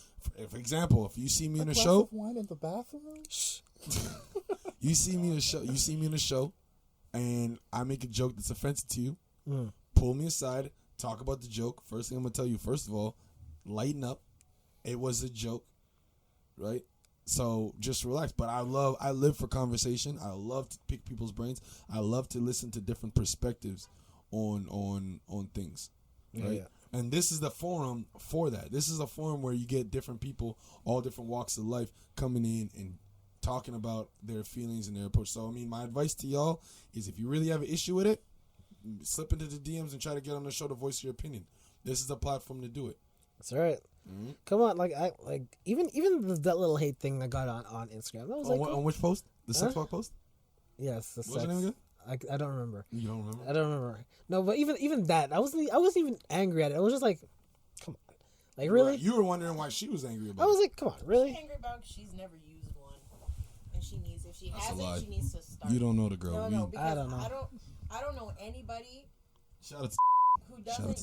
for example, if you see me in a show, wine in the bathroom. you see me in a show, and I make a joke that's offensive to you. Pull me aside, talk about the joke. First thing I'm gonna tell you, first of all, lighten up. It was a joke, right? So just relax. But I live for conversation. I love to pick people's brains. I love to listen to different perspectives on things, right? Yeah. And this is the forum for that. This is a forum where you get different people, all different walks of life, coming in and talking about their feelings and their approach. So, I mean, my advice to y'all is if you really have an issue with it, slip into the DMs and try to get on the show to voice your opinion. This is the platform to do it. That's all right. Mm-hmm. Come on, even that little hate thing that got on Instagram. That was On which post? The sex talk post? Yes, the What's sex. your name again? I don't remember. You don't remember? I don't remember. No, but even that, I wasn't even angry at it. I was just like, come on, like really? You were wondering why she was angry about I was it. like, come on, really? She's angry about she's never used one, and she needs if she That's has a lie. it, she needs to start. You don't know the girl. No, because I don't know. I don't know anybody Shout out to who doesn't.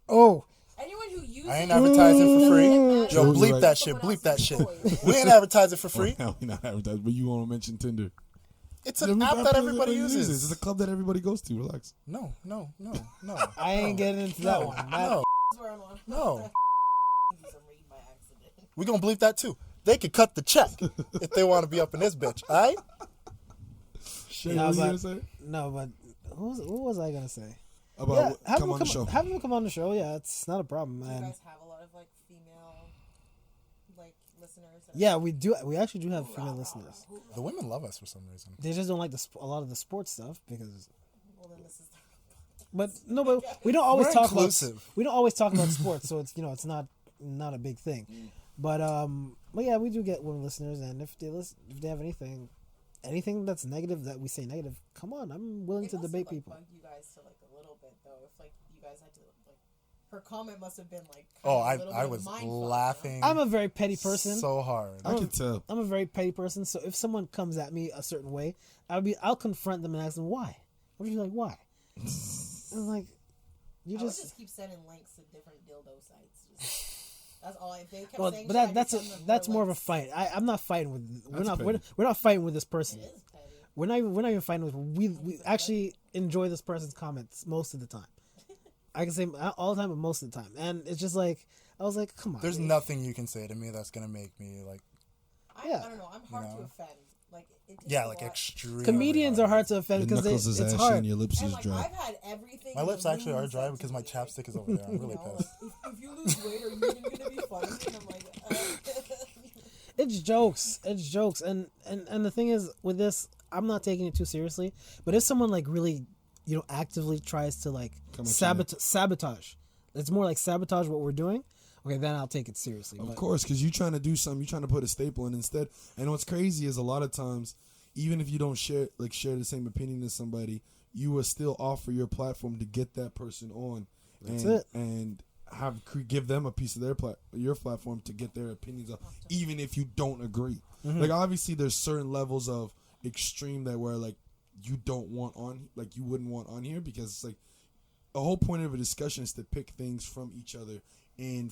Oh, Anyone who uses I ain't advertising for free. Yo, Yo, bleep bleep that shit. Bleep that shit. We ain't advertising for free. No, we're not advertising, but you want to mention Tinder. It's an app that everybody uses. It's a club that everybody goes to. Relax. No. I ain't getting into that one. No. We're on one. No. Some read by accident. We gonna bleep that too. They could cut the check if they want to be up in this bitch. All right? Shit, No, what you but- gonna say? No, but what was I gonna say? About have come them on the show. Have them come on the show. Yeah, it's not a problem, Do you man. guys have a lot of like female listeners? Yeah, we do. We actually do have female listeners. The women love us for some reason. They just don't like a lot of the sports stuff because. Well, then this is. But we don't always We're talk inclusive. about we don't always talk about sports, so it's it's not a big thing. But yeah, we do get women listeners, and if they have anything that's negative that we say negative, come on, I'm willing to debate people. Bug you guys to like a little bit though. If like you guys had to like, her comment must have been like. Oh, kind of a little I bit was mindfuck, you know? laughing. I'm a very petty person. So hard. I can tell. I'm a very petty person, so if someone comes at me a certain way, I'll confront them and ask them why. What are you like? Why? I'm like, I would just keep sending links to different dildo sites. That's all. If they kept well, saying but shit, I'd that's just send them that's more more of a links. fight. I'm not fighting with. That's We're not fighting with this person. It is petty. We're not even fighting with. We actually enjoy this person's comments most of the time. I can say all the time, but most of the time, and it's just like I was like, come on. There's nothing you can say to me that's gonna make me like. I don't know. I'm hard to offend. Like it takes a Like lot. extreme. Comedians are hard to offend Your because knuckles is it's ashy hard. and your lips And is like dry. I've had everything. My in lips the actually are moon dry since because my it's chapstick is over there. I'm really like, pissed. if you lose weight, are you even gonna be funny? And I'm like, It's jokes. It's jokes. And the thing is with this, I'm not taking it too seriously. But if someone like really, actively tries to like Come at sabotage, it's more like sabotage what we're doing. Okay, then I'll take it seriously. Of But course, because you're trying to do something. You're trying to put a staple in instead. And what's crazy is a lot of times, even if you don't share the same opinion as somebody, you will still offer your platform to get that person on. That's and, it. And give them a piece of your platform to get their opinions up, even if you don't agree. Mm-hmm. Like obviously, there's certain levels of extreme that where like you don't want on, like you wouldn't want on here because it's like the whole point of a discussion is to pick things from each other. And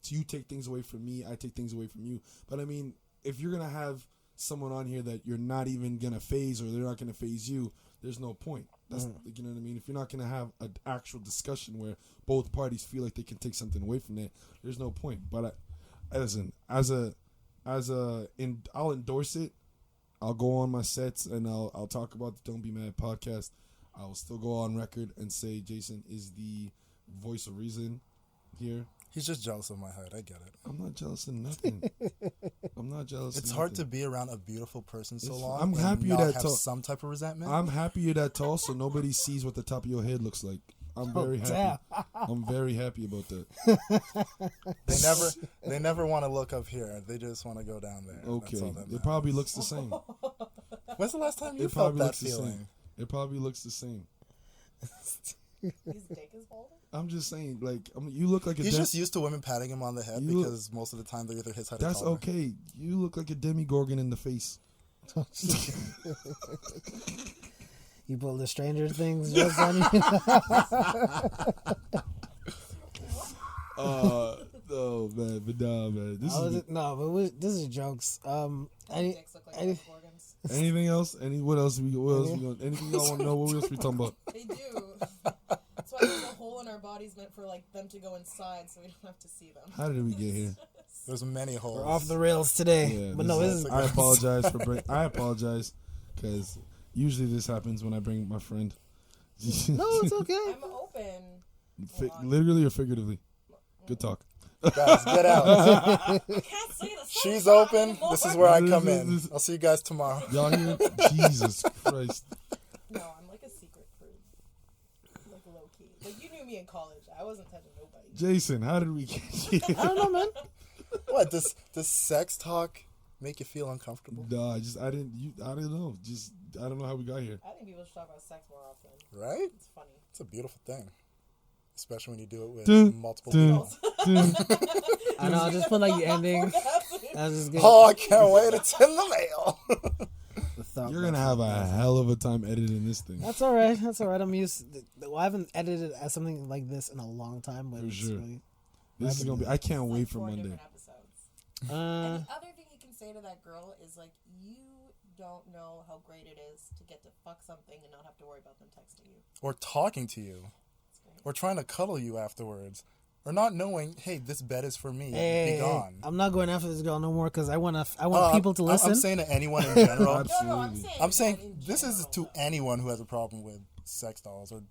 you take things away from me, I take things away from you. But I mean, if you're gonna have someone on here that you're not even gonna phase or they're not gonna phase you, there's no point. That's you know what I mean. If you're not gonna have an actual discussion where both parties feel like they can take something away from that, there's no point. But I'll endorse it. I'll go on my sets and I'll talk about the Don't Be Mad podcast. I will still go on record and say Jason is the voice of reason here. He's just jealous of my height. I get it. I'm not jealous of nothing. I'm not jealous. It's of hard to nothing. be around a beautiful person so It's- long. I'm and happy not that have tall. some type of resentment. I'm happy you're that tall, so nobody sees what the top of your head looks like. I'm very happy. I'm very happy about that. They never want to look up here. They just want to go down there. Okay, That's all that it matters. probably looks the same. When's the last time you It felt probably that looks the feeling? same. It probably looks the same. his dick is folded. I'm just saying, like, you look like a. He's just used to women patting him on the head because most of the time they're either his height or That's taller. okay. You look like a demigorgon in the face. You pull the Stranger Things jokes on you. Oh man, but nah, man. This This is jokes. Dicks look like death organs. Anything else? What else we got? Anything y'all want to know? What else we talking about? They do. That's why there's a hole in our bodies meant for like them to go inside, so we don't have to see them. How did we get here? There's many holes. We're off the rails today. Yeah, But no, this is. I apologize for I apologize because usually this happens when I bring my friend. No, it's okay. I'm open. Literally or figuratively. Good talk. Guys, get out. I can't say the She's same open. anymore. This is where I come in. I'll see you guys tomorrow. Y'all hear? Jesus Christ. No, I'm like a secret prude. Like low key. Like you knew me in college. I wasn't touching nobody. Jason, how did we get here? I don't know, man. What, does sex talk make you feel uncomfortable? No, I don't know. I don't know how we got here. I think people should talk about sex more often. Right? It's funny. It's a beautiful thing. Especially when you do it with Dun, multiple dun. people. I know. I just feel like the ending. I was just getting Oh, I can't wait. It's in the mail. the thought. You're gonna have a hell of a time editing this thing. That's all right. That's all right. I'm used. I haven't edited as something like this in a long time, but For it's sure. really. This is gonna be. I can't It's wait like for 4 Monday. different episodes. Uh, And the other thing you can say to that girl is like, you don't know how great it is to get to fuck something and not have to worry about them texting you. Or talking to you. Or trying to cuddle you afterwards. Or not knowing, hey, this bed is for me. Be gone. I'm not going after this girl no more because I want people to listen. I'm saying to anyone in general. Absolutely. I'm saying this is to anyone who has a problem with sex dolls or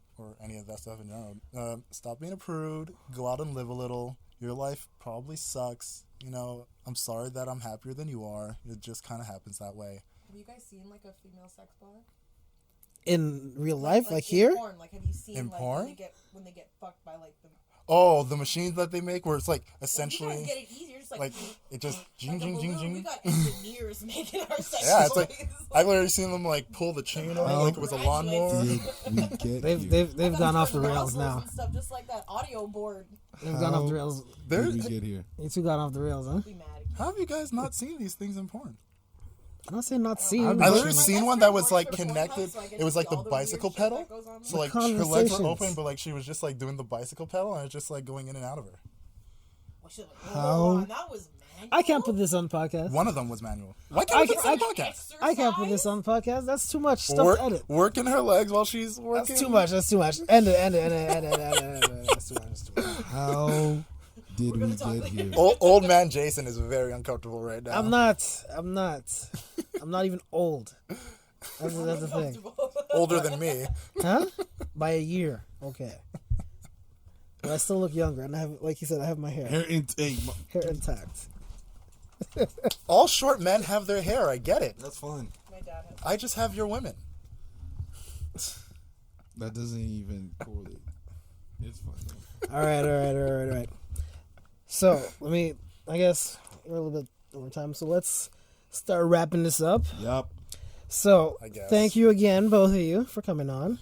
any of that stuff in general. Stop being a prude. Go out and live a little. Your life probably sucks. You know, I'm sorry that I'm happier than you are. It just kind of happens that way. Have you guys seen like a female sex bar? In real life, like in here. Porn. Like, have you seen In like porn? when they get fucked by like the Oh, the machines that they make where it's like You guys essentially get it easier, just like it just like jing a jing jing balloon. We jing. got engineers making our sex Yeah, it's toys. like I've literally seen them like pull the chain on it like it was a lawnmower. Did we get here? They've gone off the rails Nozzles now. and stuff, just like that audio board. They've gone off the rails. Did we get here? You two got off the rails, huh? Be mad. How have you guys not seen these things in porn? I'm not saying not seen. I but- literally seen one that was like Porn connected. house, so I get It was to like see the all the weird bicycle shit pedal. that goes on. So like her legs were Conversations. open, but like she was just like doing the bicycle pedal, and it's just like going in and out of her. Well, shit, like, How- hold on, that was manual? I can't put this on podcast. One of them was manual. Why can't we put this on the podcast? I can't put this on podcast. That's too much stuff to edit. Working her legs while she's working. That's too much. That's too much. End it. That's too much. How did we get here? Old man Jason is very uncomfortable right now. I'm not even old. That's the thing. Older than me. Huh? By a year. Okay. But I still look younger, and I have, like you said, I have my hair hair intact. All short men have their hair. I get it. That's fine. My dad has. I just have your women. That doesn't even correlate. It's fine. All right. So I guess we're a little bit over time, so let's start wrapping this up. Yup. So I guess. thank you again, both of you, for coming on.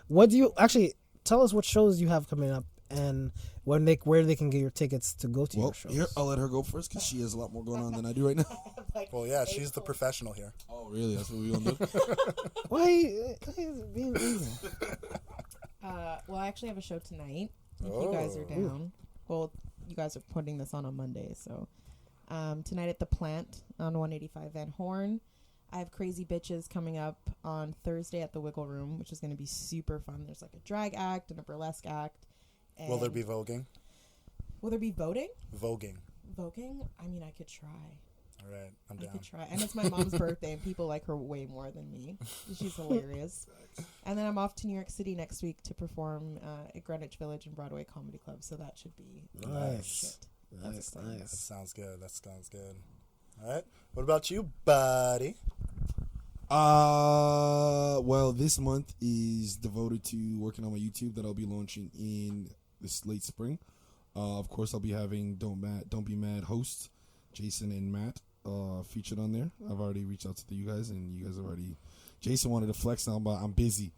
What do you actually tell us? What shows you have coming up, and where they can get your tickets to go to Well, your shows? here, I'll let her go firrt because she has a lot more going on than I do right now. Like, Well, yeah, she's the professional here. Oh, really? That's what we gonna do? Why is it being easy? well, I actually have a show tonight. If you guys are down. Well, you guys are putting this on Monday, so tonight at the Plant on 185 Van Horn. I have Crazy Bitches coming up on Thursday at the Wiggle Room, which is going to be super fun. There's like a drag act and a burlesque act. And Will there be voguing? Will there be voting? Voguing. Voguing? I mean, I could try. All right, I'm I down. could try. And it's my mom's birthday, and people like her way more than me. She's hilarious. And then I'm off to New York City next week to perform at Greenwich Village and Broadway Comedy Club, so that should be Nice. shit. That's Nice, exciting. That nice. sounds good. That sounds good. All right. What about you, buddy? Well, this month is devoted to working on my YouTube that I'll be launching in this late spring. Of course, I'll be having Don't Be Mad hosts, Jason and Matt, featured on there. I've already reached out to you guys, and you guys already. Jason wanted to flex on, but I'm busy.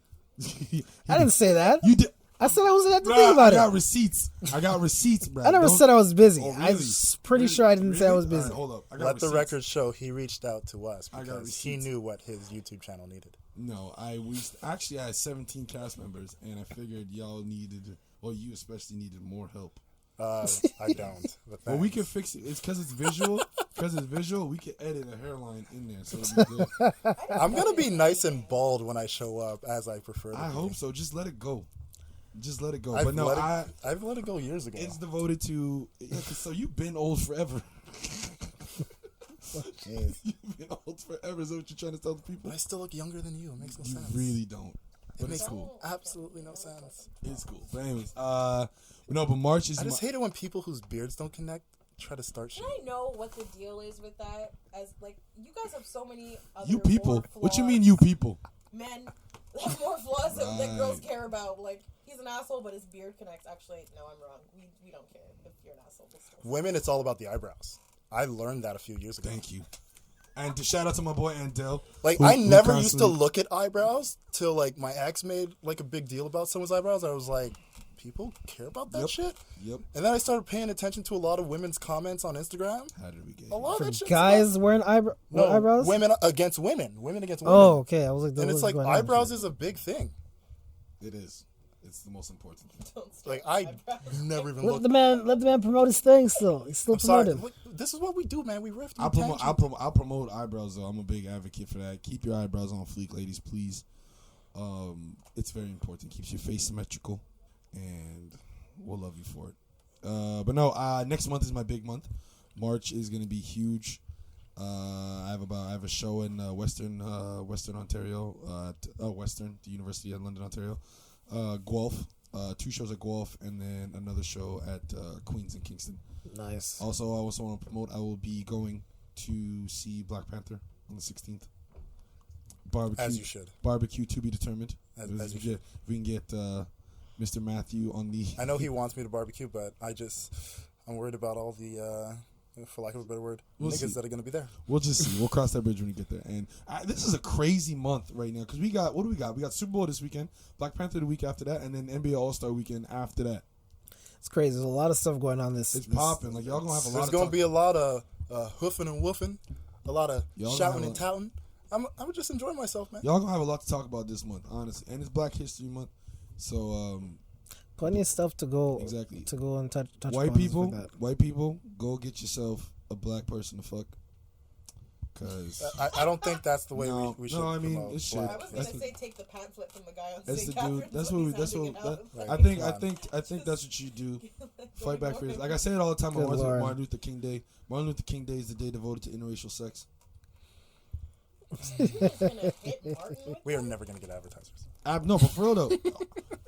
I didn't say that. You did. I said I wasn't have to Bruh, think about I got it. receipts, bro. I never said I was busy. Oh, I'm really? pretty sure I didn't say I was All busy. right, hold up. I got Let the receipts. record show he reached out to us I got because he receipts. knew what his YouTube channel needed. No, I had 17 cast members, and I figured y'all needed, well, you especially needed more help. I don't. But Well, we thanks. can fix it. It's because it's visual. We can edit a hairline in there, so it'll be good. I'm gonna be nice and bald when I show up, as I prefer. To I be. hope so. Just let it go. I've But no, I've let it go years ago. it's devoted to. Yeah, 'cause so you've been old forever. Jeez. You've been old forever. Is that what you're trying to tell the people? But I still look younger than you. It makes no You sense. really don't. But It it's makes cool. absolutely no sense. It's cool. But anyways, no, but March is. I just hate it when people whose beards don't connect try to start shit. I know what the deal is with that. As like, you guys have so many other You people. more What you flaws. mean, you people? Men have more flaws that Right. girls care about. Like, he's an asshole, but his beard connects. Actually, no, I'm wrong. We don't care if you're an asshole. We'll still- Women, it's all about the eyebrows. I learned that a few years ago. Thank you. And to shout out to my boy Andel. Like, who- I who never used to constantly- look at eyebrows till, like, my ex made, like, a big deal about someone's eyebrows. I was like, people care about that Yep. shit? Yep. And then I started paying attention to a lot of women's comments on Instagram. How did we get? A lot For of that shit. guys wearing eyebrows? Women against women. Women against women. Oh, okay. I was like, And it's like, going on? eyebrows is a big thing. It is. It's the most important thing. Don't start Like, I eyebrows. never even Let looked. the man promote his thing still. He's still I'm sorry. promoting. Look, this is what we do, man. We riff the I'll attention. promote eyebrows though. I'm a big advocate for that. Keep your eyebrows on fleek, ladies, please. It's very important. Keeps your face symmetrical, and we'll love you for it. But no, next month is my big month. March is gonna be huge. I have a show in Western Ontario, the University of London, Ontario. Guelph, 2 shows at Guelph, and then another show at Queens and Kingston. Nice. Also, I also want to promote. I will be going to see Black Panther on the 16th. Barbecue, As you should. Barbecue to be determined. As If you we should. get- if we can get Mr. Matthew on the. I know he wants me to barbecue, but I'm worried about all the, for lack of a better word, We'll niggas see. that are going to be there. We'll just see. We'll cross that bridge when we get there. And this is a crazy month right now because we got what do we got? We got Super Bowl this weekend, Black Panther the week after that, and then NBA All Star weekend after that. It's crazy. There's a lot of stuff going on this. It's popping. Like y'all gonna have a lot. There's of going talk- to be a lot of hoofing and woofing, a lot of Y'all gonna shouting have and a- touting. I'm just enjoying myself, man. Y'all gonna have a lot to talk about this month, honestly, and it's Black History Month, so Plenty of stuff to go Exactly. to go and touch. white upon people, like that. white people, go get yourself a black person to fuck, cause I don't think that's the way No, we should. no, I mean, promote it should. black. I was gonna That's say take the pamphlet from the guy on that's St. the dude. Catharines. That's when what. he's That's handing what. it out. That, Right. I think that's what you do. Fight back for Going it. Like I say it all the time on Good Lord. Martin Luther King Day. Martin Luther King Day is the day devoted to interracial sex. You're gonna hit Martin with We are never going to get advertisers. No, but for real though.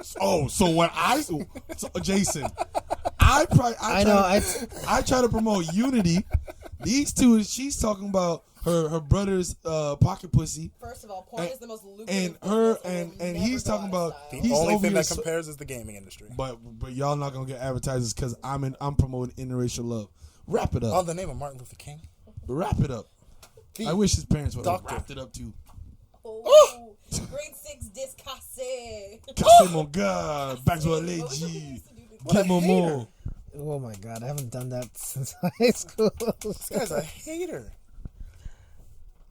So what Jason, I try to promote unity. These two, she's talking about her brother's pocket pussy. First of all, porn And- is the most lucrative. and her business and will and never he's go talking out of about style. The he's only over thing here that compares is the gaming industry. but y'all not gonna get advertisers because I'm promoting interracial love. Wrap it Oh, up. the name of Martin Luther King. Wrap it up. The I wish his parents would have doctor. wrapped it up too. Oh, grade 6 discasse. Cassez mon gars, back to a What was it we lady. used to do before? What a Get mon hater. mot. Oh my god, I haven't done that since high school. This guy's a hater.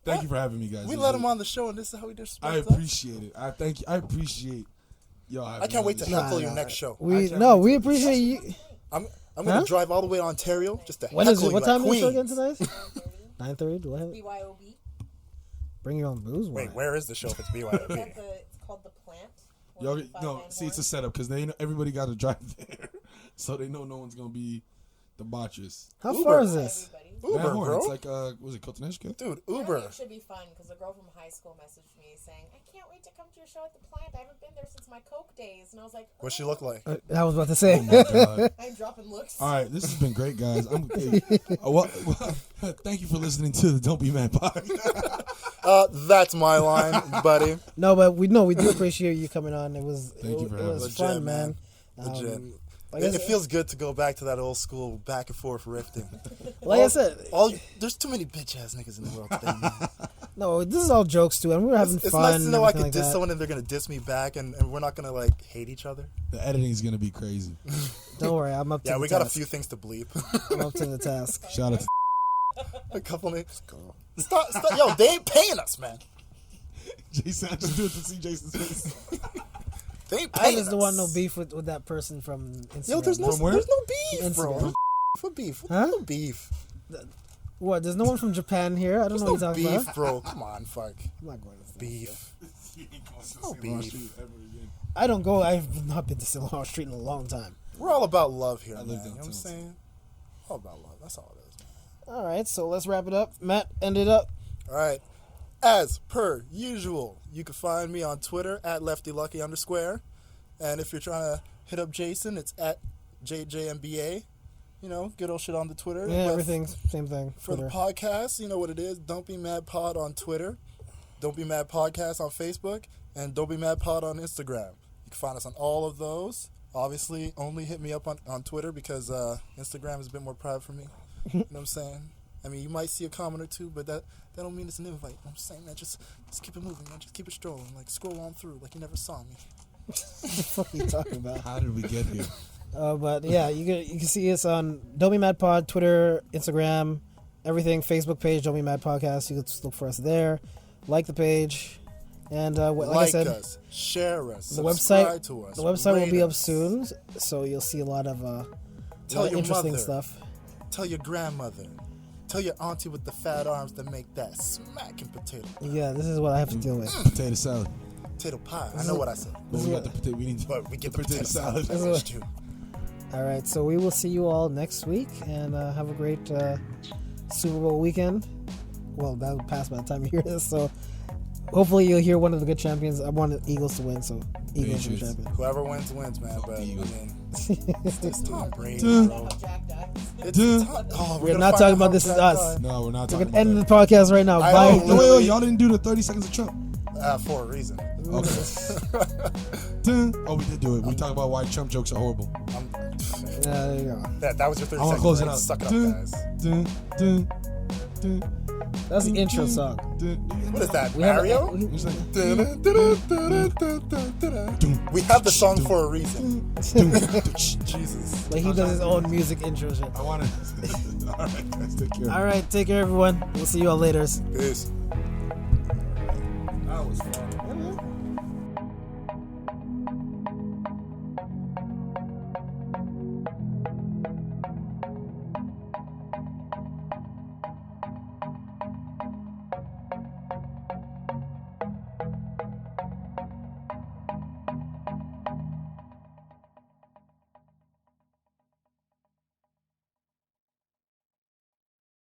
Thank you for having me, guys. We It let was him on the show, and this is how he disrespects I us. appreciate it. I thank you. I appreciate y'all. having I me can't on wait this to show. heckle your next show. We appreciate you. I'm going Huh? to drive all the way to Ontario just to When heckle is it? you What at time is the show again Queens. tonight? 9:30. Do I have BYOB. bring your own booze? Wait, Why? where is the show if it's It's BYOB? it's called The Plant. Y'all, 125 no, Van see, it's a Horn. setup because they know everybody got to drive there, so they know no one's gonna be the botchers. How Uber. far is this? Everybody. Uber, Van Horn, bro. it's like was it Kotaneshka? Dude, I think Uber. It should be fun because a girl from high school messaged me saying, "I can't wait to come to your show at The Plant. I haven't been there since my Coke days." And I was like, What's she look like? I was about to say. Oh my god! I'm dropping looks. All right, this has been great, guys. Thank you for listening to the Don't Be Mad podcast. That's my line, buddy. No, but we do appreciate you coming on. It was Thank you for it having was me. fun, Legit, man. Legit. Like I It said- feels good to go back to that old school back and forth rifting. Like I said, There's too many bitch ass niggas in the world today, man. No, this is all jokes too, and we were having It's fun. nice to know I and can everything diss like someone and they're gonna diss me back, and we're not gonna like hate each other. The editing is gonna be crazy. that. Don't worry, I'm up to Yeah, the we task. got a few things to bleep. I'm up to the task. Shout out to A couple names. Stop! Yo, they ain't paying us, man. Jason. I just do it to see Jason's face. They ain't I paying just us. don't want no beef with that person from Instagram. Yo, there's no From where? beef, bro. Instagram. For beef. Huh? No beef. What? There's no one from Japan here. I don't There's know what no you're talking beef, about. bro. Come on, fuck. I'm not going to Beef. No beef. I don't go. I've not been to Silhouette Street in a long time. We're all about love here, man. You lived know what I'm downtown. saying? All about love. That's all it is, man. All right, so let's wrap it up. Matt, end it up. All right. As per usual, you can find me on Twitter at LeftyLucky_. And if you're trying to hit up Jason, it's at JJMBA. You know, good old shit on the Twitter. Yeah, But everything's same thing. For the podcast, you know what it is. Don't Be Mad Pod on Twitter. Don't Be Mad Podcast on Facebook. And Don't Be Mad Pod on Instagram. You can find us on all of those. Obviously, only hit me up on Twitter because Instagram is a bit more private for me. You know what I'm saying? I mean, you might see a comment or two, but that don't mean it's an invite. I'm saying, man, just keep it moving, man. Just keep it strolling. Like, scroll on through like you never saw me. What the fuck are you talking about? How did we get here? But yeah, you can see us on Don't Be Mad Pod, Twitter, Instagram, everything. Facebook page, Don't Be Mad Podcast. You can just look for us there. Like the page, and like I said, us, share us, the subscribe website. to us. The website will rate be up us. soon, so you'll see a lot of Tell your interesting mother. stuff. Tell your grandmother. Tell your auntie with the fat arms that make that smacking potato. Yeah, this is what I have to deal with. Potato salad. Potato pie. I know what I said. But we got the potato. We need But we get the potato salad. This is That's what- too. All right, so we will see you all next week, and have a great Super Bowl weekend. Well, that will pass by the time you hear this, so hopefully you'll hear one of the good champions. I want the Eagles to win, so Eagles are the Patriots. champion. Whoever wins, wins, man. But I Eagles. mean, it's Tom Brady, Duh. bro. Jack dies. It's Tom. Oh, We're gonna not find talking out about how This Is Jack Us. died. No, we're not We're talking going about to end that. the podcast right now. I Bye. know. No, wait, y'all didn't do the 30 seconds of Trump. For a reason. Dun. Oh, we did do it. We talked about why Trump jokes are horrible. There you go. That was your 30 I want seconds. to close it right? out. Suck it Dun, up, guys. dun, dun, dun, That's the dun, intro dun, song. dun. What is that, We have Mario? It's like, We have the song for a reason. dun. Jesus. Like he does his own music intro shit. I want to. All right, guys, take care. All right, take care, everyone. We'll see you all later. Peace.